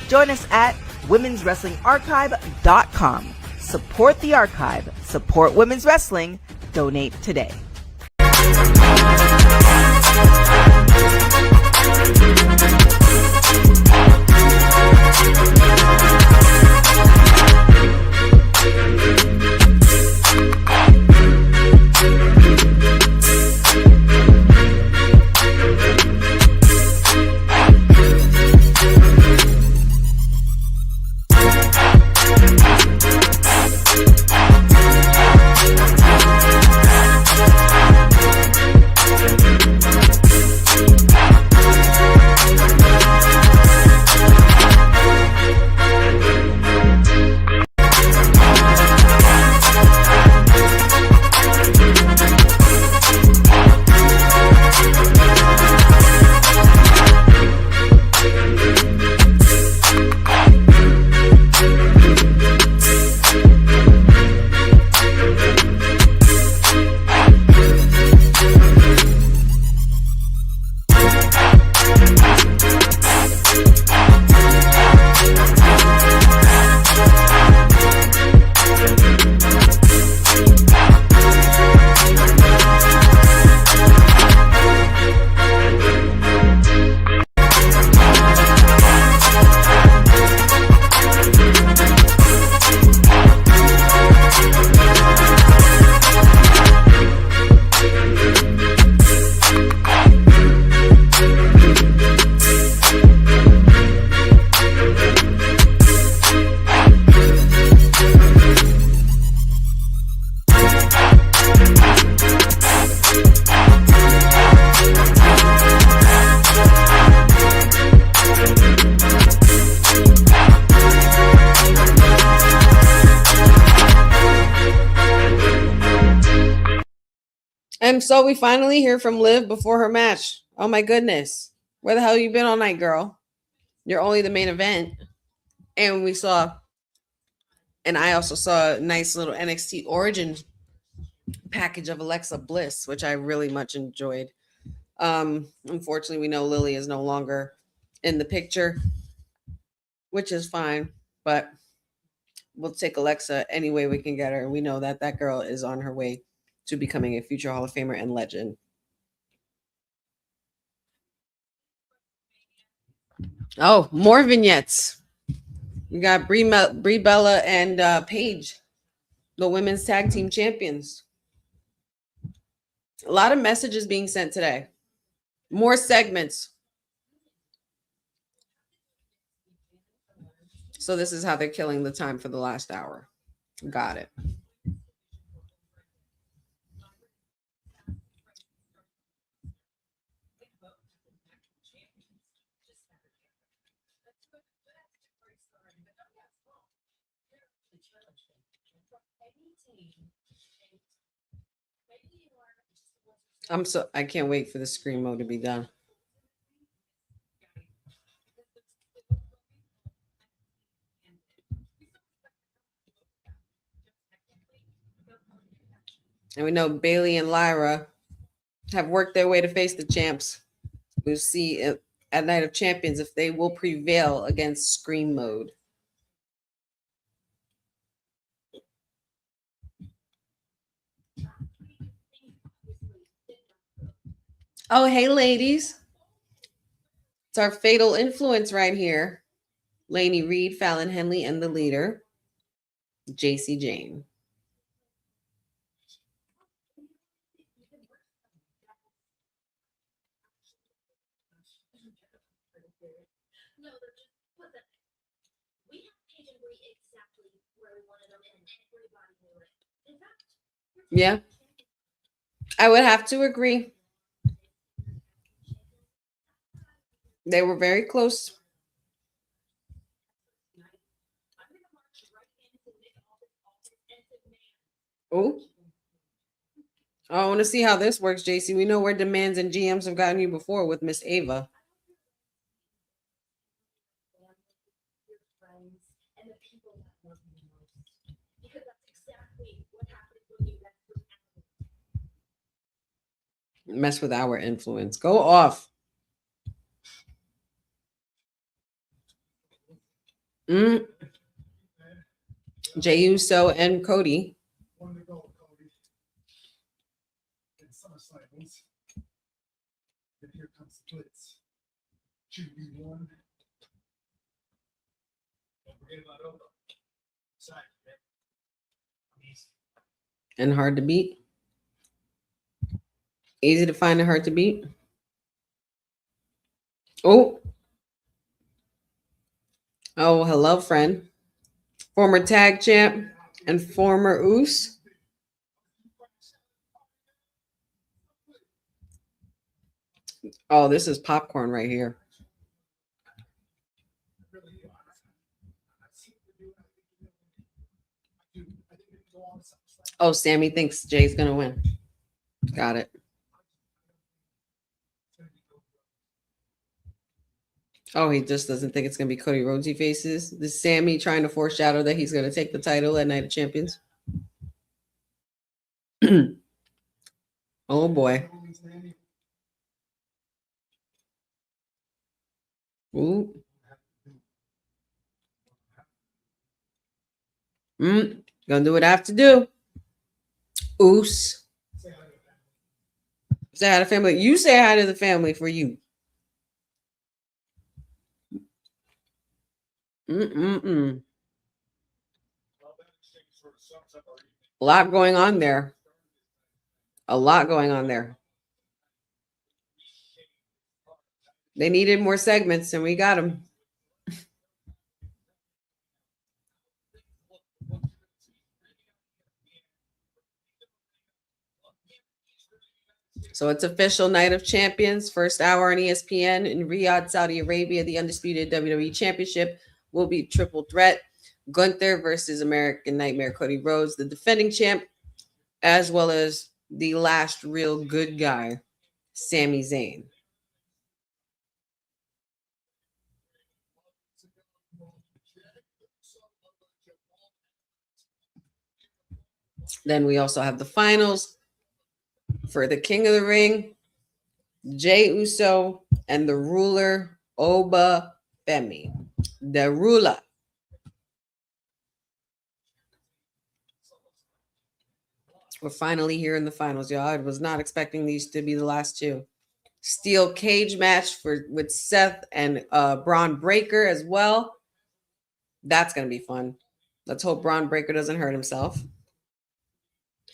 [SPEAKER 6] Join us at womenswrestlingarchive.com. Support the archive. Support women's wrestling. Donate today.
[SPEAKER 2] And so we finally hear from Liv before her match. Oh my goodness. Where the hell you been all night, girl? You're only the main event. And we saw, and I also saw a nice little NXT Origins package of Alexa Bliss, which I really much enjoyed. Unfortunately, we know Lily is no longer in the picture, which is fine, but we'll take Alexa any way we can get her. We know that that girl is on her way to becoming a future Hall of Famer and legend. Oh, more vignettes. We got Brie Bella and Paige, the women's tag team champions. A lot of messages being sent today. More segments. So this is how they're killing the time for the last hour. Got it. I can't wait for the screen mode to be done. And we know Bailey and Lyra have worked their way to face the champs. We'll see at Night of Champions if they will prevail against Scream Mode. Oh, hey, ladies. It's our fatal influence right here. Lainey Reed, Fallon Henley, and the leader, JC Jane. Yeah, I would have to agree. They were very close. Oh, I want to see how this works, JC. We know where demands and GMs have gotten you before with Miss Ava. Mess with our influence. Go off. Jey Uso and Cody.
[SPEAKER 12] Here comes the blitz. 2v1. Don't forget about Oba.
[SPEAKER 2] And hard to beat. Easy to find and hard to beat. Oh. Oh, hello, friend. Former tag champ and former Oos. Oh, this is popcorn right here. Oh, Sammy thinks Jay's going to win. Got it. Oh, he just doesn't think it's going to be Cody Rhodes he faces. This Sammy trying to foreshadow that he's going to take the title at Night of Champions. Oh, boy. Ooh. Gonna do what I have to do. Oos. Say hi to family. You say hi to the family for you. A lot going on there. A lot going on there. They needed more segments, and we got them. So it's official Night of Champions, first hour on ESPN in Riyadh, Saudi Arabia. The undisputed WWE Championship will be triple threat. Gunther versus American Nightmare Cody Rhodes, the defending champ, as well as the last real good guy, Sami Zayn. Then we also have the finals for the King of the Ring, Jey Uso, and the ruler, Oba Femi. The ruler. We're finally here in the finals, y'all. I was not expecting these to be the last two. Steel cage match with Seth and Braun Breaker as well. That's going to be fun. Let's hope Braun Breaker doesn't hurt himself.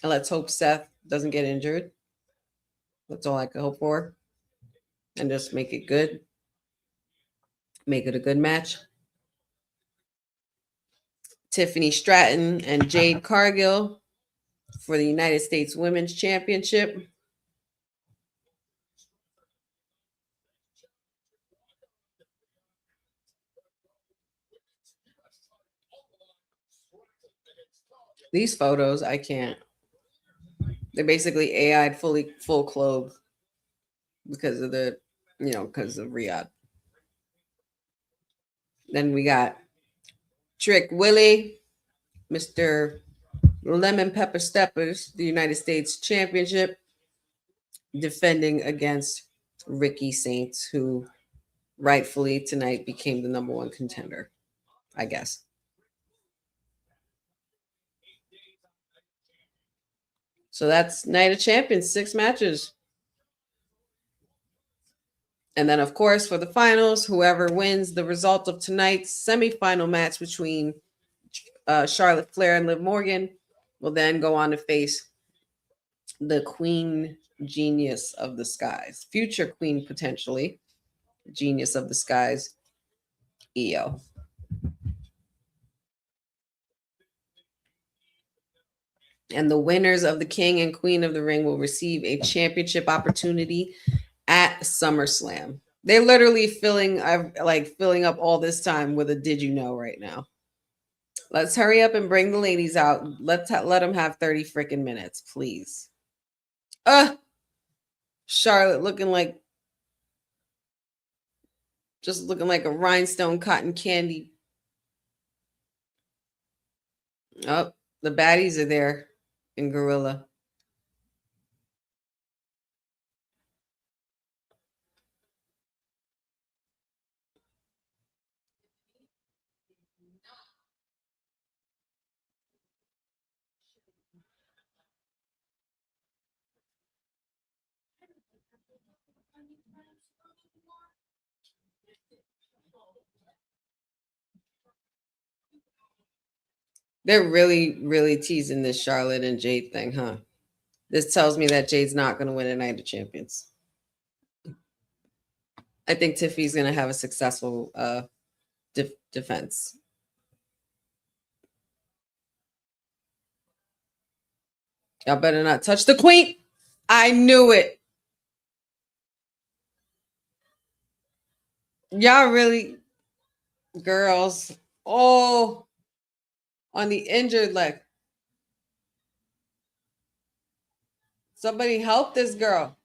[SPEAKER 2] And let's hope Seth doesn't get injured. That's all I can hope for. And just make it good. Make it a good match. Tiffany Stratton and Jade Cargill for the United States Women's Championship. These photos, I can't. They're basically AI'd full clothes because of the, because of Riyadh. Then we got Trick Willie, Mr. Lemon Pepper Steppers, the United States Championship, defending against Ricky Saints, who rightfully tonight became the number one contender, I guess. So that's Night of Champions, 6 matches. And then, of course, for the finals, whoever wins the result of tonight's semifinal match between Charlotte Flair and Liv Morgan will then go on to face the Queen Genius of the Skies, future Queen potentially, Genius of the Skies, Io. And the winners of the King and Queen of the Ring will receive a championship opportunity at SummerSlam. They're literally filling up all this time with a did you know right now. Let's hurry up and bring the ladies out. Let them have 30 freaking minutes, please. Charlotte looking like a rhinestone cotton candy. Oh, the baddies are there in Gorilla. They're really, really teasing this Charlotte and Jade thing, huh? This tells me that Jade's not going to win a Night of Champions. I think Tiffy's going to have a successful defense. Y'all better not touch the queen. I knew it. Y'all really, girls. Oh, on the injured leg. Somebody help this girl.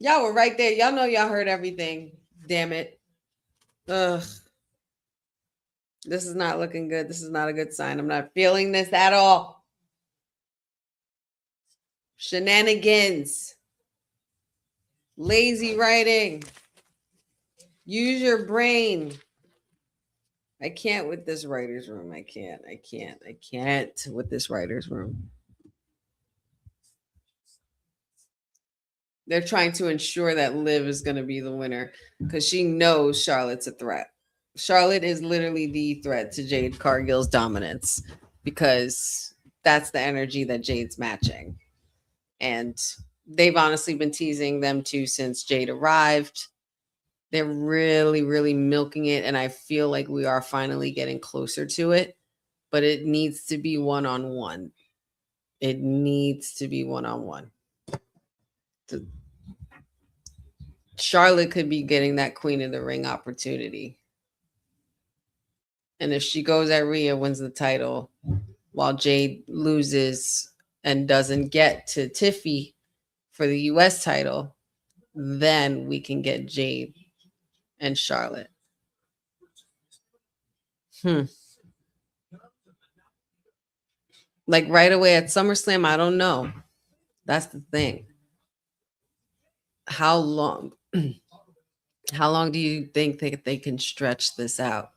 [SPEAKER 2] Y'all were right there. Y'all know y'all heard everything. Damn it. Ugh. This is not looking good. This is not a good sign. I'm not feeling this at all. Shenanigans. Lazy writing. Use your brain. I can't with this writer's room. I can't with this writer's room. They're trying to ensure that Liv is going to be the winner because she knows Charlotte's a threat. Charlotte is literally the threat to Jade Cargill's dominance because that's the energy that Jade's matching. And they've honestly been teasing them too since Jade arrived. They're really, really milking it. And I feel like we are finally getting closer to it. But it needs to be one-on-one. It needs to be one-on-one. Charlotte could be getting that Queen of the Ring opportunity. And if she goes at Rhea, wins the title, while Jade loses and doesn't get to Tiffy for the US title, then we can get Jade and Charlotte. Like right away at SummerSlam, I don't know. That's the thing. How long? How long do you think they can stretch this out?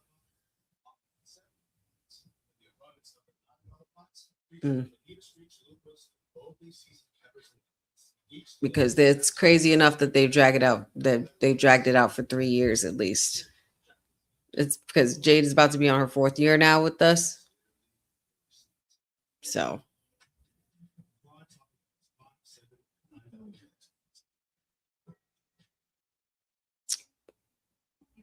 [SPEAKER 2] Because it's crazy enough that they've dragged it out. That they've dragged it out for 3 years at least. It's because Jade is about to be on her 4th year now with us. So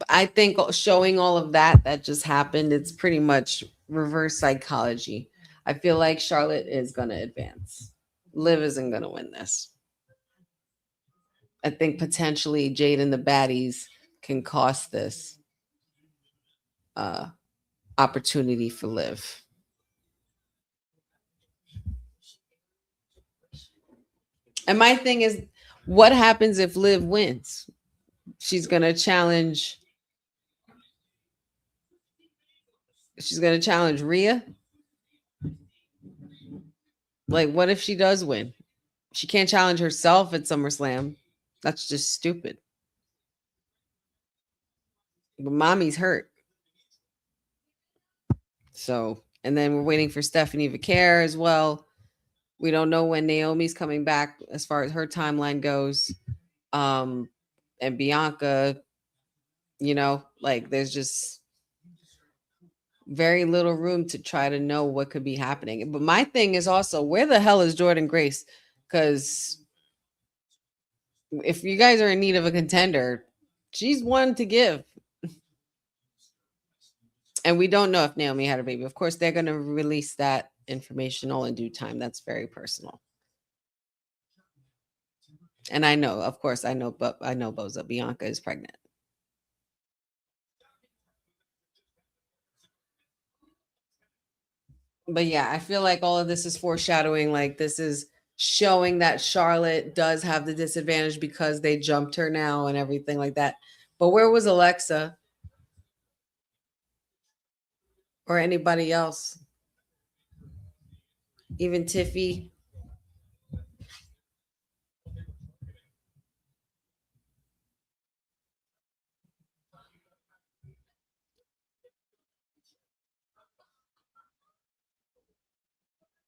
[SPEAKER 2] I think showing all of that just happened, it's pretty much reverse psychology. I feel like Charlotte is going to advance. Liv isn't going to win this. I think potentially Jade and the baddies can cost this opportunity for Liv. And my thing is, what happens if Liv wins? She's going to challenge. She's going to challenge Rhea. Like, what if she does win? She can't challenge herself at SummerSlam. That's just stupid. But mommy's hurt. So, and then we're waiting for Stephanie Vaquer as well. We don't know when Naomi's coming back as far as her timeline goes. And Bianca, you know, like there's just very little room to try to know what could be happening. But my thing is also, where the hell is Jordan Grace? Because if you guys are in need of a contender, she's one to give. And we don't know if Naomi had a baby. Of course, they're going to release that information all in due time. That's very personal. And I know, of course, I know Boza, Bianca is pregnant. But yeah, I feel like all of this is foreshadowing. Like this is showing that Charlotte does have the disadvantage because they jumped her now and everything like that. But where was Alexa? Or anybody else? Even Tiffy?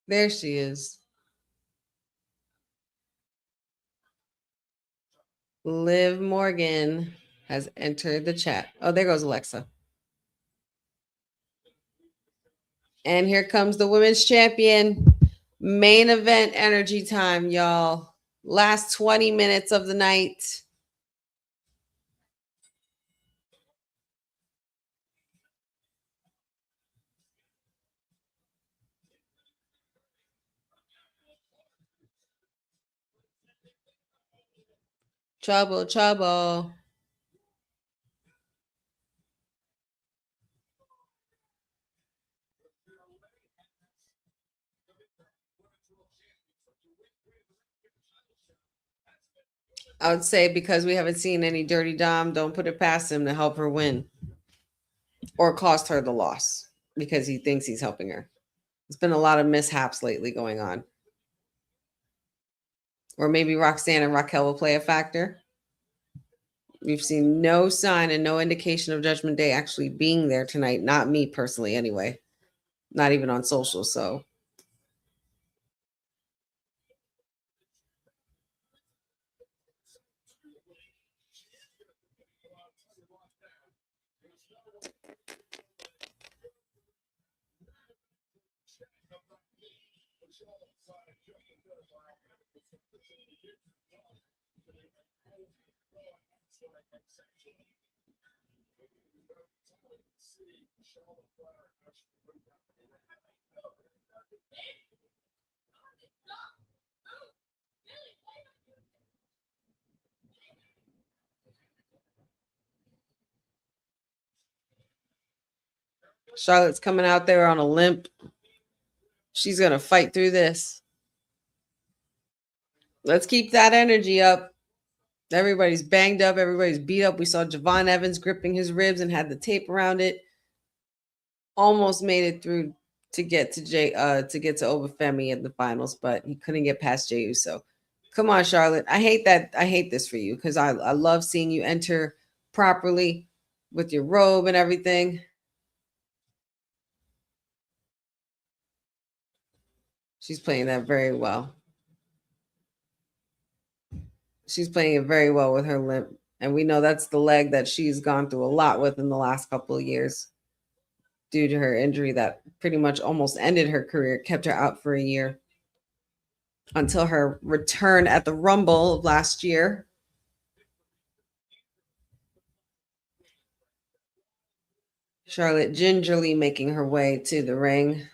[SPEAKER 2] There she is. Liv Morgan has entered the chat. Oh, there goes Alexa. And here comes the women's champion. Main event energy time, y'all. Last 20 minutes of the night. Trouble, trouble. I would say because we haven't seen any Dirty Dom, don't put it past him to help her win. Or cost her the loss because he thinks he's helping her. There's been a lot of mishaps lately going on. Or maybe Roxanne and Raquel will play a factor. We've seen no sign and no indication of Judgment Day actually being there tonight. Not me personally, anyway. Not even on social, so. Charlotte's coming out there on a limp. She's going to fight through this. Let's keep that energy up. Everybody's banged up. Everybody's beat up. We saw Javon Evans gripping his ribs and had the tape around it. Almost made it through to get to Obafemi in the finals, but he couldn't get past Jey Uso. Come on, Charlotte. I hate that. I hate this for you because I love seeing you enter properly with your robe and everything. She's playing that very well. She's playing it very well with her limp. And we know that's the leg that she's gone through a lot with in the last couple of years due to her injury that pretty much almost ended her career, kept her out for a year until her return at the Rumble of last year. Charlotte gingerly making her way to the ring.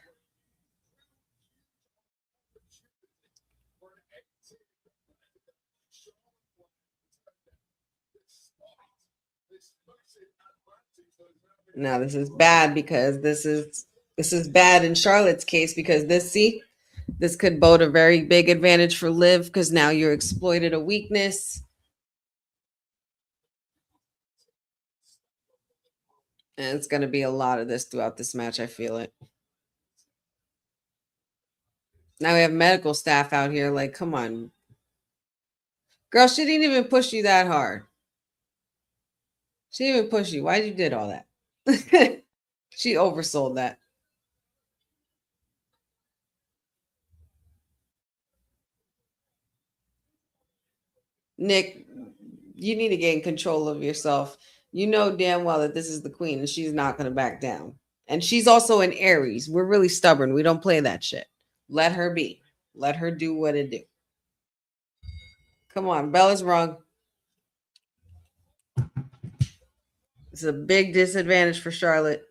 [SPEAKER 2] Now this is bad because this is bad in Charlotte's case because this could bode a very big advantage for Liv because now you're exploited a weakness. And it's going to be a lot of this throughout this match. I feel it. Now we have medical staff out here like, come on. Girl, she didn't even push you that hard. She didn't even push you. Why'd you did all that? She oversold that. Nick, you need to gain control of yourself. You know damn well that this is the queen and she's not going to back down. And she's also an Aries. We're really stubborn. We don't play that shit. Let her be. Let her do what it do. Come on. Bella's wrong. It's a big disadvantage for Charlotte.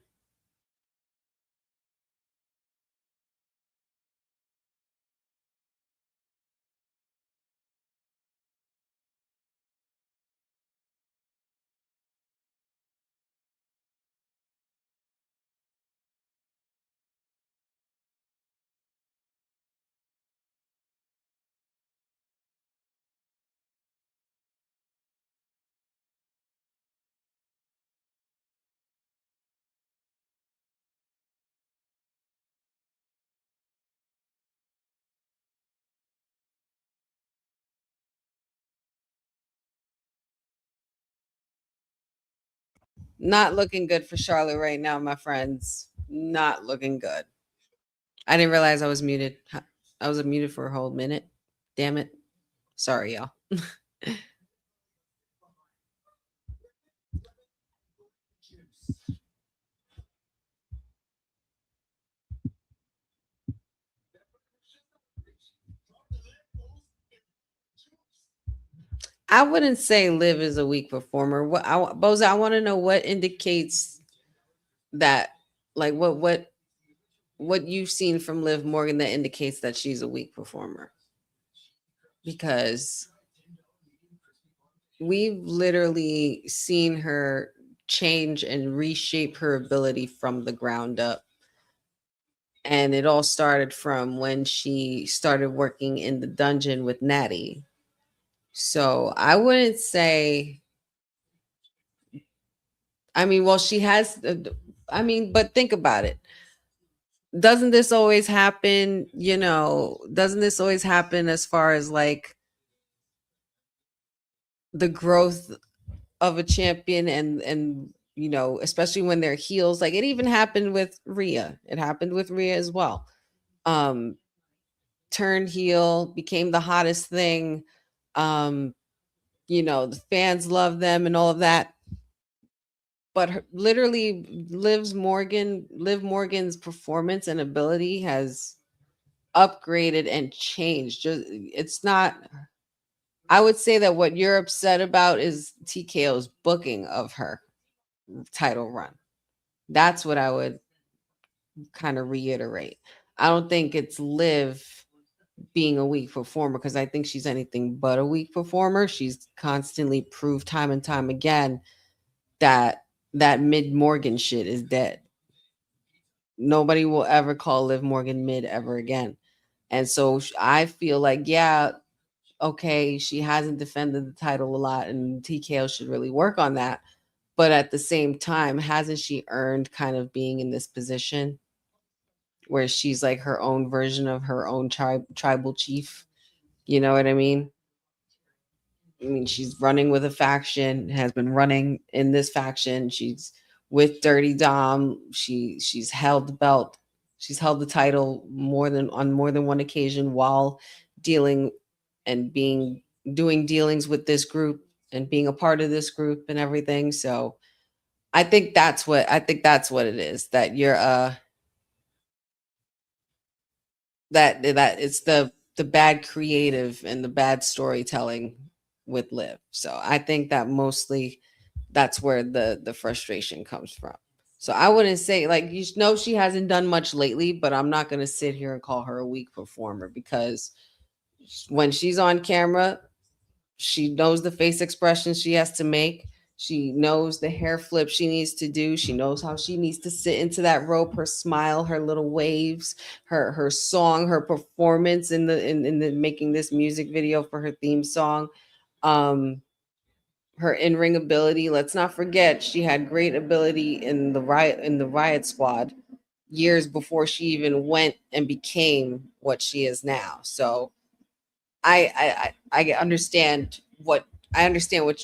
[SPEAKER 2] Not looking good for Charlotte right now, my friends. Not looking good. I didn't realize I was muted. I was muted for a whole minute. Damn it. Sorry, y'all. I wouldn't say Liv is a weak performer. Boza, I want to know what indicates that, like what you've seen from Liv Morgan that indicates that she's a weak performer. Because we've literally seen her change and reshape her ability from the ground up. And it all started from when she started working in the dungeon with Natty. So I wouldn't say, I mean, well, she has, I mean, but think about it. Doesn't this always happen, you know, doesn't this always happen as far as like the growth of a champion and you know, especially when they're heels, like it even happened with Rhea. It happened with Rhea as well. Turned heel, became the hottest thing. You know, the fans love them and all of that. But literally Liv Morgan's performance and ability has upgraded and changed. It's not, I would say that what you're upset about is TKO's booking of her title run. That's what I would kind of reiterate. I don't think it's Liv being a weak performer because I think she's anything but a weak performer. She's constantly proved time and time again that mid Morgan shit is dead. Nobody will ever call Liv Morgan mid ever again. And so I feel like, yeah, okay, she hasn't defended the title a lot, and TKO should really work on that. But at the same time, hasn't she earned kind of being in this position where she's like her own version of her own tribal chief? You know what I mean? I mean, she's running with a faction, has been running in this faction. She's with Dirty Dom. She's held the belt. She's held the title on more than one occasion while dealing and doing dealings with this group and being a part of this group and everything. So I think that's what it is, that you're that it's the bad creative and the bad storytelling with Liv. So I think that mostly that's where the frustration comes from. So I wouldn't say, like, you know, she hasn't done much lately, but I'm not going to sit here and call her a weak performer, because when she's on camera, she knows the face expressions she has to make. She knows the hair flip she needs to do. She knows how she needs to sit into that rope, her smile, her little waves, her song, her performance in the making this music video for her theme song. Her in-ring ability. Let's not forget, she had great ability in the Riot Squad years before she even went and became what she is now. So I understand what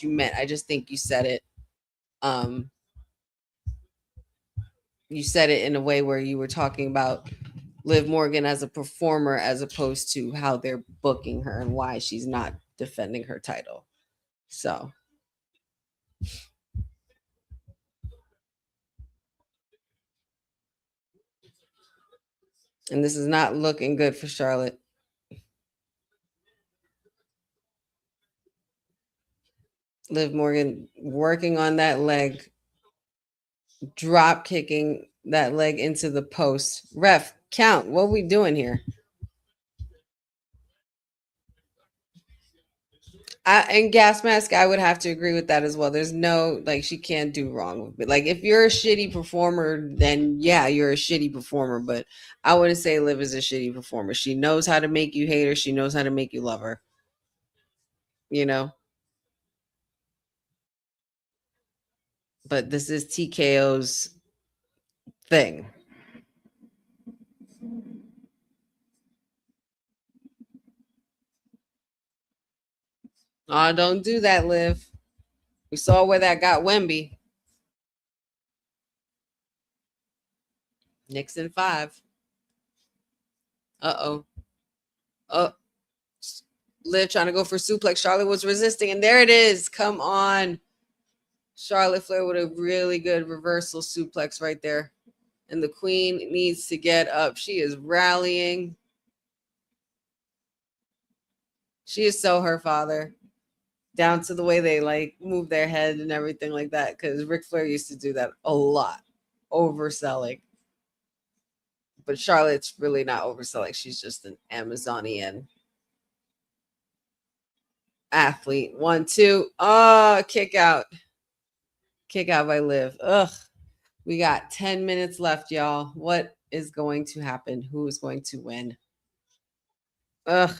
[SPEAKER 2] you meant. I just think you said it in a way where you were talking about Liv Morgan as a performer as opposed to how they're booking her and why she's not defending her title. So and this is not looking good for Charlotte. Liv Morgan working on that leg, drop kicking that leg into the post. Ref, count. What are we doing here? And Gas Mask, I would have to agree with that as well. There's no, like, she can't do wrong. But like, if you're a shitty performer, then yeah, you're a shitty performer. But I wouldn't say Liv is a shitty performer. She knows how to make you hate her. She knows how to make you love her. You know? But this is TKO's thing. Oh, don't do that, Liv. We saw where that got Wemby. Nixon 5. Uh-oh. Oh. Liv trying to go for suplex. Charlotte was resisting, and there it is. Come on. Charlotte Flair with a really good reversal suplex right there. And the queen needs to get up. She is rallying. She is so her father. Down to the way they like move their head and everything like that. Because Ric Flair used to do that a lot. Overselling. But Charlotte's really not overselling. She's just an Amazonian athlete. 1, 2. Oh, kick out. Kick out by Liv. Ugh. We got 10 minutes left, y'all. What is going to happen? Who is going to win? Ugh.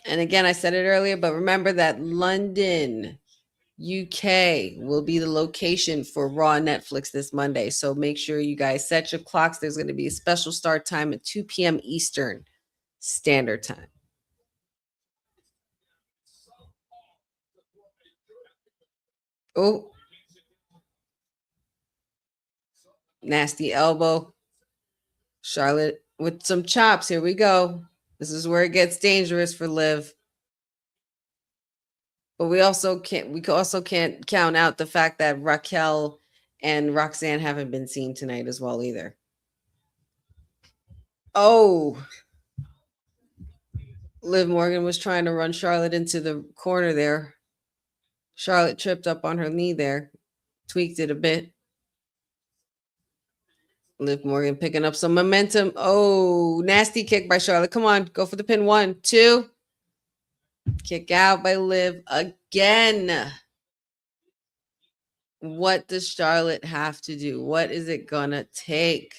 [SPEAKER 2] And again, I said it earlier, but remember that London, UK will be the location for Raw Netflix this Monday. So make sure you guys set your clocks. There's going to be a special start time at 2 p.m. Eastern Standard Time. Oh. Nasty elbow. Charlotte with some chops. Here we go. This is where it gets dangerous for Liv. But we also can't count out the fact that Raquel and Roxanne haven't been seen tonight as well either. Oh. Liv Morgan was trying to run Charlotte into the corner there. Charlotte tripped up on her knee there. Tweaked it a bit. Liv Morgan picking up some momentum. Oh, nasty kick by Charlotte. Come on, go for the pin. 1, 2. Kick out by Liv again. What does Charlotte have to do? What is it gonna take?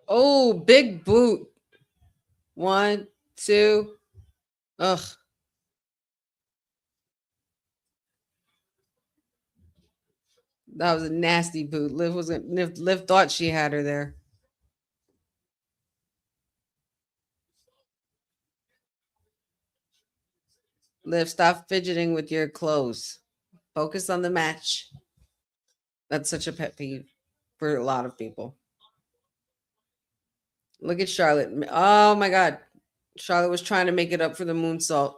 [SPEAKER 2] Oh, big boot. 1, 2. Ugh. That was a nasty boot. Liv thought she had her there. Liv, stop fidgeting with your clothes. Focus on the match. That's such a pet peeve for a lot of people. Look at Charlotte. Oh my God. Charlotte was trying to make it up for the moonsault.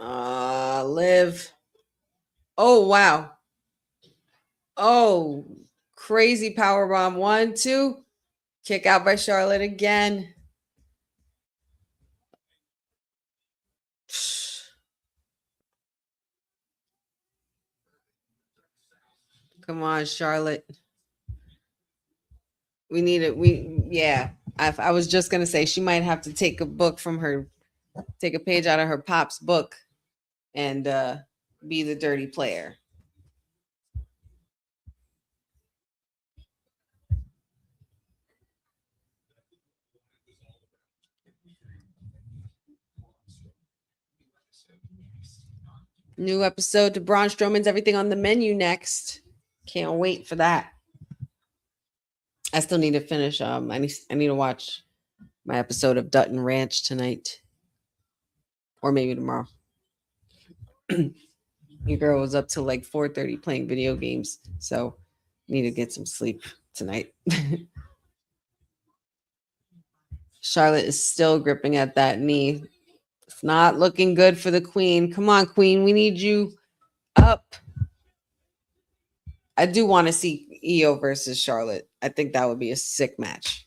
[SPEAKER 2] Liv. Oh, wow. Oh, crazy power bomb. 1, 2. Kick out by Charlotte again. Come on, Charlotte. We need it. Yeah. I was just gonna say she might have to take a page out of her pop's book and be the dirty player. New episode to Braun Strowman's Everything on the Menu next. Can't wait for that. I still need to finish. I need to watch my episode of Dutton Ranch tonight, or maybe tomorrow. Your girl was up till like 4:30 playing video games, so need to get some sleep tonight. Charlotte is still gripping at that knee. It's not looking good for the queen. Come on, queen. We need you up. I do want to see Io versus Charlotte. I think that would be a sick match.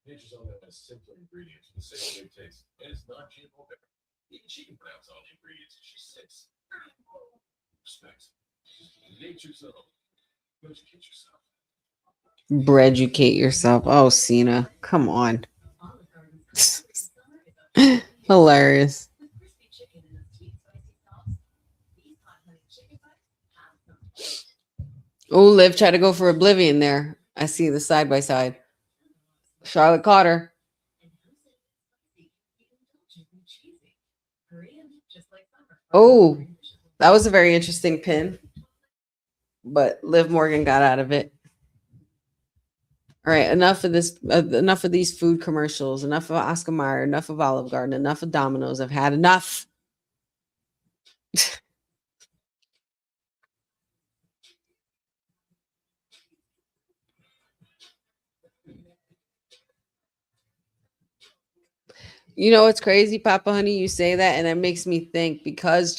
[SPEAKER 13] Nature's own has simpler ingredients with the same good taste, and it's not GMO. Even she can pronounce all the ingredients. She says, respect. Nature's own. Educate yourself.
[SPEAKER 2] Breaducate yourself. Oh, Cena. Come on. Hilarious. Oh, Liv tried to go for Oblivion there. I see the side by side. Charlotte caught her. Oh, that was a very interesting pin. But Liv Morgan got out of it. All right, enough of this. Enough of these food commercials. Enough of Oscar Mayer. Enough of Olive Garden. Enough of Domino's. I've had enough. You know what's crazy, Papa Honey? You say that, and that makes me think because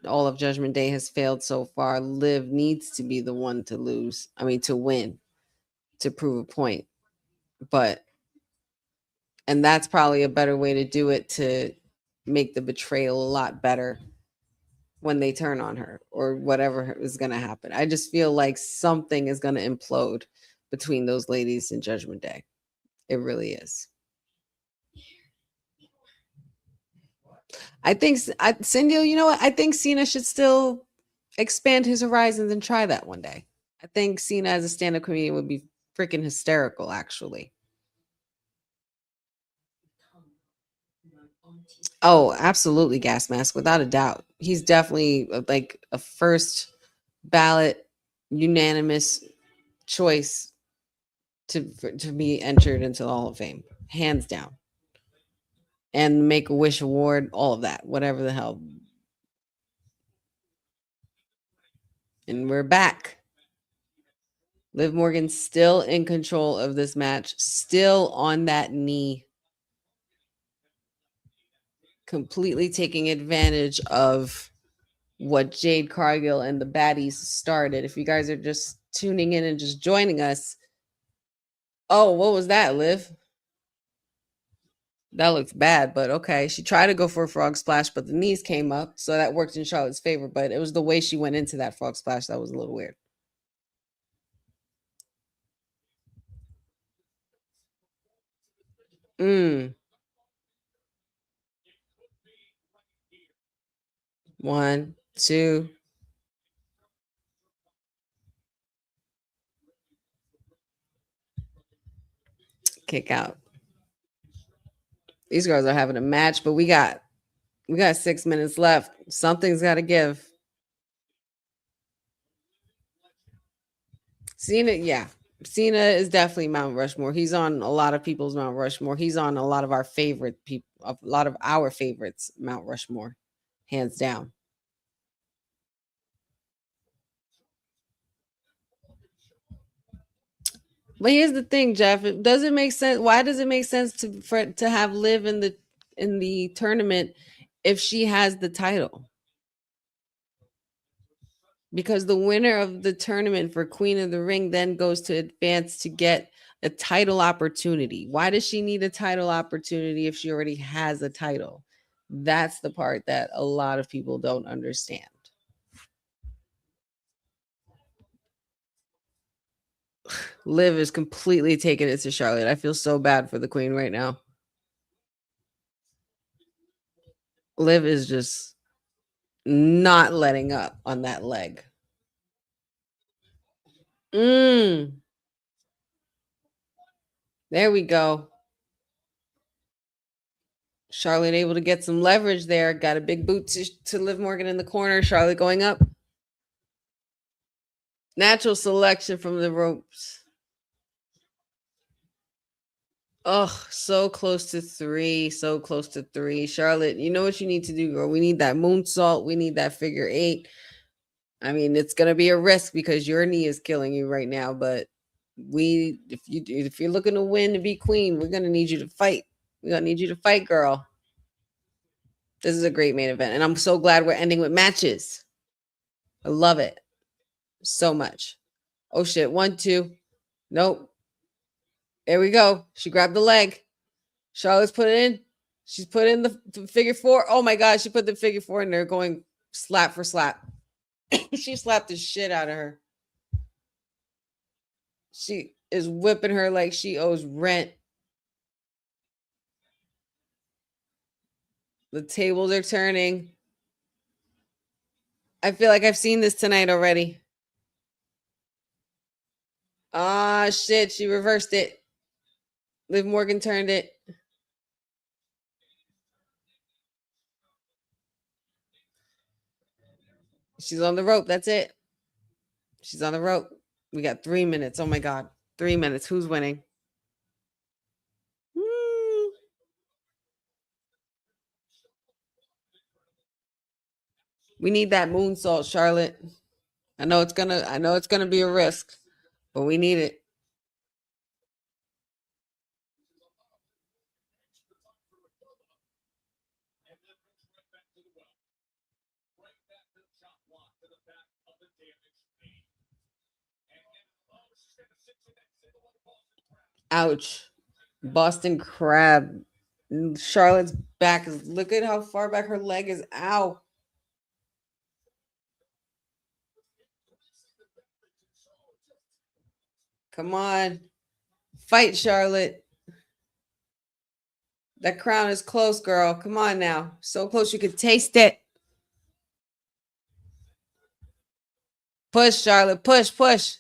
[SPEAKER 2] all of Judgment Day has failed so far, Liv needs to be the one to lose. I mean, to win, to prove a point. And that's probably a better way to do it, to make the betrayal a lot better when they turn on her or whatever is going to happen. I just feel like something is going to implode between those ladies in Judgment Day. It really is. I think, Cindy, you know what? I think Cena should still expand his horizons and try that one day. I think Cena as a stand-up comedian would be freaking hysterical, actually. Oh, absolutely, gas mask, without a doubt. He's definitely like a first ballot, unanimous choice to be entered into the Hall of Fame, hands down. And Make-A-Wish Award, all of that, whatever the hell. And we're back. Liv Morgan still in control of this match, still on that knee, completely taking advantage of what Jade Cargill and the baddies started. If you guys are just tuning in and just joining us, oh, what was that, Liv? That looks bad, but okay. She tried to go for a frog splash, but the knees came up, so that worked in Charlotte's favor. But it was the way she went into that frog splash that was a little weird. One, two. Kick out. These girls are having a match, but we got 6 minutes left. Something's got to give. Cena, yeah. Cena is definitely Mount Rushmore. He's on a lot of people's Mount Rushmore. He's on a lot of our favorite people, a lot of our favorites Mount Rushmore, hands down. But here's the thing, Jeff. It doesn't make sense. Why does it make sense to have Liv in the tournament if she has the title? Because the winner of the tournament for Queen of the Ring then goes to advance to get a title opportunity. Why does she need a title opportunity if she already has a title? That's the part that a lot of people don't understand. Liv is completely taking it to Charlotte. I feel so bad for the Queen right now. Liv is just not letting up on that leg. There we go. Charlotte able to get some leverage there. Got a big boot to Liv Morgan in the corner. Charlotte going up. Natural selection from the ropes. Oh, so close to 3. So close to 3. Charlotte, you know what you need to do, girl. We need that moonsault. We need that figure 8. I mean, it's going to be a risk because your knee is killing you right now. But if you're looking to win to be queen, we're going to need you to fight. We're going to need you to fight, girl. This is a great main event. And I'm so glad we're ending with matches. I love it so much. Oh, shit. 1, 2. Nope. There we go. She grabbed the leg. Charlotte's put it in. She's put in the figure 4. Oh, my God. She put the figure 4 in there going slap for slap. She slapped the shit out of her. She is whipping her like she owes rent. The tables are turning. I feel like I've seen this tonight already. Ah, shit. She reversed it. Liv Morgan turned it. She's on the rope. That's it. She's on the rope. We got 3 minutes. Oh, my God. 3 minutes. Who's winning? We need that moonsault, Charlotte. I know it's gonna be a risk, but we need it. Ouch. Boston Crab. Charlotte's back is, look at how far back her leg is. Ow. Come on. Fight, Charlotte. That crown is close, girl. Come on now. So close you could taste it. Push, Charlotte. Push, push.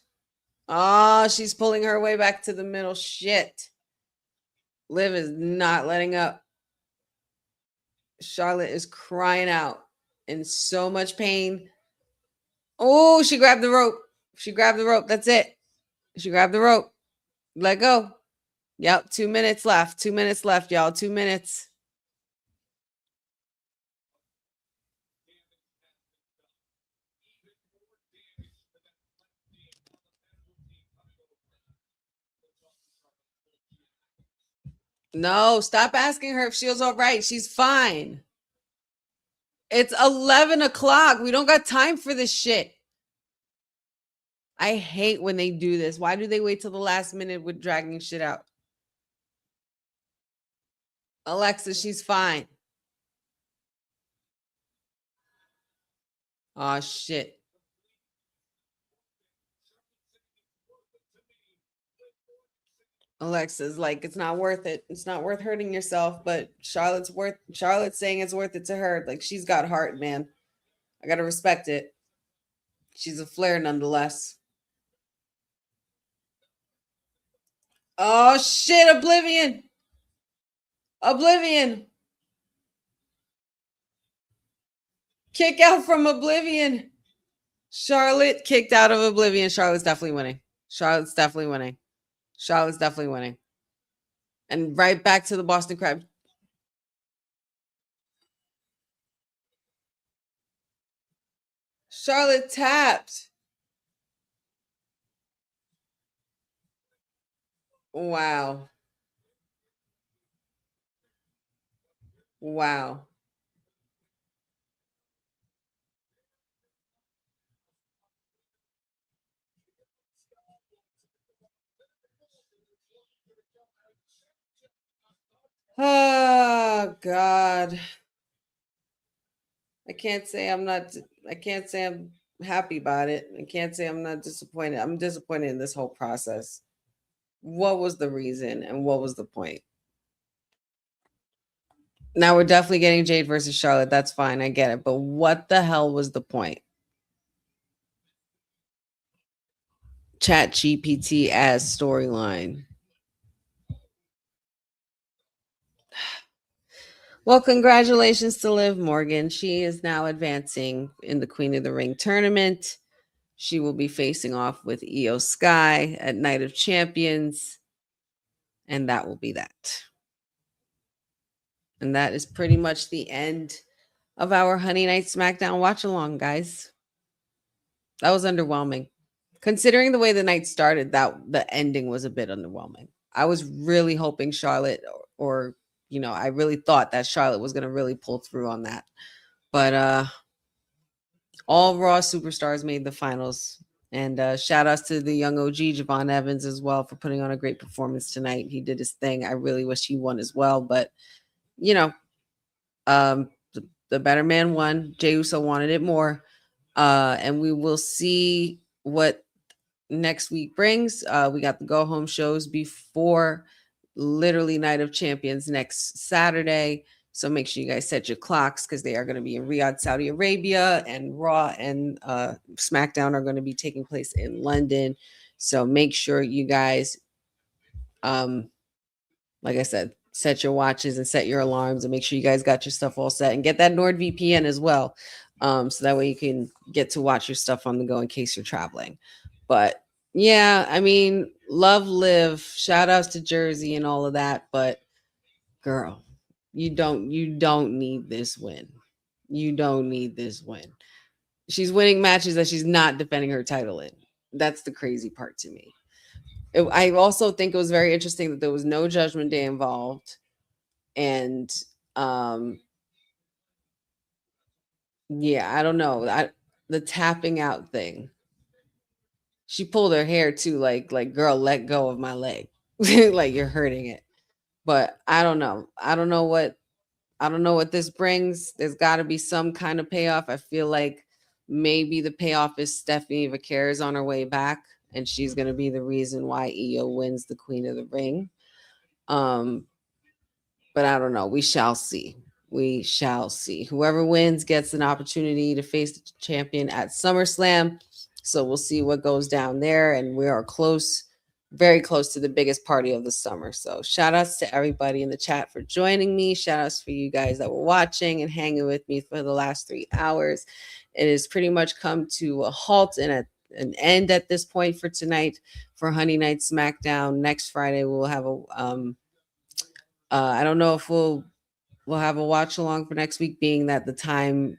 [SPEAKER 2] Oh, she's pulling her way back to the middle. Shit. Liv is not letting up. Charlotte is crying out in so much pain. Oh, she grabbed the rope. She grabbed the rope. That's it. She grabbed the rope. Let go. Yep. 2 minutes left. 2 minutes left, y'all. 2 minutes. No, stop asking her if she was all right. She's fine. It's 11 o'clock. We don't got time for this shit. I hate when they do this. Why do they wait till the last minute with dragging shit out? Alexa, she's fine. Oh, shit. Alexa's like, it's not worth it. It's not worth hurting yourself, but Charlotte's saying it's worth it to her. Like, she's got heart, man. I gotta respect it. She's a Flair nonetheless. Oh shit, Oblivion. Kick out from Oblivion. Charlotte kicked out of Oblivion. Charlotte's definitely winning. And right back to the Boston Crab. Charlotte tapped. Wow. Oh God. I can't say I'm happy about it. I can't say I'm not disappointed. I'm disappointed in this whole process. What was the reason and what was the point? Now we're definitely getting Jade versus Charlotte. That's fine. I get it. But what the hell was the point? Chat GPT as storyline. Well, congratulations to Liv Morgan. She is now advancing in the Queen of the Ring tournament. She will be facing off with Io Sky at Night of Champions. And that will be that. And that is pretty much the end of our Honey Night SmackDown watch along, guys. That was underwhelming. Considering the way the night started, that the ending was a bit underwhelming. I was really hoping Charlotte or I really thought that Charlotte was going to really pull through on that. But all Raw superstars made the finals. And shout outs to the young OG, Javon Evans, as well, for putting on a great performance tonight. He did his thing. I really wish he won as well. But, the better man won. Jey Uso wanted it more. And we will see what next week brings. We got the go-home shows before literally Night of Champions next Saturday. So make sure you guys set your clocks because they are going to be in Riyadh, Saudi Arabia, and Raw and SmackDown are going to be taking place in London. So make sure you guys, like I said, set your watches and set your alarms and make sure you guys got your stuff all set and get that NordVPN as well. So that way you can get to watch your stuff on the go in case you're traveling. But yeah, I mean, love Liv, shout outs to Jersey and all of that. But girl, you don't need this win. You don't need this win. She's winning matches that she's not defending her title in. That's the crazy part to me. I also think it was very interesting that there was no Judgment Day involved. And yeah, I don't know. The tapping out thing. She pulled her hair too, like girl, let go of my leg. Like you're hurting it. But I don't know. I don't know what this brings. There's got to be some kind of payoff. I feel like maybe the payoff is Stephanie Vaquer is on her way back, and she's going to be the reason why Io wins the Queen of the Ring. But I don't know. We shall see. We shall see. Whoever wins gets an opportunity to face the champion at SummerSlam. So we'll see what goes down there. And we are close, very close to the biggest party of the summer. So shout outs to everybody in the chat for joining me. Shout outs for you guys that were watching and hanging with me for the last 3 hours. It has pretty much come to a halt and an end at this point for tonight for Honey Night SmackDown. Next Friday, we'll have I don't know if we'll have a watch along for next week, being that the time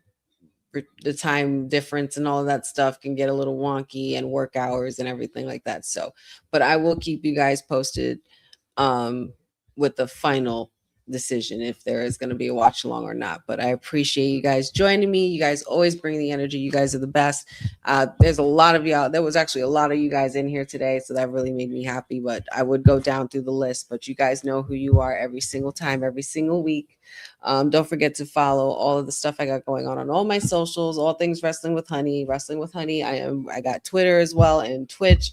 [SPEAKER 2] difference and all of that stuff can get a little wonky and work hours and everything like that. So, but I will keep you guys posted with the final decision if there is going to be a watch along or not. But I appreciate you guys joining me. You guys always bring the energy. You guys are the best. There's a lot of y'all. There was actually a lot of you guys in here today, so that really made me happy. But I would go down through the list, but you guys know who you are every single time, every single week. Don't forget to follow all of the stuff I got going on all my socials, all things Wrestling with Honey. I got Twitter as well and Twitch.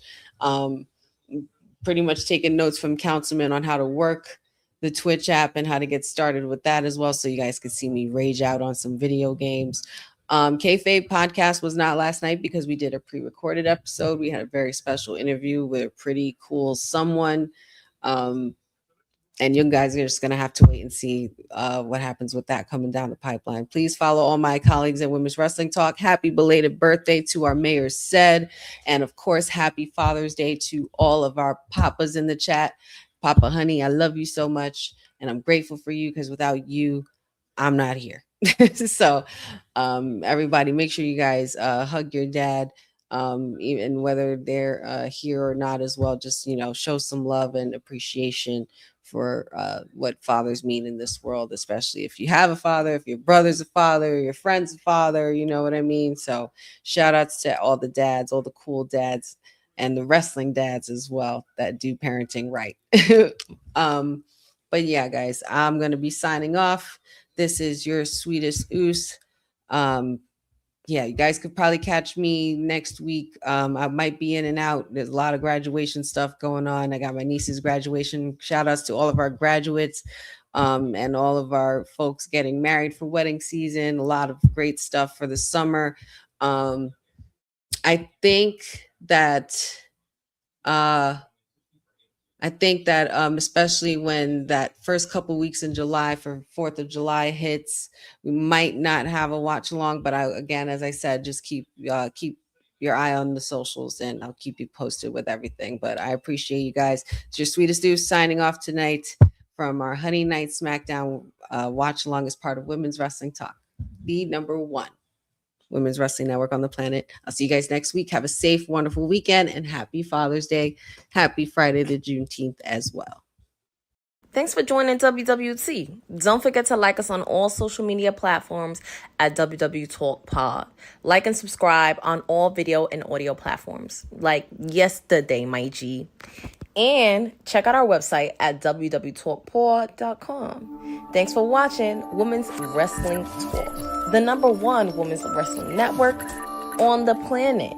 [SPEAKER 2] Pretty much taking notes from Councilman on how to work the Twitch app and how to get started with that as well, so you guys can see me rage out on some video games. Kayfabe podcast was not last night because we did a pre-recorded episode. We had a very special interview with a pretty cool someone, and you guys are just gonna have to wait and see what happens with that coming down the pipeline. Please follow all my colleagues at Women's Wrestling Talk. Happy belated birthday to our mayor Ced, and of course happy Father's Day to all of our papas in the chat. Papa Honey, I love you so much, and I'm grateful for you because without you, I'm not here. So everybody, make sure you guys hug your dad, even whether they're here or not as well. Just, show some love and appreciation for what fathers mean in this world, especially if you have a father, if your brother's a father, your friend's a father, you know what I mean? So shout outs to all the dads, all the cool dads, and the wrestling dads as well that do parenting right. But yeah, guys, I'm going to be signing off. This is your sweetest Oos. Yeah, you guys could probably catch me next week. I might be in and out. There's a lot of graduation stuff going on. I got my niece's graduation. Shout outs to all of our graduates and all of our folks getting married for wedding season. A lot of great stuff for the summer. I think that especially when that first couple weeks in July for 4th of July hits, we might not have a watch along. But again, as I said, just keep your eye on the socials, and I'll keep you posted with everything. But I appreciate you guys. It's your sweetest dude signing off tonight from our Honey Night SmackDown watch along as part of Women's Wrestling Talk, the #1 Women's Wrestling Network on the planet. I'll see you guys next week. Have a safe, wonderful weekend, and happy Father's Day. Happy Friday the Juneteenth as well.
[SPEAKER 14] Thanks for joining WWT. Don't forget to like us on all social media platforms at WW Talk Pod. Like and subscribe on all video and audio platforms like yesterday, my G. And check out our website at www.talkpod.com. Thanks for watching Women's Wrestling Talk, the #1 women's wrestling network on the planet.